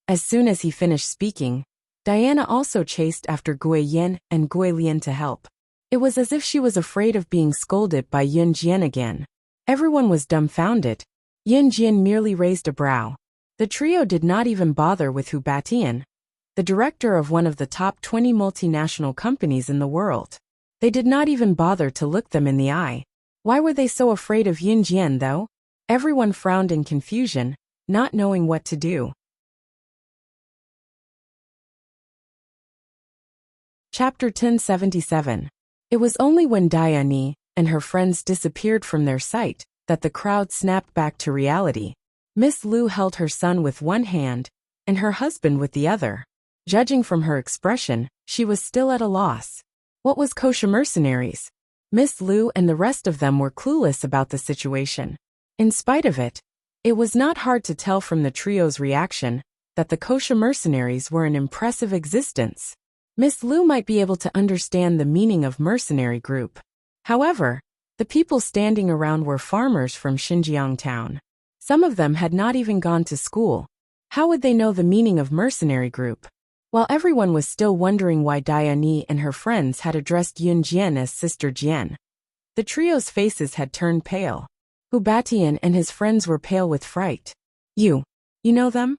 As soon as he finished speaking, Diana also chased after Gui Yin and Gui Lian to help. It was as if she was afraid of being scolded by Yun Jian again. Everyone was dumbfounded. Yun Jian merely raised a brow. The trio did not even bother with Hu Batian, the director of one of the top 20 multinational companies in the world. They did not even bother to look them in the eye. Why were they so afraid of Yun Jian though? Everyone frowned in confusion, not knowing what to do. Chapter 1077. It was only when Diane and her friends disappeared from their sight that the crowd snapped back to reality. Miss Lu held her son with one hand and her husband with the other. Judging from her expression, she was still at a loss. What was kosher mercenaries? Miss Lu and the rest of them were clueless about the situation. In spite of it, it was not hard to tell from the trio's reaction that the kosher mercenaries were an impressive existence. Miss Lu might be able to understand the meaning of mercenary group. However, the people standing around were farmers from Xinjiang town. Some of them had not even gone to school. How would they know the meaning of mercenary group? While everyone was still wondering why Diane and her friends had addressed Yun Jian as Sister Jian, the trio's faces had turned pale. Hu Batian and his friends were pale with fright. You know them?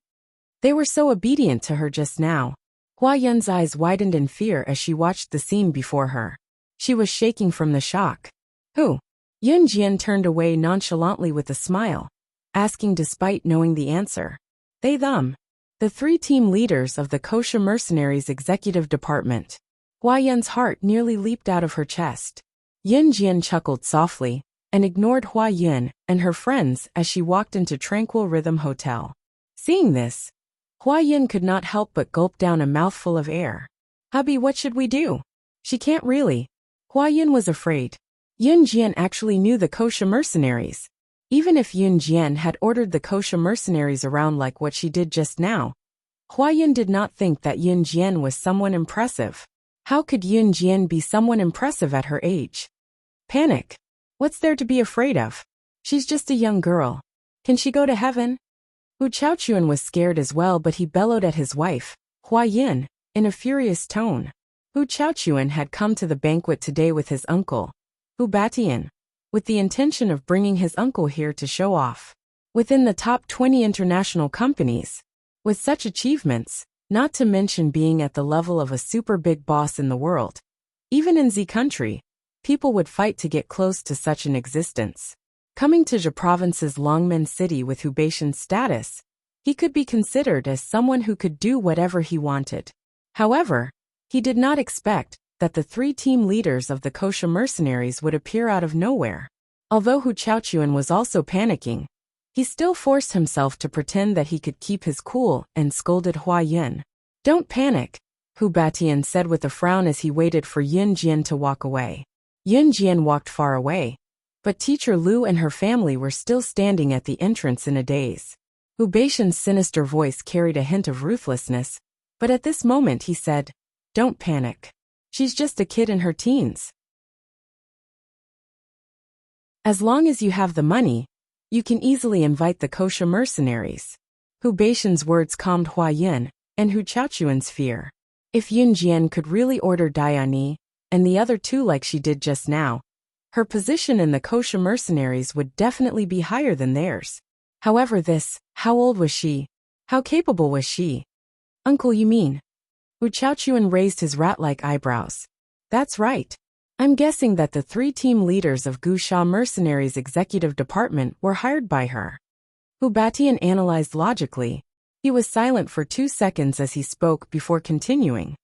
They were so obedient to her just now. Hua Yun's eyes widened in fear as she watched the scene before her. She was shaking from the shock. Who? Yun Jian turned away nonchalantly with a smile, asking despite knowing the answer. They them. The 3 team leaders of the kosher mercenaries executive department. Hua Yun's heart nearly leaped out of her chest. Yun Jian chuckled softly and ignored Hua Yun and her friends as she walked into Tranquil Rhythm Hotel. Seeing this, Hua Yun could not help but gulp down a mouthful of air. Hubby, what should we do? She can't really. Hua Yun was afraid. Yun Jian actually knew the kosher mercenaries. Even if Yun Jian had ordered the kosher mercenaries around like what she did just now, Hua Yun did not think that Yun Jian was someone impressive. How could Yun Jian be someone impressive at her age? Panic. What's there to be afraid of? She's just a young girl. Can she go to heaven? Hu Chaochuan was scared as well, but he bellowed at his wife, Hua Yun, in a furious tone. Hu Chaochuan had come to the banquet today with his uncle, Hu Batian, with the intention of bringing his uncle here to show off. Within the top 20 international companies, with such achievements, not to mention being at the level of a super big boss in the world, even in Z country, people would fight to get close to such an existence. Coming to Zhe province's Longmen city with Hubeixian's status, he could be considered as someone who could do whatever he wanted. However, he did not expect that the 3 team leaders of the kosher mercenaries would appear out of nowhere. Although Hu Chaochuan was also panicking, he still forced himself to pretend that he could keep his cool and scolded Hua Yun. Don't panic, Hu Batian said with a frown as he waited for Yun Jian to walk away. Yun Jian walked far away, but Teacher Lu and her family were still standing at the entrance in a daze. Hu Beixian's sinister voice carried a hint of ruthlessness, but at this moment he said, "Don't panic. She's just a kid in her teens. As long as you have the money, you can easily invite the kosher mercenaries." Hu Beixian's words calmed Hua Yun and Hu Chaochuan's fear. If Yun Jian could really order Diane and the other 2 like she did just now, her position in the kosher mercenaries would definitely be higher than theirs. However, how old was she? How capable was she? Uncle, you mean? Wu Chaochuan raised his rat-like eyebrows. That's right. I'm guessing that the 3 team leaders of Wuxia Mercenaries' executive department were hired by her. Hu Batian analyzed logically. He was silent for 2 seconds as he spoke before continuing.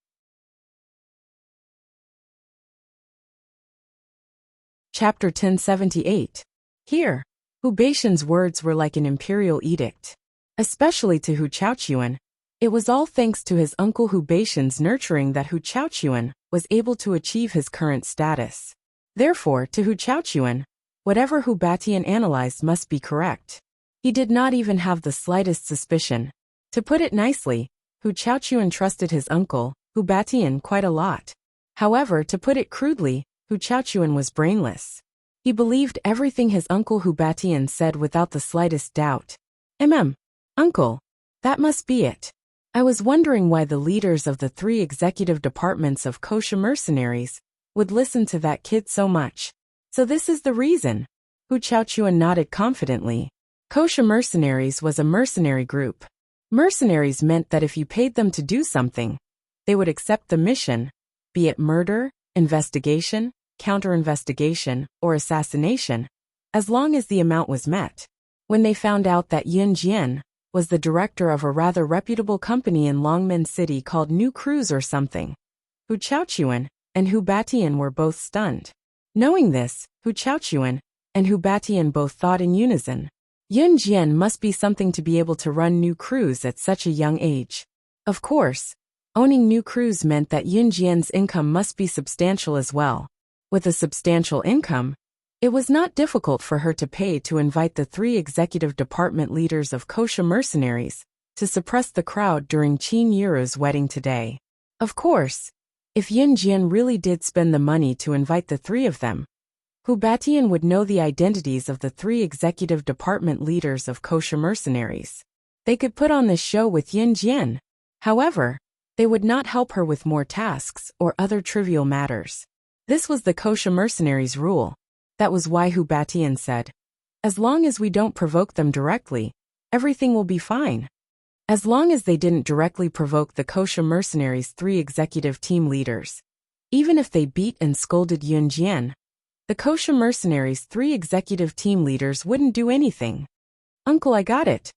Chapter 1078. Here, Hu Batian's words were like an imperial edict. Especially to Hu Chaochuan. It was all thanks to his uncle Hu Batian's nurturing that Hu Chaochuan was able to achieve his current status. Therefore, to Hu Chaochuan, whatever Hu Batian analyzed must be correct. He did not even have the slightest suspicion. To put it nicely, Hu Chaochuan trusted his uncle, Hu Batian, quite a lot. However, to put it crudely, Hu Chaochuan was brainless. He believed everything his uncle Hu Batian said without the slightest doubt. Uncle, that must be it. I was wondering why the leaders of the 3 executive departments of Wuxia Mercenaries would listen to that kid so much. So this is the reason. Hu Chaochuan nodded confidently. Wuxia Mercenaries was a mercenary group. Mercenaries meant that if you paid them to do something, they would accept the mission, be it murder, investigation, counter-investigation, or assassination, as long as the amount was met. When they found out that Yun Jian was the director of a rather reputable company in Longmen City called New Cruise or something, Hu Chaochuan and Hu Batian were both stunned. Knowing this, Hu Chaochuan and Hu Batian both thought in unison. Yun Jian must be something to be able to run New Cruise at such a young age. Of course, owning New Cruise meant that Yun Jian's income must be substantial as well. With a substantial income, it was not difficult for her to pay to invite the 3 executive department leaders of Wuxia Mercenaries to suppress the crowd during Qin Yuru's wedding today. Of course, if Yun Jian really did spend the money to invite the 3 of them, Hu Batian would know the identities of the 3 executive department leaders of Wuxia Mercenaries. They could put on this show with Yun Jian. However, they would not help her with more tasks or other trivial matters. This was the Wuxia Mercenaries' rule. That was why Hu Batian said, as long as we don't provoke them directly, everything will be fine. As long as they didn't directly provoke the Wuxia Mercenaries' 3 executive team leaders. Even if they beat and scolded Yun Jian, the Wuxia Mercenaries' 3 executive team leaders wouldn't do anything. Uncle, I got it.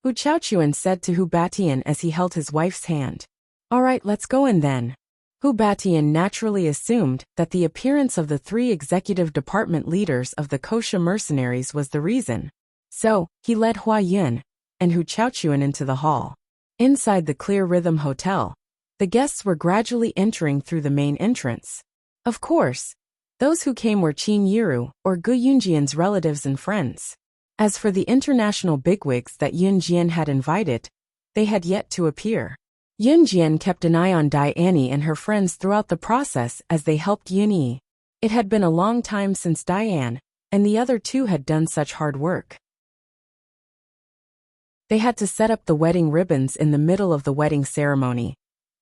Hu Chaochuan said to Hu Batian as he held his wife's hand. All right, let's go in then. Hu Batian naturally assumed that the appearance of the 3 executive department leaders of the Wuxia Mercenaries was the reason. So, he led Hua Yun and Hu Chaochuan into the hall. Inside the Clear Rhythm Hotel, the guests were gradually entering through the main entrance. Of course, those who came were Qin Yuru or Gu Yunjian's relatives and friends. As for the international bigwigs that Yun Jian had invited, they had yet to appear. Yun Jian kept an eye on Dai Annie and her friends throughout the process as they helped Yun Yi. It had been a long time since Diane and the other 2 had done such hard work. They had to set up the wedding ribbons in the middle of the wedding ceremony,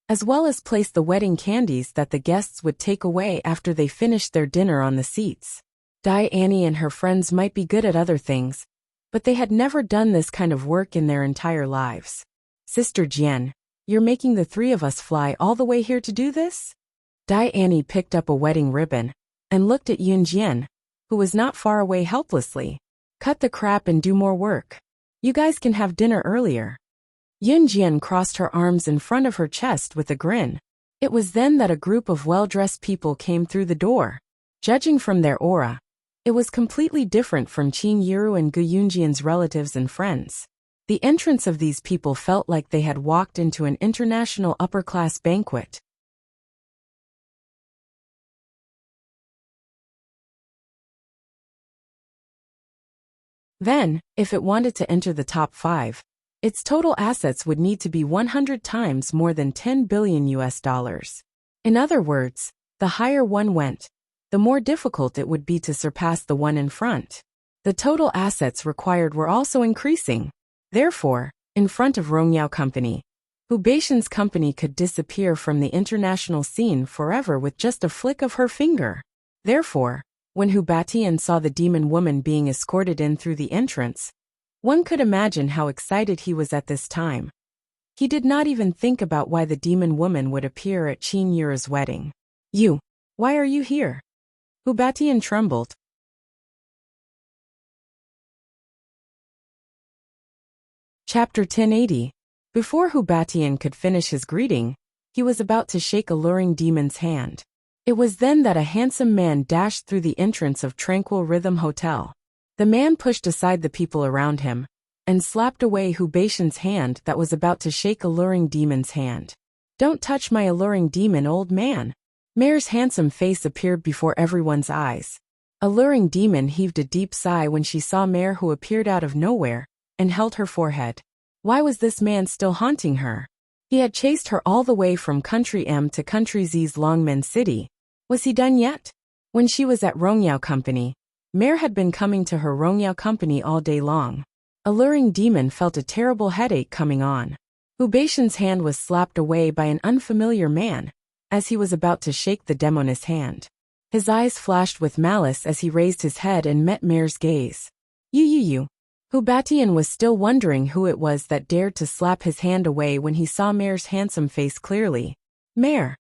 as well as place the wedding candies that the guests would take away after they finished their dinner on the seats. Dai Annie and her friends might be good at other things, but they had never done this kind of work in their entire lives. Sister Jian, you're making the 3 of us fly all the way here to do this? Dai Annie picked up a wedding ribbon and looked at Yun Jian, who was not far away helplessly. Cut the crap and do more work. You guys can have dinner earlier. Yun Jian crossed her arms in front of her chest with a grin. It was then that a group of well-dressed people came through the door. Judging from their aura, it was completely different from Qin Yuru and Gu Yunjian's relatives and friends. The entrance of these people felt like they had walked into an international upper-class banquet. Then, if it wanted to enter the top 5, its total assets would need to be 100 times more than $10 billion. In other words, the higher one went, the more difficult it would be to surpass the one in front. The total assets required were also increasing. Therefore, in front of Rongyao Company, Hu Batian's company could disappear from the international scene forever with just a flick of her finger. Therefore, when Hu Batian saw the demon woman being escorted in through the entrance, One could imagine how excited he was at this time. He did not even think about why the demon woman would appear at Qin Yura's wedding. You. Why are you here? Hu Batian trembled. Chapter 1080. Before Hu Batian could finish his greeting, he was about to shake a luring demon's hand. It was then that a handsome man dashed through the entrance of Tranquil Rhythm Hotel. The man pushed aside the people around him and slapped away Hu Batian's hand that was about to shake alluring demon's hand. Don't touch my alluring demon, old man. Mare's handsome face appeared before everyone's eyes. Alluring demon heaved a deep sigh when she saw Mare, who appeared out of nowhere and held her forehead. Why was this man still haunting her? He had chased her all the way from Country M to Country Z's Longmen City. Was he done yet? When she was at Rongyao Company, Mare had been coming to her Rongyao Company all day long. Alluring demon felt a terrible headache coming on. Hu Batian's hand was slapped away by an unfamiliar man as he was about to shake the demoness hand. His eyes flashed with malice as he raised his head and met Mare's gaze. You. Hu Batian was still wondering who it was that dared to slap his hand away when he saw Mare's handsome face clearly. Mare.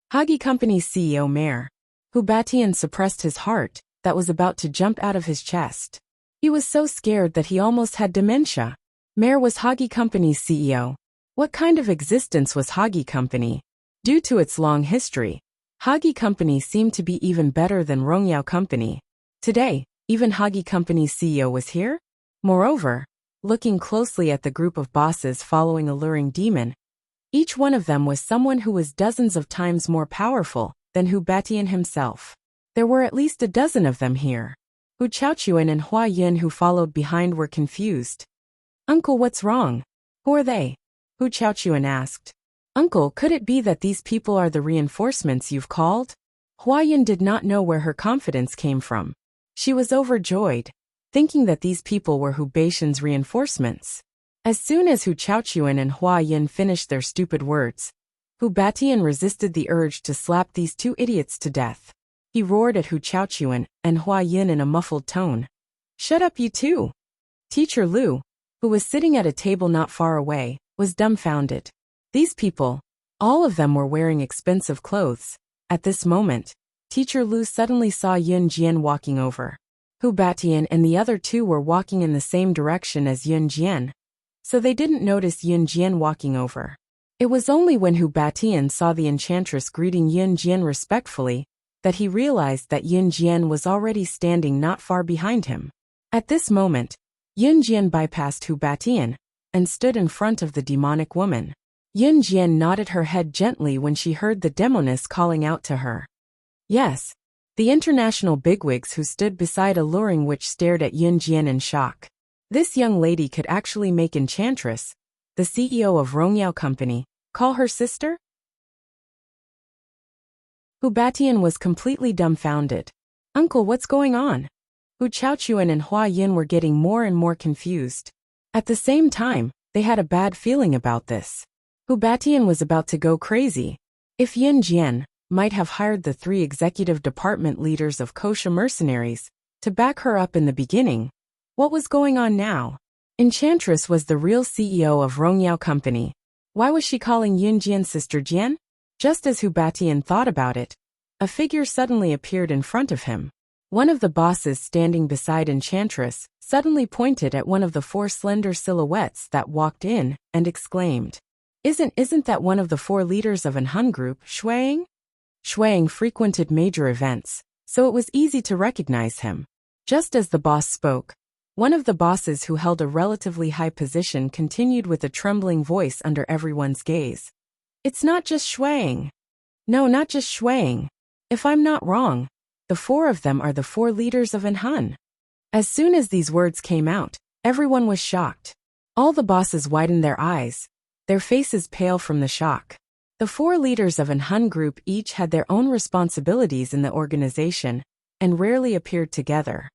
Hagi Company's CEO Mare. Hu Batian suppressed his heart that was about to jump out of his chest. He was so scared that he almost had dementia. Mare was Hagi Company's CEO. What kind of existence was Hagi Company? Due to its long history, Hagi Company seemed to be even better than Rongyao Company. Today, even Hagi Company's CEO was here? Moreover, looking closely at the group of bosses following Alluring Demon, each one of them was someone who was dozens of times more powerful than Hu Batian himself. There were at least a dozen of them here. Hu Chaochuan and Hua Yin, who followed behind, were confused. Uncle, what's wrong? Who are they? Hu Chaochuan asked. Uncle, could it be that these people are the reinforcements you've called? Hua Yin did not know where her confidence came from. She was overjoyed, thinking that these people were Hu Batian's reinforcements. As soon as Hu Chaochuan and Hua Yin finished their stupid words, Hu Batian resisted the urge to slap these two idiots to death. He roared at Hu Chaochuan and Hua Yin in a muffled tone. Shut up, you two! Teacher Lu, who was sitting at a table not far away, was dumbfounded. These people, all of them were wearing expensive clothes. At this moment, Teacher Lu suddenly saw Yun Jian walking over. Hu Batian and the other two were walking in the same direction as Yun Jian, so they didn't notice Yun Jian walking over. It was only when Hu Batian saw the enchantress greeting Yun Jian respectfully that he realized that Yun Jian was already standing not far behind him. At this moment, Yun Jian bypassed Hu Batian and stood in front of the demonic woman. Yun Jian nodded her head gently when she heard the demoness calling out to her. Yes, the international bigwigs who stood beside Alluring Witch stared at Yun Jian in shock. This young lady could actually make Enchantress, the CEO of Rongyao Company, call her sister? Hu Batian was completely dumbfounded. Uncle, what's going on? Hu Chaochuan and Hua Yin were getting more and more confused. At the same time, they had a bad feeling about this. Hu Batian was about to go crazy. If Yun Jian might have hired the 3 executive department leaders of Kosha mercenaries to back her up in the beginning, what was going on now? Enchantress was the real CEO of Rongyao Company. Why was she calling Yun Jian Sister Jian? Just as Hu Batian thought about it, a figure suddenly appeared in front of him. One of the bosses standing beside Enchantress suddenly pointed at one of the 4 slender silhouettes that walked in and exclaimed, Isn't that one of the 4 leaders of an Hun group, Shuang? Shuang frequented major events, so it was easy to recognize him. Just as the boss spoke, one of the bosses who held a relatively high position continued with a trembling voice under everyone's gaze. It's not just Shuang. No, not just Shuang. If I'm not wrong, the 4 of them are the 4 leaders of an Hun. As soon as these words came out, everyone was shocked. All the bosses widened their eyes, their faces pale from the shock. The 4 leaders of an Hun group each had their own responsibilities in the organization and rarely appeared together.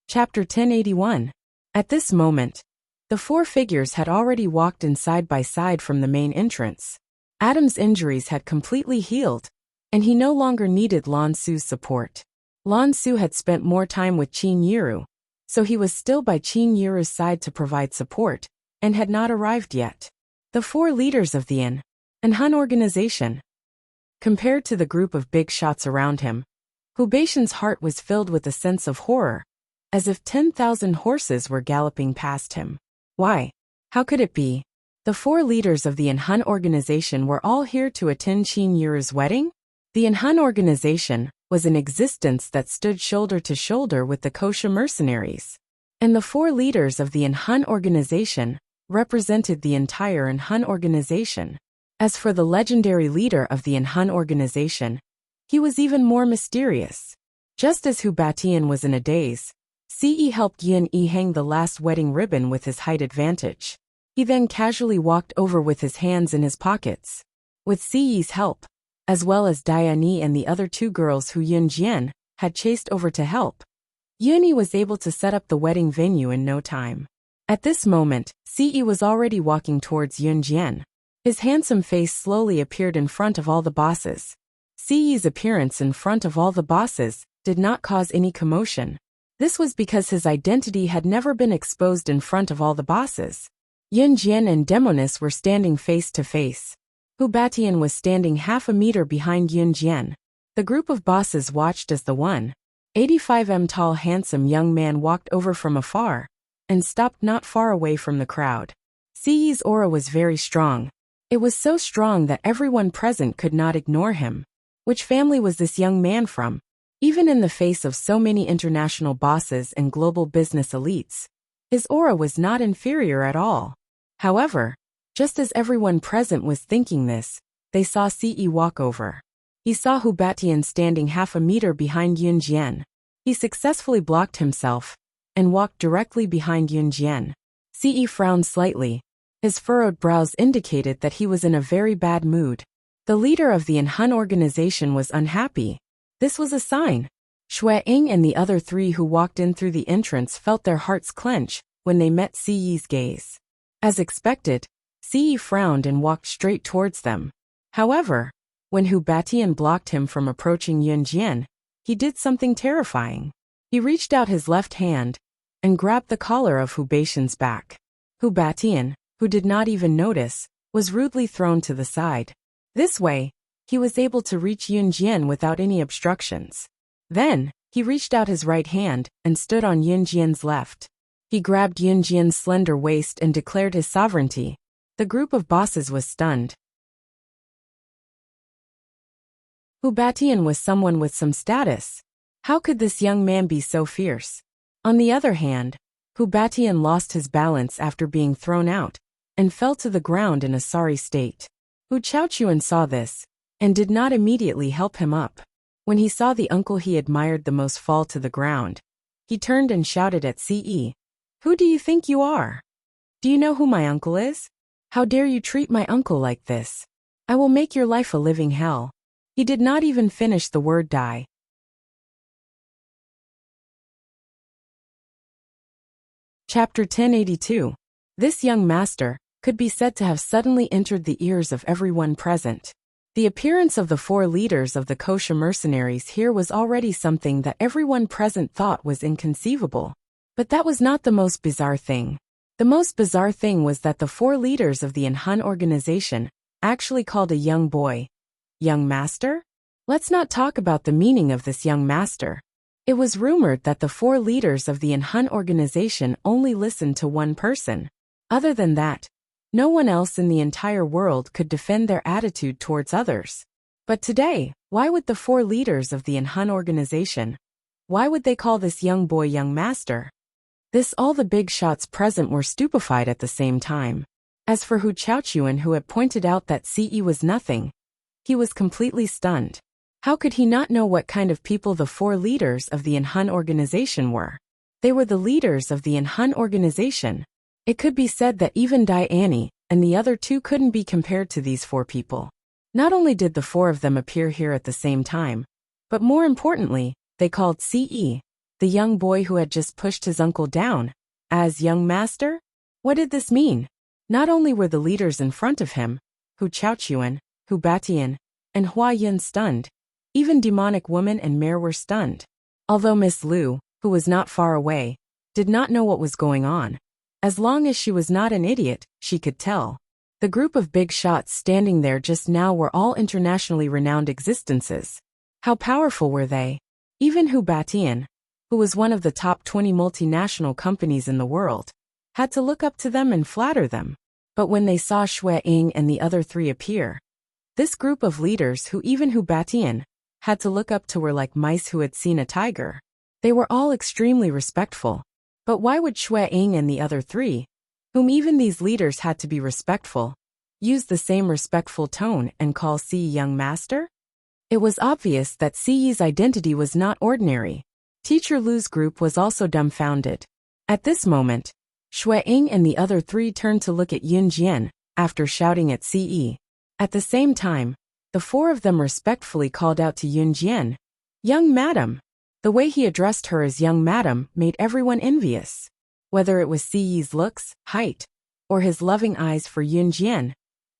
Chapter 1081. At this moment, the 4 figures had already walked in side by side from the main entrance. Adam's injuries had completely healed, and he no longer needed Lan Su's support. Lan Su had spent more time with Qin Yiru, so he was still by Qin Yiru's side to provide support, and had not arrived yet. The four leaders of the In and Hun organization. Compared to the group of big shots around him, Hu Beixian's heart was filled with a sense of horror, as if 10,000 horses were galloping past him. Why? How could it be? The four leaders of the In Hun organization were all here to attend Qin Yiru's wedding? The In Hun organization was an existence that stood shoulder to shoulder with the Wuxia mercenaries. And the four leaders of the In Hun organization represented the entire In Hun organization. As for the legendary leader of the In Hun organization, he was even more mysterious. Just as Hu Batian was in a daze, Ce helped Yin Yi hang the last wedding ribbon with his height advantage. He then casually walked over with his hands in his pockets. With Ce's help, as well as Diani and the other two girls who Yun Jian had chased over to help, Yunyi was able to set up the wedding venue in no time. At this moment, Ce was already walking towards Yun Jian. His handsome face slowly appeared in front of all the bosses. Ce's appearance in front of all the bosses did not cause any commotion. This was because his identity had never been exposed in front of all the bosses. Yun Jian and Demonis were standing face to face. Hu Batian was standing half a meter behind Yun Jian. The group of bosses watched as the 185 tall handsome young man walked over from afar and stopped not far away from the crowd. Ce's aura was very strong. It was so strong that everyone present could not ignore him. Which family was this young man from? Even in the face of so many international bosses and global business elites, his aura was not inferior at all. However, just as everyone present was thinking this, they saw Ce walk over. He saw Hu Batian standing half a meter behind Yun Jian. He successfully blocked himself and walked directly behind Yun Jian. Ce frowned slightly. His furrowed brows indicated that he was in a very bad mood. The leader of the In Hun organization was unhappy. This was a sign. Shui Ying and the other three who walked in through the entrance felt their hearts clench when they met Ce's gaze. As expected, Ce frowned and walked straight towards them. However, when Hu Batian blocked him from approaching Yun Jian, he did something terrifying. He reached out his left hand and grabbed the collar of Hu Beixian's back. Hu Batian, who did not even notice, was rudely thrown to the side. This way, he was able to reach Yun Jian without any obstructions. Then, he reached out his right hand and stood on Yun Jian's left. He grabbed Yun Jian's slender waist and declared his sovereignty. The group of bosses was stunned. Hu Batian was someone with some status. How could this young man be so fierce? On the other hand, Hu Batian lost his balance after being thrown out and fell to the ground in a sorry state. Hu Chaochuan saw this and did not immediately help him up. When he saw the uncle he admired the most fall to the ground, he turned and shouted at Ce, "Who do you think you are? Do you know who my uncle is? How dare you treat my uncle like this? I will make your life a living hell." He did not even finish the word die. Chapter 1082. This young master could be said to have suddenly entered the ears of everyone present. The appearance of the four leaders of the Wuxia mercenaries here was already something that everyone present thought was inconceivable. But that was not the most bizarre thing. The most bizarre thing was that the four leaders of the In Hun organization actually called a young boy young master? Let's not talk about the meaning of this young master. It was rumored that the four leaders of the In Hun organization only listened to one person. Other than that, no one else in the entire world could defend their attitude towards others. But today, why would the four leaders of the In Hun organization, why would they call this young boy young master? This all the big shots present were stupefied at the same time. As for Hu Chaochuan, who had pointed out that Ce was nothing, he was completely stunned. How could he not know what kind of people the four leaders of the In Hun organization were? They were the leaders of the In Hun organization. It could be said that even Diani and the other two couldn't be compared to these four people. Not only did the four of them appear here at the same time, but more importantly, they called Ce, the young boy who had just pushed his uncle down, as young master? What did this mean? Not only were the leaders in front of him, Hu Chaochuan, Hu Batian, and Hua Yun stunned, even demonic woman and mare were stunned. Although Miss Lu, who was not far away, did not know what was going on. As long as she was not an idiot, she could tell. The group of big shots standing there just now were all internationally renowned existences. How powerful were they? Even Hu Batian, who was one of the top 20 multinational companies in the world, had to look up to them and flatter them. But when they saw Xue Ying and the other three appear, this group of leaders who even Hu Batian had to look up to were like mice who had seen a tiger. They were all extremely respectful. But why would Xue Ying and the other three, whom even these leaders had to be respectful, use the same respectful tone and call Siyi young master? It was obvious that Siyi's identity was not ordinary. Teacher Lu's group was also dumbfounded. At this moment, Xue Ying and the other three turned to look at Yun Jian, after shouting at Siyi. At the same time, the four of them respectfully called out to Yun Jian, "Young madam." The way he addressed her as young madam made everyone envious. Whether it was Siyi's looks, height, or his loving eyes for Yun Jian,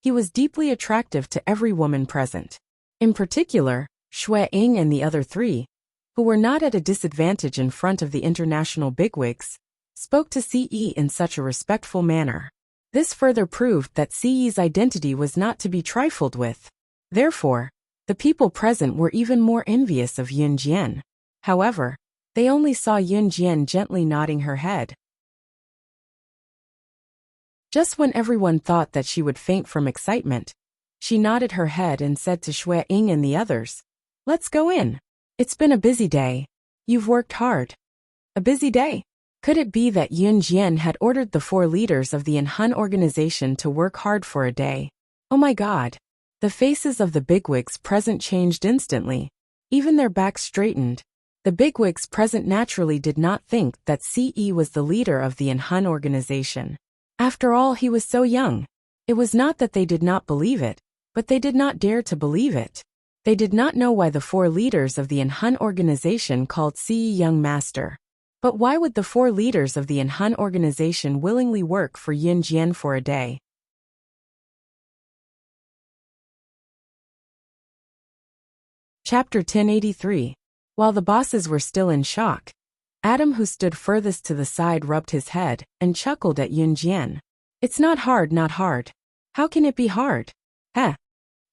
he was deeply attractive to every woman present. In particular, Xue Ying and the other three, who were not at a disadvantage in front of the international bigwigs, spoke to Siyi in such a respectful manner. This further proved that Siyi's identity was not to be trifled with. Therefore, the people present were even more envious of Yun Jian. However, they only saw Yun Jian gently nodding her head. Just when everyone thought that she would faint from excitement, she nodded her head and said to Xue Ying and the others, "Let's go in. It's been a busy day. You've worked hard." A busy day? Could it be that Yun Jian had ordered the four leaders of the Enhan organization to work hard for a day? Oh my God! The faces of the bigwigs present changed instantly. Even their backs straightened. The bigwigs present naturally did not think that Siyi was the leader of the Enhan organization. After all, he was so young. It was not that they did not believe it, but they did not dare to believe it. They did not know why the four leaders of the Enhan organization called Siyi young master. But why would the four leaders of the Enhan organization willingly work for Yun Jian for a day? Chapter 1083. While the bosses were still in shock, Adam, who stood furthest to the side, rubbed his head and chuckled at Yun Jian. "It's not hard, not hard. How can it be hard?" Heh.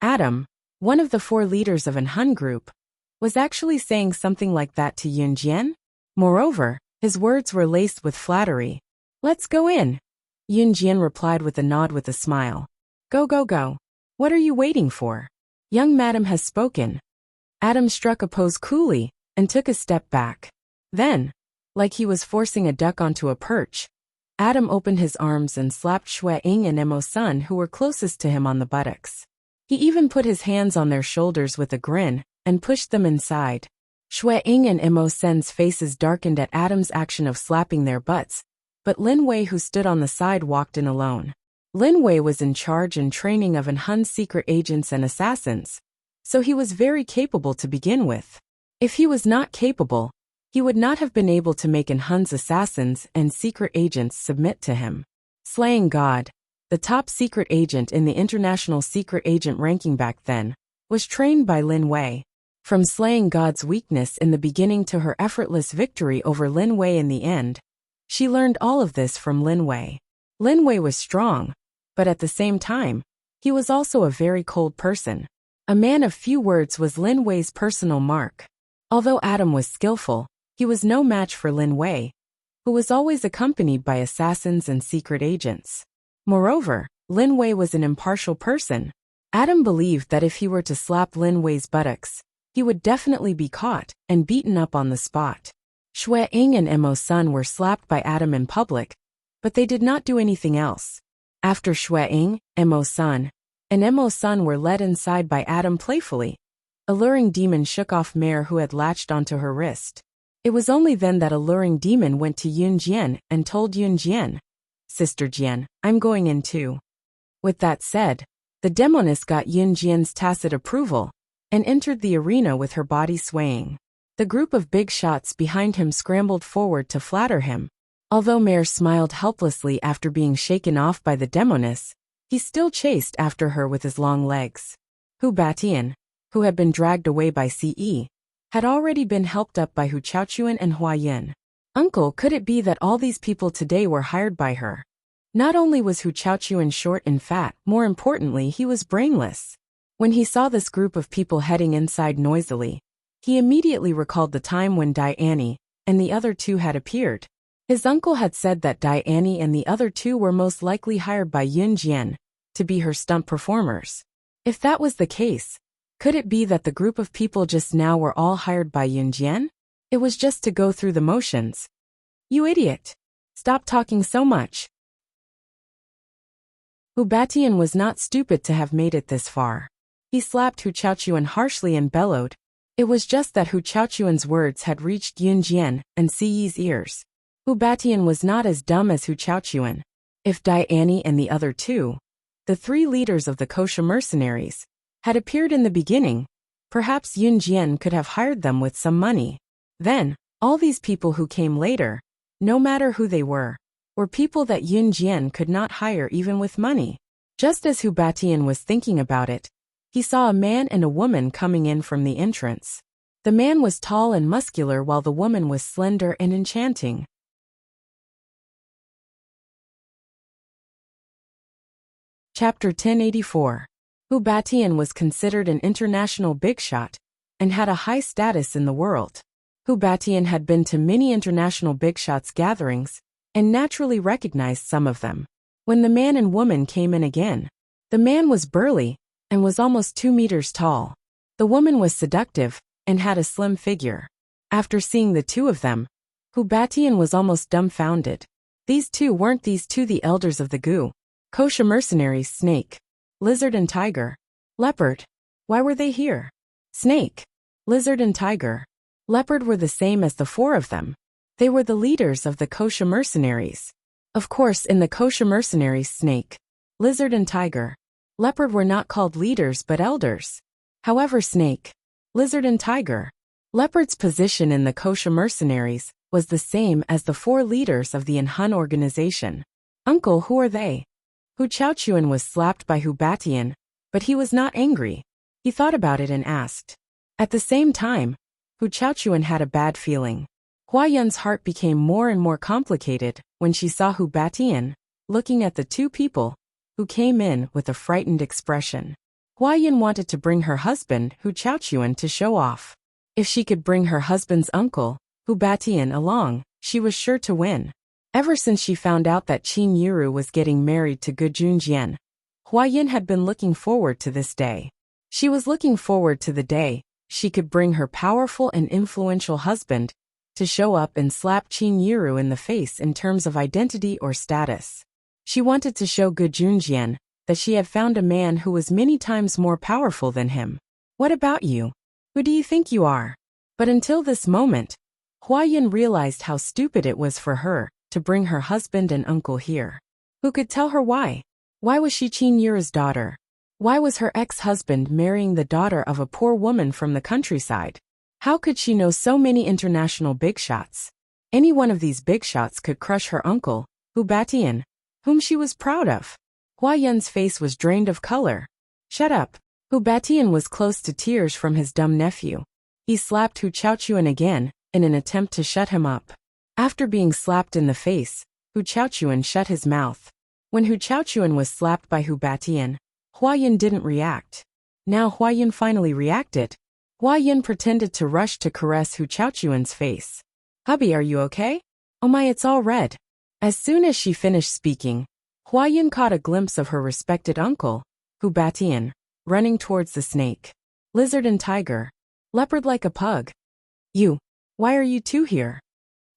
Adam, one of the four leaders of Enhan group, was actually saying something like that to Yun Jian. Moreover, his words were laced with flattery. "Let's go in." Yun Jian replied with a nod with a smile. "Go, go, go. What are you waiting for? Young madam has spoken." Adam struck a pose coolly and took a step back. Then, like he was forcing a duck onto a perch, Adam opened his arms and slapped Xue Ying and Emo Sun, who were closest to him, on the buttocks. He even put his hands on their shoulders with a grin and pushed them inside. Xue Ying and Emo Sun's faces darkened at Adam's action of slapping their butts, but Lin Wei, who stood on the side, walked in alone. Lin Wei was in charge and training of Enhan's secret agents and assassins, so he was very capable to begin with. If he was not capable, he would not have been able to make Enhan's assassins and secret agents submit to him. Slaying God, the top secret agent in the international secret agent ranking back then, was trained by Lin Wei. From slaying God's weakness in the beginning to her effortless victory over Lin Wei in the end, she learned all of this from Lin Wei. Lin Wei was strong, but at the same time, he was also a very cold person. A man of few words was Lin Wei's personal mark. Although Adam was skillful, he was no match for Lin Wei, who was always accompanied by assassins and secret agents. Moreover, Lin Wei was an impartial person. Adam believed that if he were to slap Lin Wei's buttocks, he would definitely be caught and beaten up on the spot. Xue Ying and Emo Sun were slapped by Adam in public, but they did not do anything else. After Xue Ying, Emo Sun, and Emo Sun were led inside by Adam playfully, Alluring Demon shook off Mare, who had latched onto her wrist. It was only then that Alluring Demon went to Yun Jian and told Yun Jian, "Sister Jian, I'm going in too." With that said, the demoness got Yun Jian's tacit approval and entered the arena with her body swaying. The group of big shots behind him scrambled forward to flatter him. Although Mare smiled helplessly after being shaken off by the demoness, he still chased after her with his long legs. Hu Batian, who had been dragged away by Ce, had already been helped up by Hu Chaochuan and Hua Yin. Uncle, could it be that all these people today were hired by her? Not only was Hu Chaochuan short and fat, more importantly he was brainless. When he saw this group of people heading inside noisily, he immediately recalled the time when Diane and the other two had appeared. His uncle had said that Diane and the other two were most likely hired by Yun Jian to be her stunt performers. If that was the case, could it be that the group of people just now were all hired by Yun Jian? It was just to go through the motions. You idiot! Stop talking so much. Hu Batian was not stupid to have made it this far. He slapped Hu Chaochuan harshly and bellowed. It was just that Hu Chaochuan's words had reached Yun Jian and Siyi's ears. Hu Batian was not as dumb as Hu Chaochuan. If Diane and the other two, the three leaders of the kosher mercenaries, had appeared in the beginning, perhaps Yun Jian could have hired them with some money. Then, all these people who came later, no matter who they were people that Yun Jian could not hire even with money. Just as Hu Batian was thinking about it, he saw a man and a woman coming in from the entrance. The man was tall and muscular while the woman was slender and enchanting. Chapter 1084. Hu Batian was considered an international big shot and had a high status in the world. Hu Batian had been to many international big shots gatherings and naturally recognized some of them. When the man and woman came in again, the man was burly and was almost 2 meters tall. The woman was seductive and had a slim figure. After seeing the two of them, Hu Batian was almost dumbfounded. These two weren't the elders of the Gu, kosher mercenaries Snake, Lizard and Tiger, Leopard. Why were they here? Snake, Lizard and Tiger, Leopard were the same as the four of them. They were the leaders of the kosher mercenaries. Of course, in the kosher mercenaries Snake, Lizard and Tiger, Leopard were not called leaders but elders. However, Snake, Lizard and Tiger, Leopard's position in the kosher mercenaries was the same as the four leaders of the Hun organization. Uncle, who are they? Hu Chaochuan was slapped by Hu Batian, but he was not angry. He thought about it and asked. At the same time, Hu Chaochuan had a bad feeling. Hua Yun's heart became more and more complicated when she saw Hu Batian looking at the two people who came in with a frightened expression. Hua Yun wanted to bring her husband, Hu Chaochuan, to show off. If she could bring her husband's uncle, Hu Batian, along, she was sure to win. Ever since she found out that Qin Yuru was getting married to Gu Junjian, Hua Yun had been looking forward to this day. She was looking forward to the day she could bring her powerful and influential husband to show up and slap Qin Yuru in the face in terms of identity or status. She wanted to show Gu Junjian that she had found a man who was many times more powerful than him. What about you? Who do you think you are? But until this moment, Hua Yun realized how stupid it was for her to bring her husband and uncle here. Who could tell her why? Why was she Qin Yuru's daughter? Why was her ex-husband marrying the daughter of a poor woman from the countryside? How could she know so many international big shots? Any one of these big shots could crush her uncle, Hu Batian, whom she was proud of. Hua Yun's face was drained of color. Shut up. Hu Batian was close to tears from his dumb nephew. He slapped Hu Chaochuan again in an attempt to shut him up. After being slapped in the face, Hu Chaochuan shut his mouth. When Hu Chaochuan was slapped by Hu Batian, Hua Yun didn't react. Now Hua Yun finally reacted. Hua Yun pretended to rush to caress Hu Chaochuan's face. Hubby, are you okay? Oh my, it's all red. As soon as she finished speaking, Hua Yun caught a glimpse of her respected uncle, Hu Batian, running towards the Snake, Lizard and Tiger, Leopard like a pug. You, why are you two here?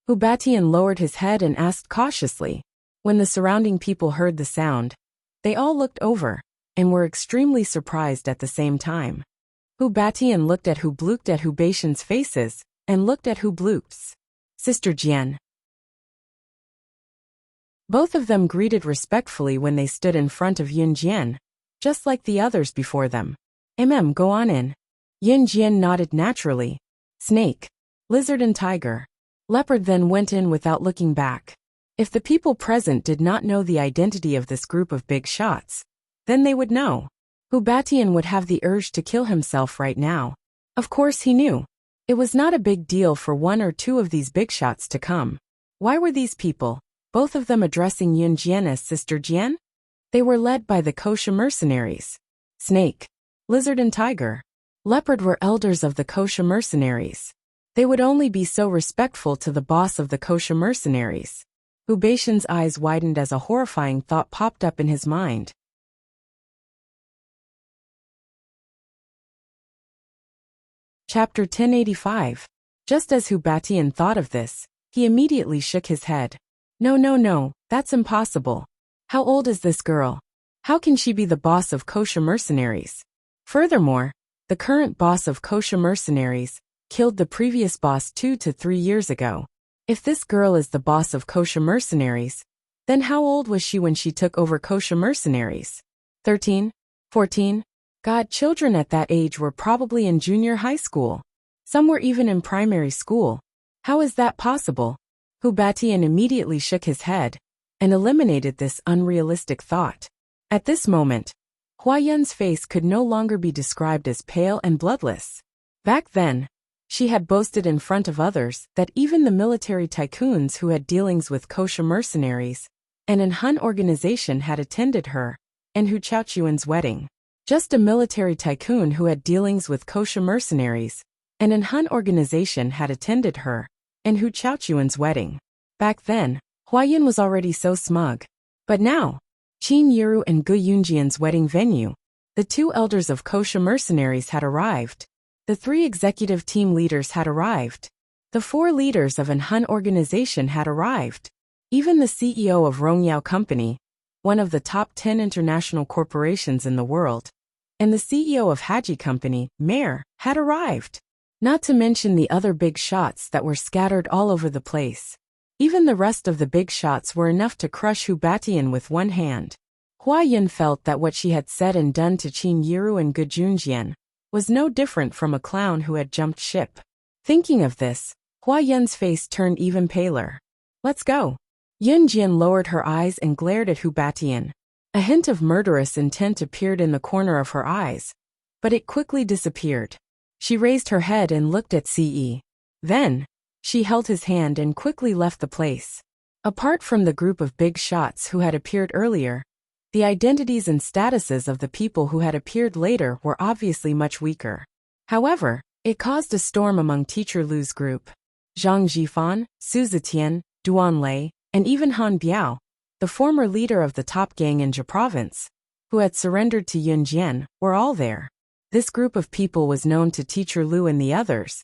Hu Batian lowered his head and asked cautiously. When the surrounding people heard the sound, they all looked over and were extremely surprised at the same time. Hu Batian looked at Hu Batian's faces and looked at Hu Bluk's sister Jian. Both of them greeted respectfully when they stood in front of Yun Jian, just like the others before them. Go on in. Yun Jian nodded naturally. Snake, Lizard and Tiger, Leopard then went in without looking back. If the people present did not know the identity of this group of big shots, then they would know. Hu Batian would have the urge to kill himself right now. Of course he knew. It was not a big deal for one or two of these big shots to come. Why were these people, both of them addressing Yun Jian as Sister Jian? They were led by the kosher mercenaries. Snake, Lizard and Tiger, Leopard were elders of the kosher mercenaries. They would only be so respectful to the boss of the kosher mercenaries. Hu Beixian's eyes widened as a horrifying thought popped up in his mind. Chapter 1085. Just as Hu Beixian thought of this, he immediately shook his head. No, that's impossible. How old is this girl? How can she be the boss of kosher mercenaries? Furthermore, the current boss of kosher mercenaries killed the previous boss 2 to 3 years ago. If this girl is the boss of kosher mercenaries, then how old was she when she took over kosher mercenaries? 13? 14? God, children at that age were probably in junior high school. Some were even in primary school. How is that possible? Hu Beixian immediately shook his head and eliminated this unrealistic thought. At this moment, Hua Yun's face could no longer be described as pale and bloodless. Back then, she had boasted in front of others that even the military tycoons who had dealings with kosher mercenaries and an Han organization had attended her and Hu Chaochuan's wedding. Just a military tycoon who had dealings with kosher mercenaries and an Han organization had attended her and Hu Chaochuan's wedding. Back then, Hua Yun was already so smug. But now, Qin Yiru and Gu Yunjian's wedding venue, the 2 elders of kosher mercenaries had arrived. The 3 executive team leaders had arrived. The 4 leaders of an Han organization had arrived. Even the CEO of Rongyao Company, one of the top 10 international corporations in the world, and the CEO of Haji Company, Mayor, had arrived. Not to mention the other big shots that were scattered all over the place. Even the rest of the big shots were enough to crush Hu Beixian with one hand. Hua Yun felt that what she had said and done to Qin Yiru and Gu Junjian was no different from a clown who had jumped ship. Thinking of this, Hua Yun's face turned even paler. Let's go. Yun Jian lowered her eyes and glared at Hu Beixian. A hint of murderous intent appeared in the corner of her eyes, but it quickly disappeared. She raised her head and looked at Ce. Then, she held his hand and quickly left the place. Apart from the group of big shots who had appeared earlier, the identities and statuses of the people who had appeared later were obviously much weaker. However, it caused a storm among Teacher Lu's group. Zhang Jifan, Su Zetian, Duan Lei, and even Han Biao, the former leader of the top gang in Jia province, who had surrendered to Yun Jian, were all there. This group of people was known to Teacher Lu and the others,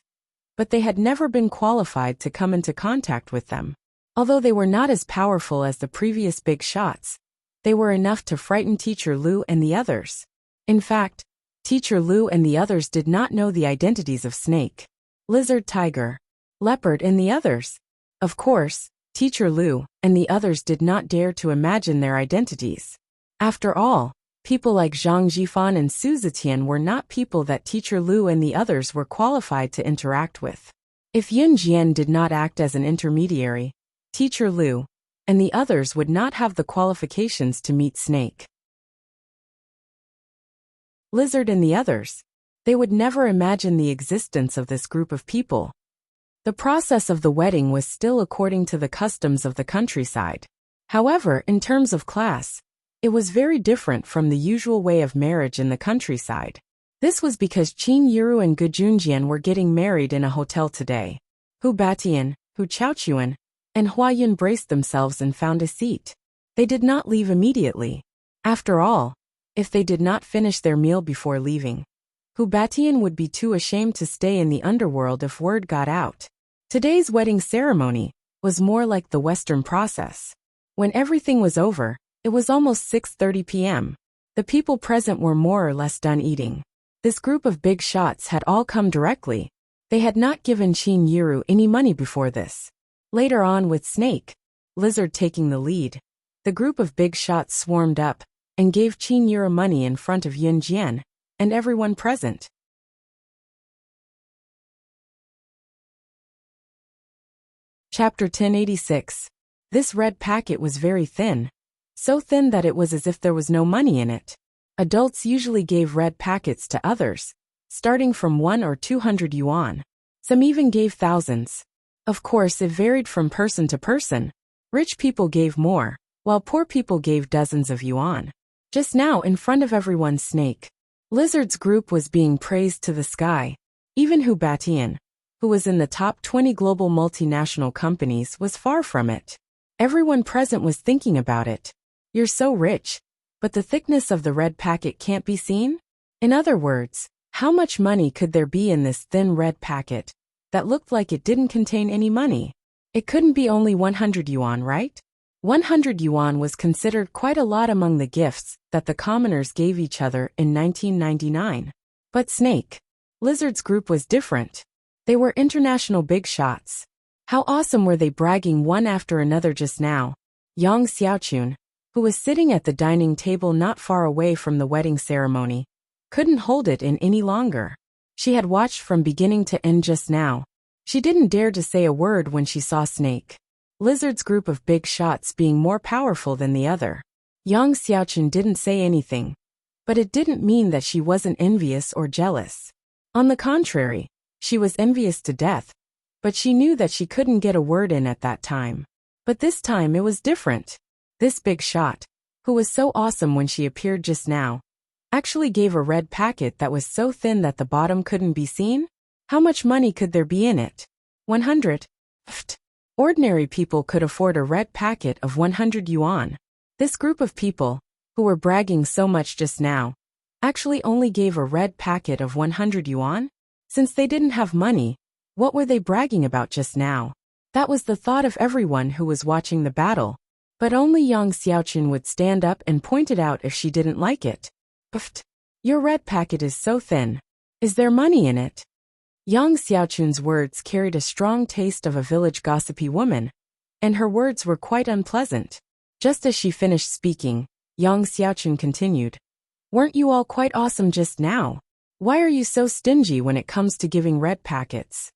but they had never been qualified to come into contact with them. Although they were not as powerful as the previous big shots, they were enough to frighten Teacher Lu and the others. In fact, Teacher Lu and the others did not know the identities of Snake, Lizard, Tiger, Leopard, and the others. Of course, Teacher Lu and the others did not dare to imagine their identities. After all, people like Zhang Jifan and Su Zetian were not people that Teacher Lu and the others were qualified to interact with. If Yun Jian did not act as an intermediary, Teacher Lu and the others would not have the qualifications to meet Snake, Lizard, and the others. They would never imagine the existence of this group of people. The process of the wedding was still according to the customs of the countryside. However, in terms of class, it was very different from the usual way of marriage in the countryside. This was because Qin Yiru and Gu Junjian were getting married in a hotel today. Hu Beixian, Hu Chaochuan, and Hua Yun braced themselves and found a seat. They did not leave immediately. After all, if they did not finish their meal before leaving, Hu Beixian would be too ashamed to stay in the underworld if word got out. Today's wedding ceremony was more like the Western process. When everything was over, it was almost 6:30 p.m. The people present were more or less done eating. This group of big shots had all come directly. They had not given Qin Yiru any money before this. Later on, with Snake, Lizard taking the lead, the group of big shots swarmed up and gave Qin Yiru money in front of Yun Jian and everyone present. Chapter 1086. This red packet was very thin. So thin that it was as if there was no money in it. Adults usually gave red packets to others, starting from 1 or 200 yuan. Some even gave thousands. Of course, it varied from person to person. Rich people gave more, while poor people gave dozens of yuan. Just now, in front of everyone, Snake Lizard's group was being praised to the sky. Even Hu Batian, who was in the top 20 global multinational companies, was far from it. Everyone present was thinking about it. You're so rich, but the thickness of the red packet can't be seen? In other words, how much money could there be in this thin red packet that looked like it didn't contain any money? It couldn't be only 100 yuan, right? 100 yuan was considered quite a lot among the gifts that the commoners gave each other in 1999. But Snake Lizard's group was different. They were international big shots. How awesome were they bragging one after another just now? Yang Xiaochun, who was sitting at the dining table not far away from the wedding ceremony, couldn't hold it in any longer. She had watched from beginning to end just now. She didn't dare to say a word when she saw Snake Lizard's group of big shots being more powerful than the other. Yang Xiaochun didn't say anything, but it didn't mean that she wasn't envious or jealous. On the contrary, she was envious to death, but she knew that she couldn't get a word in at that time. But this time it was different. This big shot, who was so awesome when she appeared just now, actually gave a red packet that was so thin that the bottom couldn't be seen? How much money could there be in it? 100? Pfft. Ordinary people could afford a red packet of 100 yuan. This group of people, who were bragging so much just now, actually only gave a red packet of 100 yuan? Since they didn't have money, what were they bragging about just now? That was the thought of everyone who was watching the battle. But only Yang Xiaochun would stand up and point it out if she didn't like it. Pfft. Your red packet is so thin. Is there money in it? Yang Xiaochun's words carried a strong taste of a village gossipy woman, and her words were quite unpleasant. Just as she finished speaking, Yang Xiaochun continued. Weren't you all quite awesome just now? Why are you so stingy when it comes to giving red packets?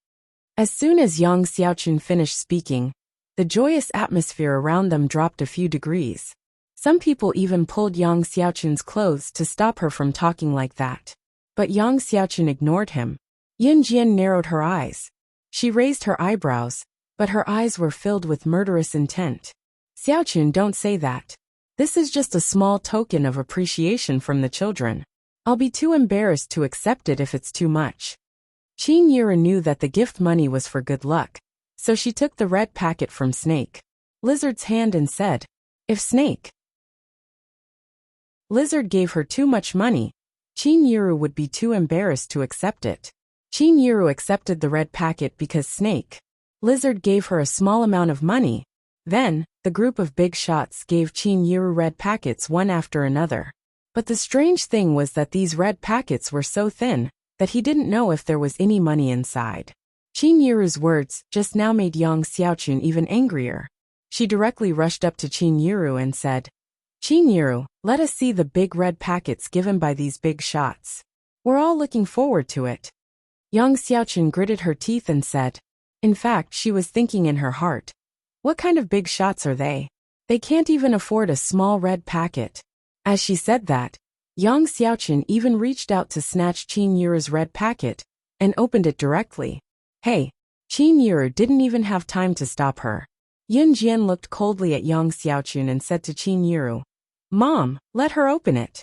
As soon as Yang Xiaochun finished speaking, the joyous atmosphere around them dropped a few degrees. Some people even pulled Yang Xiaochun's clothes to stop her from talking like that. But Yang Xiaochun ignored him. Yin Jian narrowed her eyes. She raised her eyebrows, but her eyes were filled with murderous intent. Xiaochun, don't say that. This is just a small token of appreciation from the children. I'll be too embarrassed to accept it if it's too much. Qin Yura knew that the gift money was for good luck, so she took the red packet from Snake Lizard's hand and said, if Snake Lizard gave her too much money, Qin Yuru would be too embarrassed to accept it. Qin Yuru accepted the red packet because Snake Lizard gave her a small amount of money. Then, the group of big shots gave Qin Yuru red packets one after another. But the strange thing was that these red packets were so thin that he didn't know if there was any money inside. Qin Yuru's words just now made Yang Xiaochun even angrier. She directly rushed up to Qin Yuru and said, Qin Yuru, let us see the big red packets given by these big shots. We're all looking forward to it. Yang Xiaochun gritted her teeth and said, in fact, she was thinking in her heart, what kind of big shots are they? They can't even afford a small red packet. As she said that, Yang Xiaochun even reached out to snatch Qin Yuru's red packet and opened it directly. Hey, Qin Yuru didn't even have time to stop her. Yin Jian looked coldly at Yang Xiaochun and said to Qin Yuru, Mom, let her open it.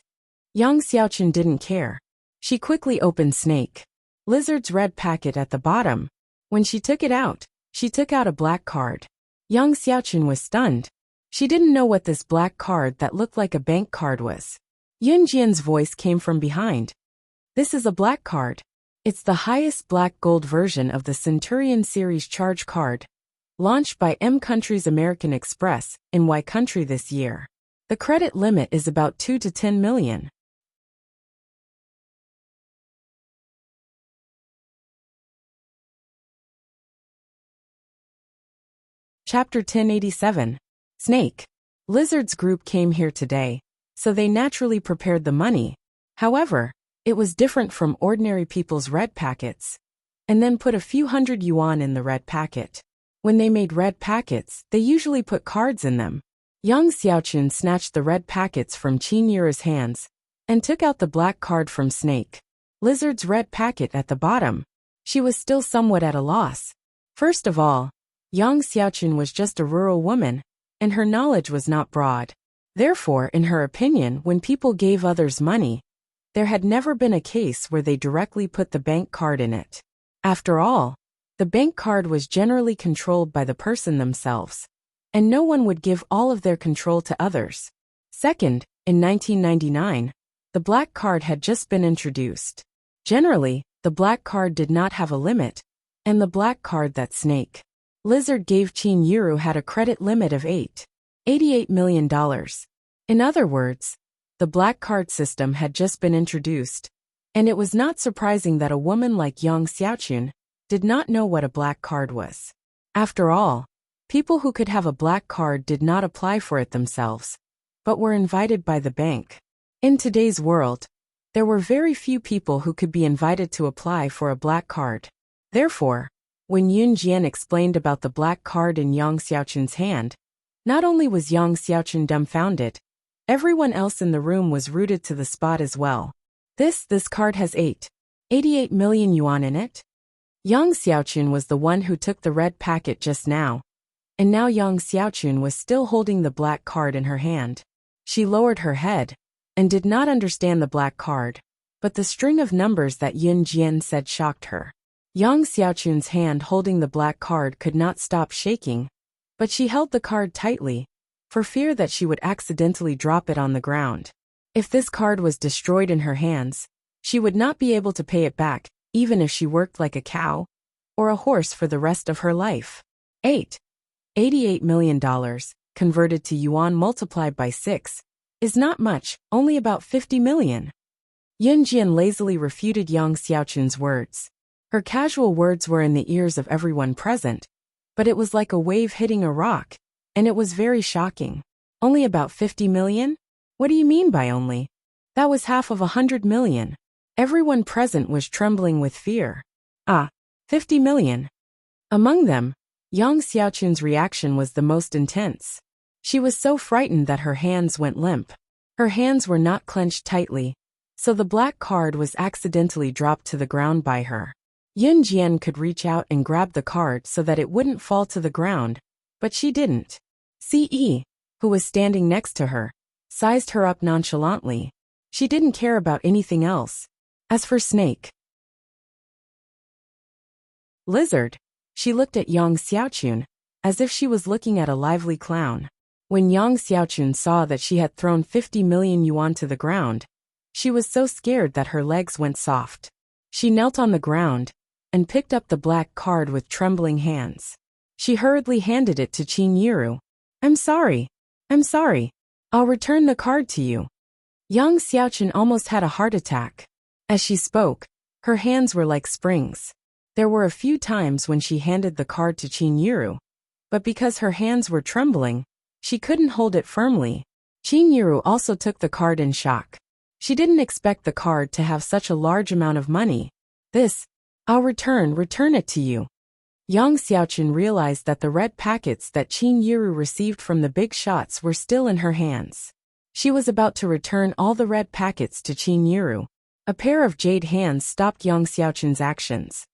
Yang Xiaochun didn't care. She quickly opened Snake Lizard's red packet at the bottom. When she took it out, she took out a black card. Yang Xiaochun was stunned. She didn't know what this black card that looked like a bank card was. Yun Jian's voice came from behind. This is a black card. It's the highest black gold version of the Centurion series charge card, launched by M Country's American Express in Y Country this year. The credit limit is about 2 to 10 million. Chapter 1087. Snake Lizard's group came here today, so they naturally prepared the money. However, it was different from ordinary people's red packets, and then put a few hundred yuan in the red packet. When they made red packets, they usually put cards in them. Yang Xiaochun snatched the red packets from Qin Yura's hands and took out the black card from Snake Lizard's red packet at the bottom. She was still somewhat at a loss. First of all, Yang Xiaochun was just a rural woman, and her knowledge was not broad. Therefore, in her opinion, when people gave others money, there had never been a case where they directly put the bank card in it. After all, the bank card was generally controlled by the person themselves, and no one would give all of their control to others. Second, in 1999, the black card had just been introduced. Generally, the black card did not have a limit, and the black card that Snake Lizard gave Qin Yiru had a credit limit of $88 million. In other words, the black card system had just been introduced, and it was not surprising that a woman like Yang Xiaochun did not know what a black card was. After all, people who could have a black card did not apply for it themselves, but were invited by the bank. In today's world, there were very few people who could be invited to apply for a black card. Therefore, when Yun Jian explained about the black card in Yang Xiaochun's hand, not only was Yang Xiaochun dumbfounded, everyone else in the room was rooted to the spot as well. This card has 88 million yuan in it? Yang Xiaochun was the one who took the red packet just now, and now Yang Xiaochun was still holding the black card in her hand. She lowered her head and did not understand the black card, but the string of numbers that Yun Jian said shocked her. Yang Xiaochun's hand holding the black card could not stop shaking, but she held the card tightly, for fear that she would accidentally drop it on the ground. If this card was destroyed in her hands, she would not be able to pay it back, even if she worked like a cow or a horse for the rest of her life. $88 million, converted to yuan multiplied by 6, is not much, only about 50 million. Yun Jian lazily refuted Yang Xiaochun's words. Her casual words were in the ears of everyone present, but it was like a wave hitting a rock, and it was very shocking. Only about 50 million? What do you mean by only? That was half of 100 million. Everyone present was trembling with fear. 50 million. Among them, Yang Xiaochun's reaction was the most intense. She was so frightened that her hands went limp. Her hands were not clenched tightly, so the black card was accidentally dropped to the ground by her. Yun Jian could reach out and grab the card so that it wouldn't fall to the ground, but she didn't. Ce, who was standing next to her, sized her up nonchalantly. She didn't care about anything else. As for Snake Lizard, she looked at Yang Xiaochun, as if she was looking at a lively clown. When Yang Xiaochun saw that she had thrown 50 million yuan to the ground, she was so scared that her legs went soft. She knelt on the ground and picked up the black card with trembling hands. She hurriedly handed it to Qin Yiru. I'm sorry. I'll return the card to you. Yang Xiaochun almost had a heart attack. As she spoke, her hands were like springs. There were a few times when she handed the card to Qin Yiru, but because her hands were trembling, she couldn't hold it firmly. Qin Yiru also took the card in shock. She didn't expect the card to have such a large amount of money. I'll return it to you. Yang Xiaochun realized that the red packets that Qin Yiru received from the big shots were still in her hands. She was about to return all the red packets to Qin Yiru. A pair of jade hands stopped Yang Xiaochun's actions.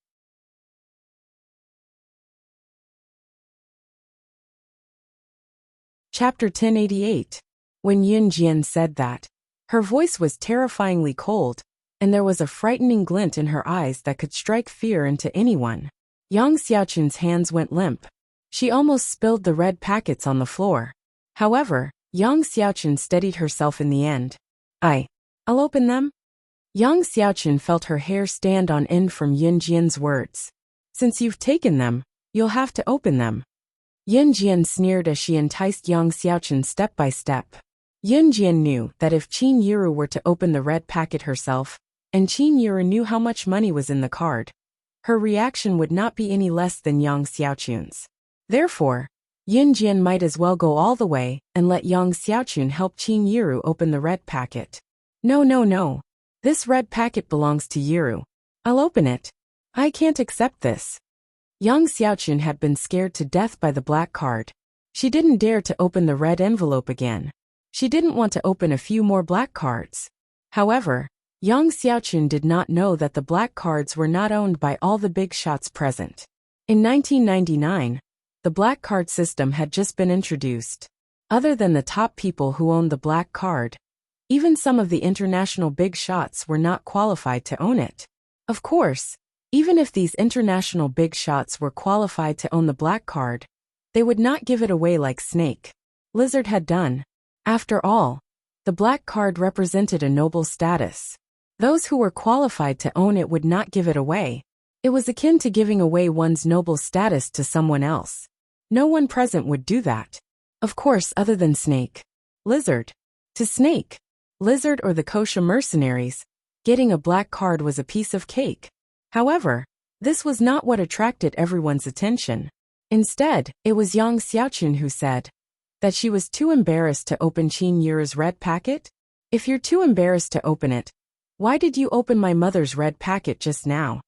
Chapter 1088. When Yun Jian said that, her voice was terrifyingly cold, and there was a frightening glint in her eyes that could strike fear into anyone. Yang Xiaochun's hands went limp. She almost spilled the red packets on the floor. However, Yang Xiaochun steadied herself in the end. I'll open them? Yang Xiaochun felt her hair stand on end from Yun Jian's words. Since you've taken them, you'll have to open them. Yun Jian sneered as she enticed Yang Xiaochun step by step. Yun Jian knew that if Qin Yiru were to open the red packet herself, and Qin Yiru knew how much money was in the card, her reaction would not be any less than Yang Xiaochun's. Therefore, Yun Jian might as well go all the way and let Yang Xiaochun help Qin Yiru open the red packet. No. This red packet belongs to Yiru. I'll open it. I can't accept this. Yang Xiaochun had been scared to death by the black card. She didn't dare to open the red envelope again. She didn't want to open a few more black cards. However, Yang Xiaochun did not know that the black cards were not owned by all the big shots present. In 1999, the black card system had just been introduced. Other than the top people who owned the black card, even some of the international big shots were not qualified to own it. Of course, even if these international big shots were qualified to own the black card, they would not give it away like Snake Lizard had done. After all, the black card represented a noble status. Those who were qualified to own it would not give it away. It was akin to giving away one's noble status to someone else. No one present would do that. Of course, other than Snake Lizard. To Snake Lizard or the kosher mercenaries, getting a black card was a piece of cake. However, this was not what attracted everyone's attention. Instead, it was Yang Xiaochun who said that she was too embarrassed to open Qin Yuru's red packet. If you're too embarrassed to open it, why did you open my mother's red packet just now?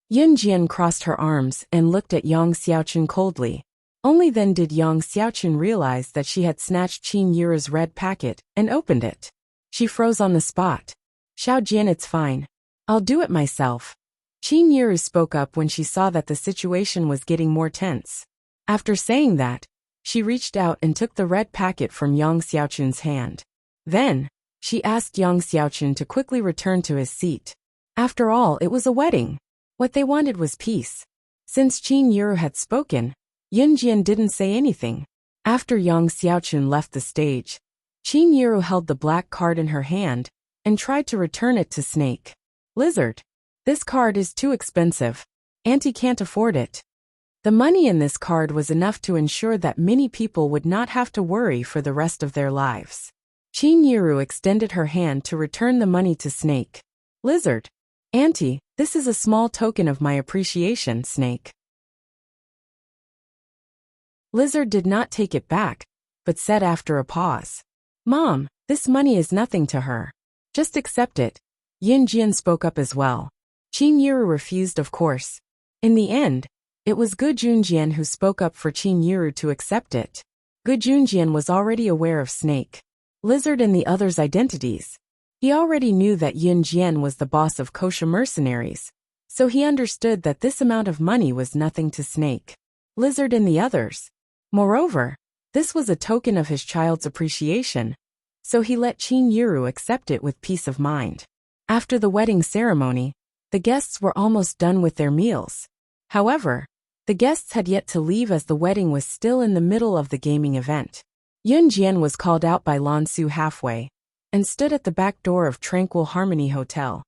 Yun Jian crossed her arms and looked at Yang Xiaochun coldly. Only then did Yang Xiaochun realize that she had snatched Qin Yuru's red packet and opened it. She froze on the spot. Xiao Jian, it's fine. I'll do it myself. Qin Yuru spoke up when she saw that the situation was getting more tense. After saying that, she reached out and took the red packet from Yang Xiaochun's hand. Then, she asked Yang Xiaochun to quickly return to his seat. After all, it was a wedding. What they wanted was peace. Since Qin Yuru had spoken, Yun Jian didn't say anything. After Yang Xiaochun left the stage, Qin Yuru held the black card in her hand and tried to return it to Snake Lizard. This card is too expensive. Auntie can't afford it. The money in this card was enough to ensure that many people would not have to worry for the rest of their lives. Qin Yuru extended her hand to return the money to Snake Lizard. Auntie, this is a small token of my appreciation, Snake Lizard did not take it back, but said after a pause, Mom, this money is nothing to her. Just accept it. Yin Jian spoke up as well. Qin Yuru refused, of course. In the end, it was Gu Junjian who spoke up for Qin Yuru to accept it. Gu Junjian was already aware of Snake Lizard and the others' identities. He already knew that Yin Jian was the boss of kosher mercenaries, so he understood that this amount of money was nothing to Snake Lizard and the others. Moreover, this was a token of his child's appreciation, so he let Qin Yuru accept it with peace of mind. After the wedding ceremony, the guests were almost done with their meals. However, the guests had yet to leave as the wedding was still in the middle of the gaming event. Yun Jian was called out by Lan Su halfway and stood at the back door of Tranquil Harmony Hotel.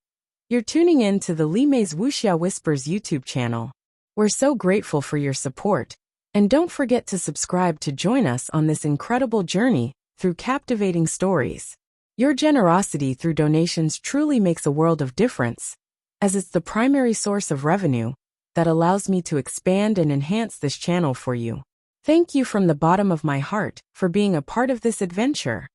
You're tuning in to the Li Mei's Wuxia Whispers YouTube channel. We're so grateful for your support, and don't forget to subscribe to join us on this incredible journey through captivating stories. Your generosity through donations truly makes a world of difference, as it's the primary source of revenue that allows me to expand and enhance this channel for you. Thank you from the bottom of my heart for being a part of this adventure.